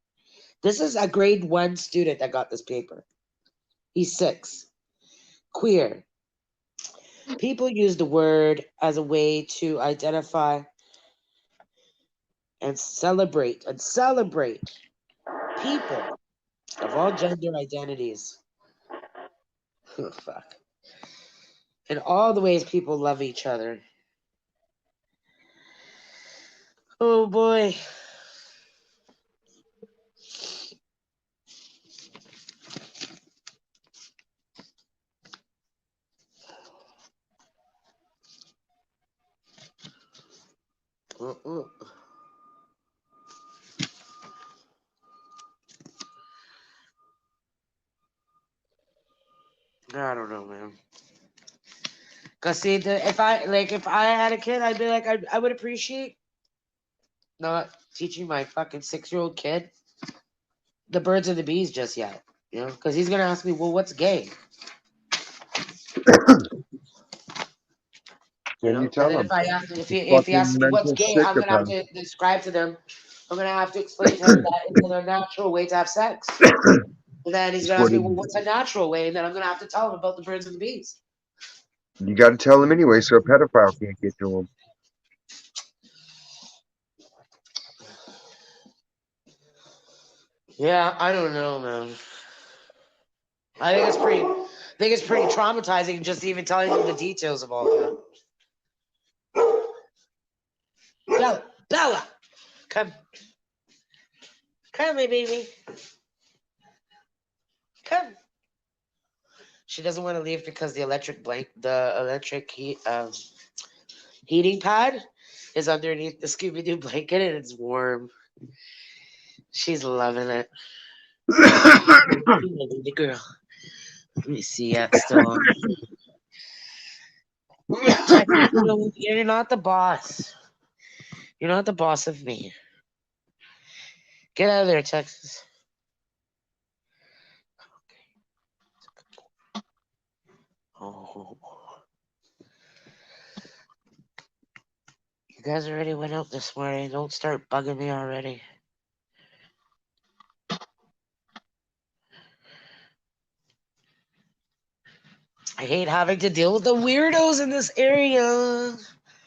This is a grade 1 student that got this paper. He's 6. Queer. People use the word as a way to identify and celebrate people of all gender identities. Oh, fuck. And all the ways people love each other. Oh boy. Uh-uh. I don't know, man. Cause see, if I had a kid, I'd be like, I would appreciate not teaching my fucking 6-year-old kid the birds and the bees just yet. You know, because he's gonna ask me, well, what's gay? You Then you know, and tell then if them. I ask, if he Fucking asks me what's mental gay, I'm gonna have psychopath. to describe to them. I'm gonna have to explain to him that it's a natural way to have sex. And then he's It's gonna ask what me, it, well, what's a natural way? And then I'm gonna have to tell him about the birds and the bees. you got to tell them anyway, so a pedophile can't get to them. Yeah, I don't know, man. I think it's pretty traumatizing just even telling them the details of all that. Bella, Bella, come, come, my baby, come. She doesn't want to leave because the electric heating pad is underneath the Scooby Doo blanket and it's warm. She's loving it. The girl. Let me see. Yeah, it's still on. Texas, you're not the boss. You're not the boss of me. Get out of there, Texas. Oh, you guys already went out this morning. Don't start bugging me already. I hate having to deal with the weirdos in this area.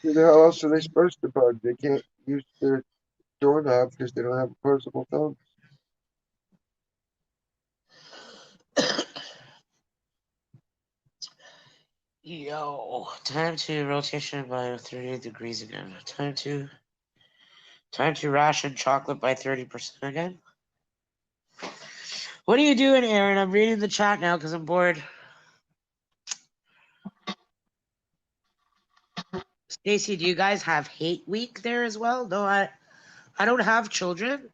Who the hell else are they supposed to bug? They can't use their doorknob because they don't have opposable thumbs. Yo, time to rotation by 38 degrees again. Time to ration chocolate by 30% again. What are you doing, Aaron? I'm reading the chat now because I'm bored. Stacy, do you guys have hate week there as well? No, I don't have children.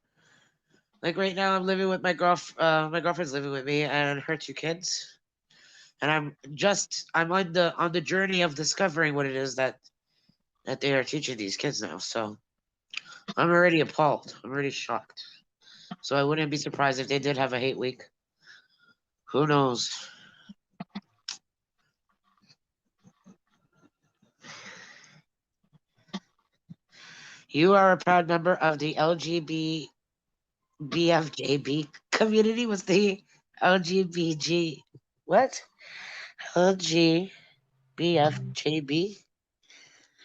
Like right now, I'm living with my my girlfriend's living with me and her two kids, and I'm on the journey of discovering what it is that they are teaching these kids now. So I'm already appalled. I'm already shocked. So I wouldn't be surprised if they did have a hate week. Who knows? You are a proud member of the LGBTBFJB community. What's the LGBG? What? LGBFJB?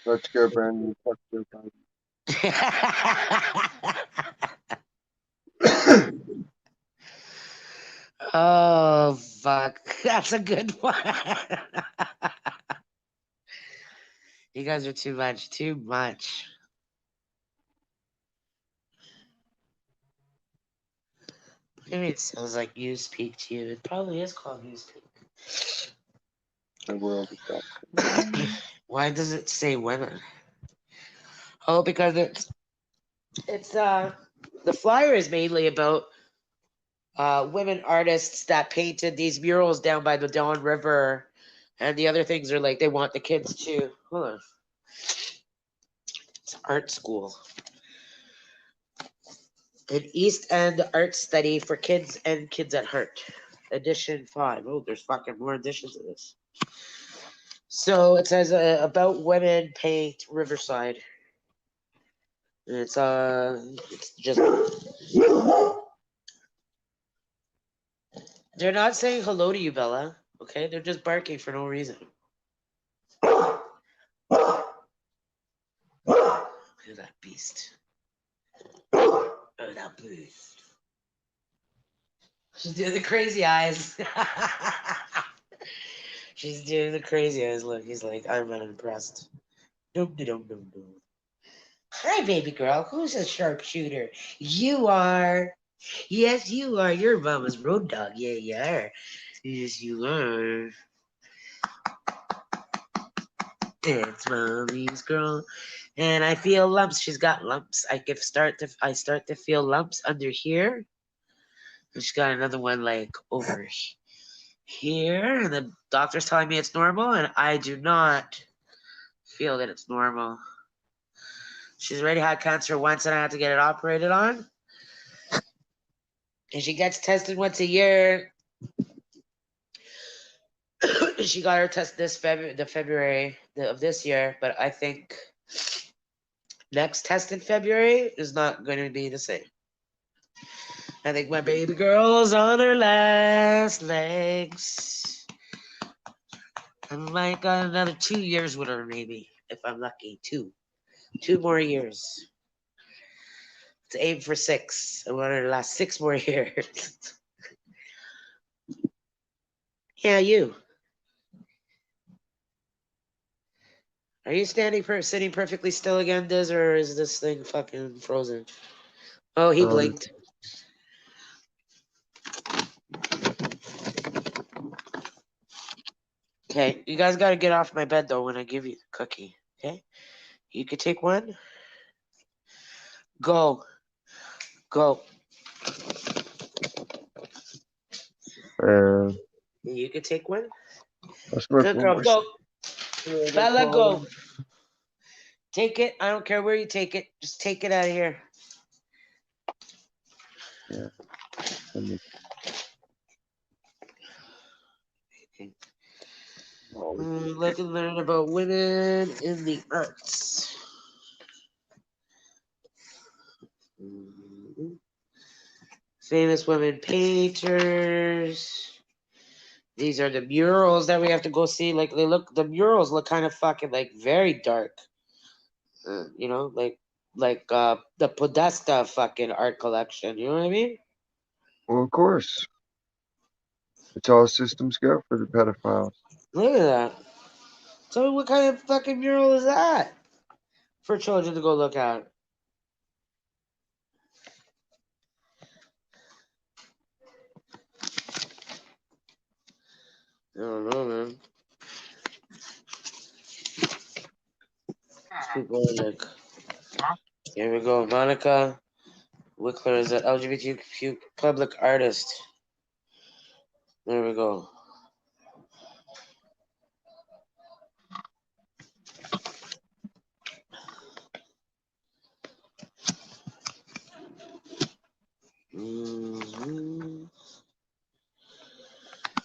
Let's go, Brandon. Fuck Joe Biden. Oh, fuck. That's a good one. You guys are too much. Too much. Maybe it sounds like you speak to you. It probably is called you speak. The world is up. Why does it say women? Oh, because it's the flyer is mainly about women artists that painted these murals down by the Don River, and the other things are like they want the kids to. Hold on. It's art school. An East End art study for kids and kids at heart. Edition 5. Oh, there's fucking more editions of this. So it says about women paint Riverside. It's just they're not saying hello to you, Bella. Okay, they're just barking for no reason. Look at that beast. Oh, that beast. She's doing the crazy eyes. She's doing the crazy eyes. Look, he's like, I'm unimpressed. Dum dum dum dum. Hi, baby girl. Who's a sharpshooter? You are. Yes, you are. You're mama's road dog. Yeah, you are. Yes, you are. It's mommy's girl. And I feel lumps. She's got lumps. I start to feel lumps under here. And she's got another one like over here. And the doctor's telling me it's normal, and I do not feel that it's normal. She's already had cancer once, and I had to get it operated on. And she gets tested once a year. She got her test February of this year, but I think next test in February is not going to be the same. I think my baby girl's on her last legs. I might got another 2 years with her, maybe, if I'm lucky. Two more years. Let's aim for 6. I want her to last 6 more years. Yeah, you. Are you sitting perfectly still again, Diz, or is this thing fucking frozen? Oh, he Um, blinked. Okay, you guys gotta get off my bed though when I give you the cookie. Okay, you could take one. Go, go. and You could take one. I'll smoke Good one girl, more. go. Yeah, they Bella, call go. them. Take it. I don't care where you take it. Just take it out of here. Yeah. Let me. Look and learn about women in the arts. Famous women painters. These are the murals that we have to go see. Like the murals look kind of fucking like very dark. You know, like the Podesta fucking art collection. You know what I mean? Well, of course, it's all systems go for the pedophiles. Look at that. So what kind of fucking mural is that for children to go look at? I don't know, man. Let's keep going. Like, here we go. Monica Wickler is an LGBTQ public artist. There we go. hmm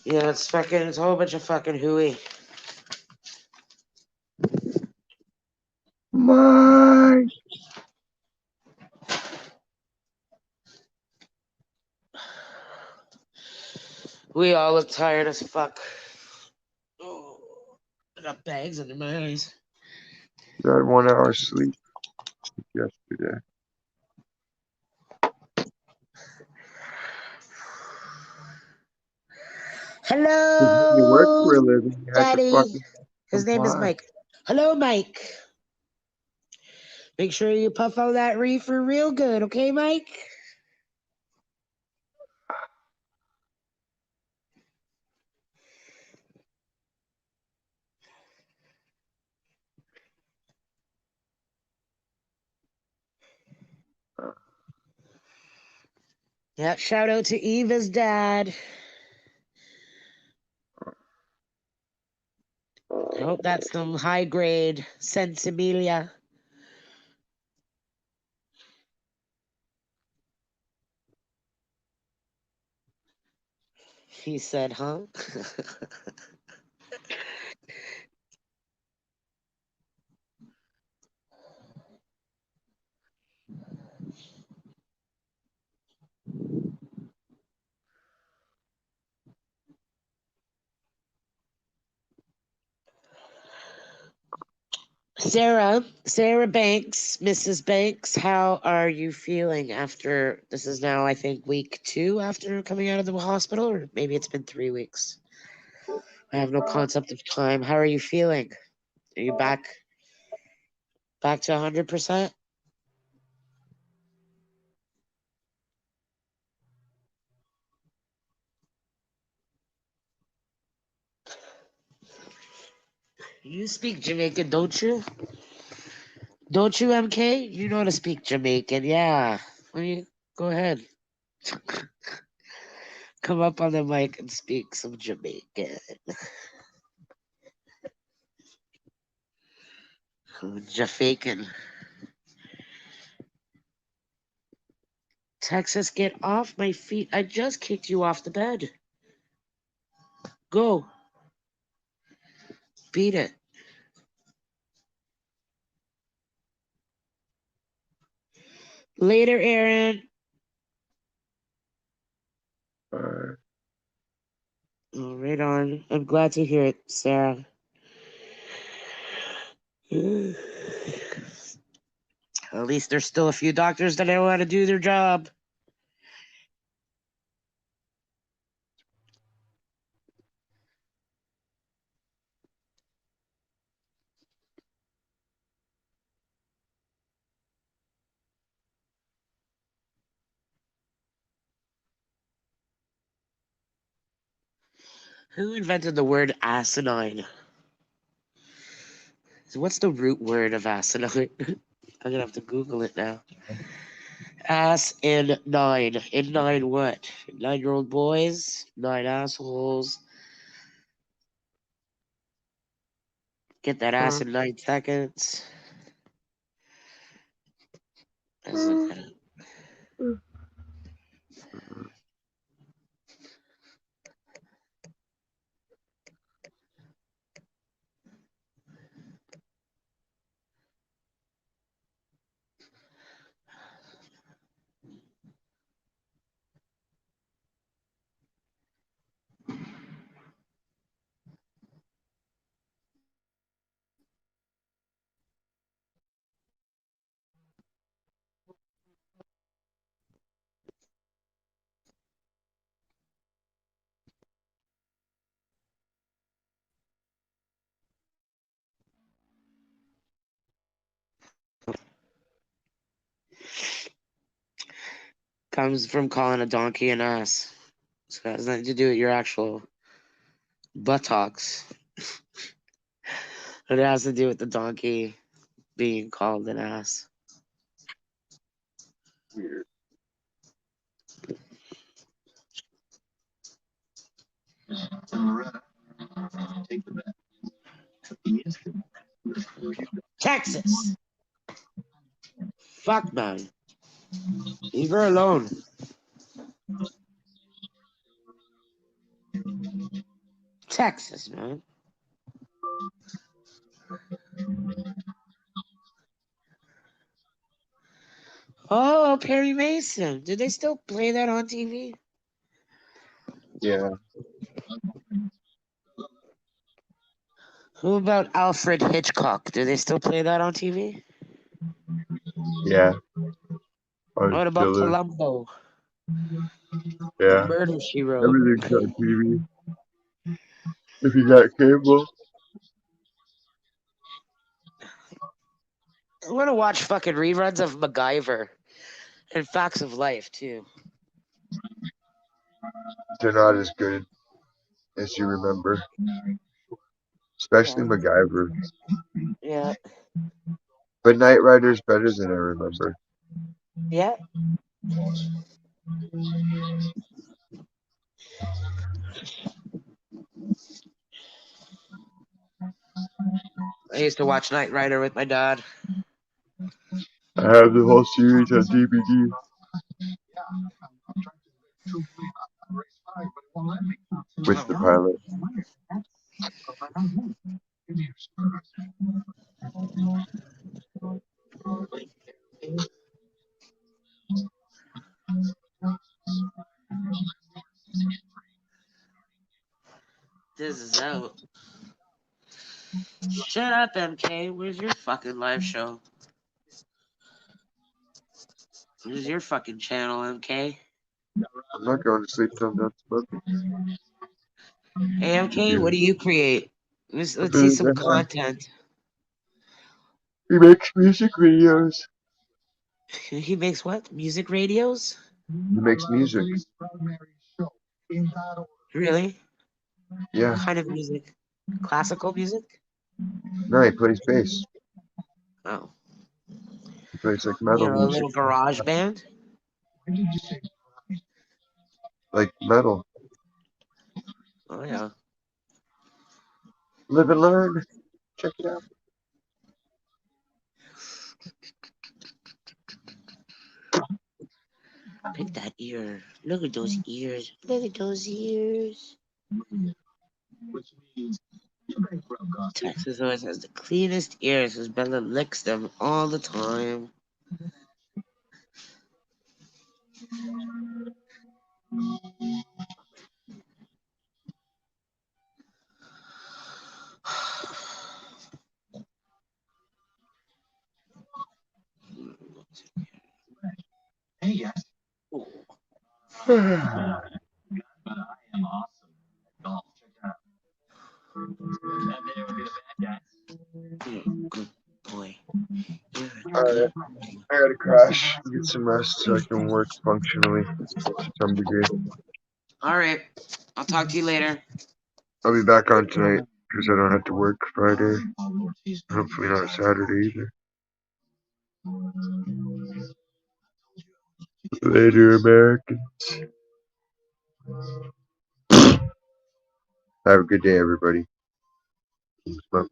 Yeah, it's a whole bunch of fucking hooey. My. We all look tired as fuck. Oh, I got bags under my eyes. You had 1 hour sleep yesterday. Because when you work Hello, for a living, you have to Daddy. fucking His name is comply. Mike. Hello, Mike. Make sure you puff out that reefer real good, okay, Mike? Yeah, shout out to Eva's dad. I hope that's some high grade Sensimilia. He said, huh? Sarah Banks, Mrs. Banks, how are you feeling after this is now, I think, week 2 after coming out of the hospital, or maybe it's been 3 weeks. I have no concept of time. How are you feeling? Are you back to 100%? You speak Jamaican, don't you? Don't you, MK? You know to speak Jamaican, yeah. Well, you go ahead. Come up on the mic and speak some Jamaican. Jafakan. Texas, get off my feet. I just kicked you off the bed. Go. Beat it. Later, Aaron. Uh, Oh, right on. I'm glad to hear it, Sarah. At least there's still a few doctors that know how to do their job. Who invented the word asinine? So what's the root word of asinine? I'm gonna have to Google it now. Ass in nine. In nine what? 9-year-old boys? 9 assholes? Get that ass in 9 seconds. Let's look at it. Comes from calling a donkey an ass. So it has nothing to do with your actual buttocks. It has to do with the donkey being called an ass. Weird. Texas! Fuck, man. Leave her alone. Texas, man. Oh, Perry Mason. Do they still play that on TV? Yeah. Who about Alfred Hitchcock? Do they still play that on TV? Yeah. On What about killer. Columbo? Yeah. Murder, She Wrote. Everything's on TV. If you got cable. I want to watch fucking reruns of MacGyver and Facts of Life, too. They're not as good as you remember. Especially Yeah. MacGyver. Yeah. But Knight Rider's better than I remember. Yeah. I used to watch Knight Rider with my dad. I have the whole series on DVD. With the pilot. This is out. Shut up, MK. Where's your fucking live show? Where's your fucking channel, MK? I'm not going to sleep till I'm done smoking. Hey, MK, Yeah. what do you create? Let's see He some content. makes music videos. He makes what? Music radios? He makes music. Really? Yeah. What kind of music? Classical music? No, he plays bass. Oh. He plays like You metal know, a music. little garage band? Like metal. Oh, yeah. Live and learn. Check it out. Pick that ear. Look at those ears. Look at those ears. Texas always has the cleanest ears because Bella licks them all the time. Good boy. You're a Alright, good boy. I gotta crash and get some rest so I can work functionally to some degree. All right. I'll talk to you later. I'll be back on tonight because I don't have to work Friday. Hopefully not Saturday either. Later, Americans. Have a good day, everybody. Smoke.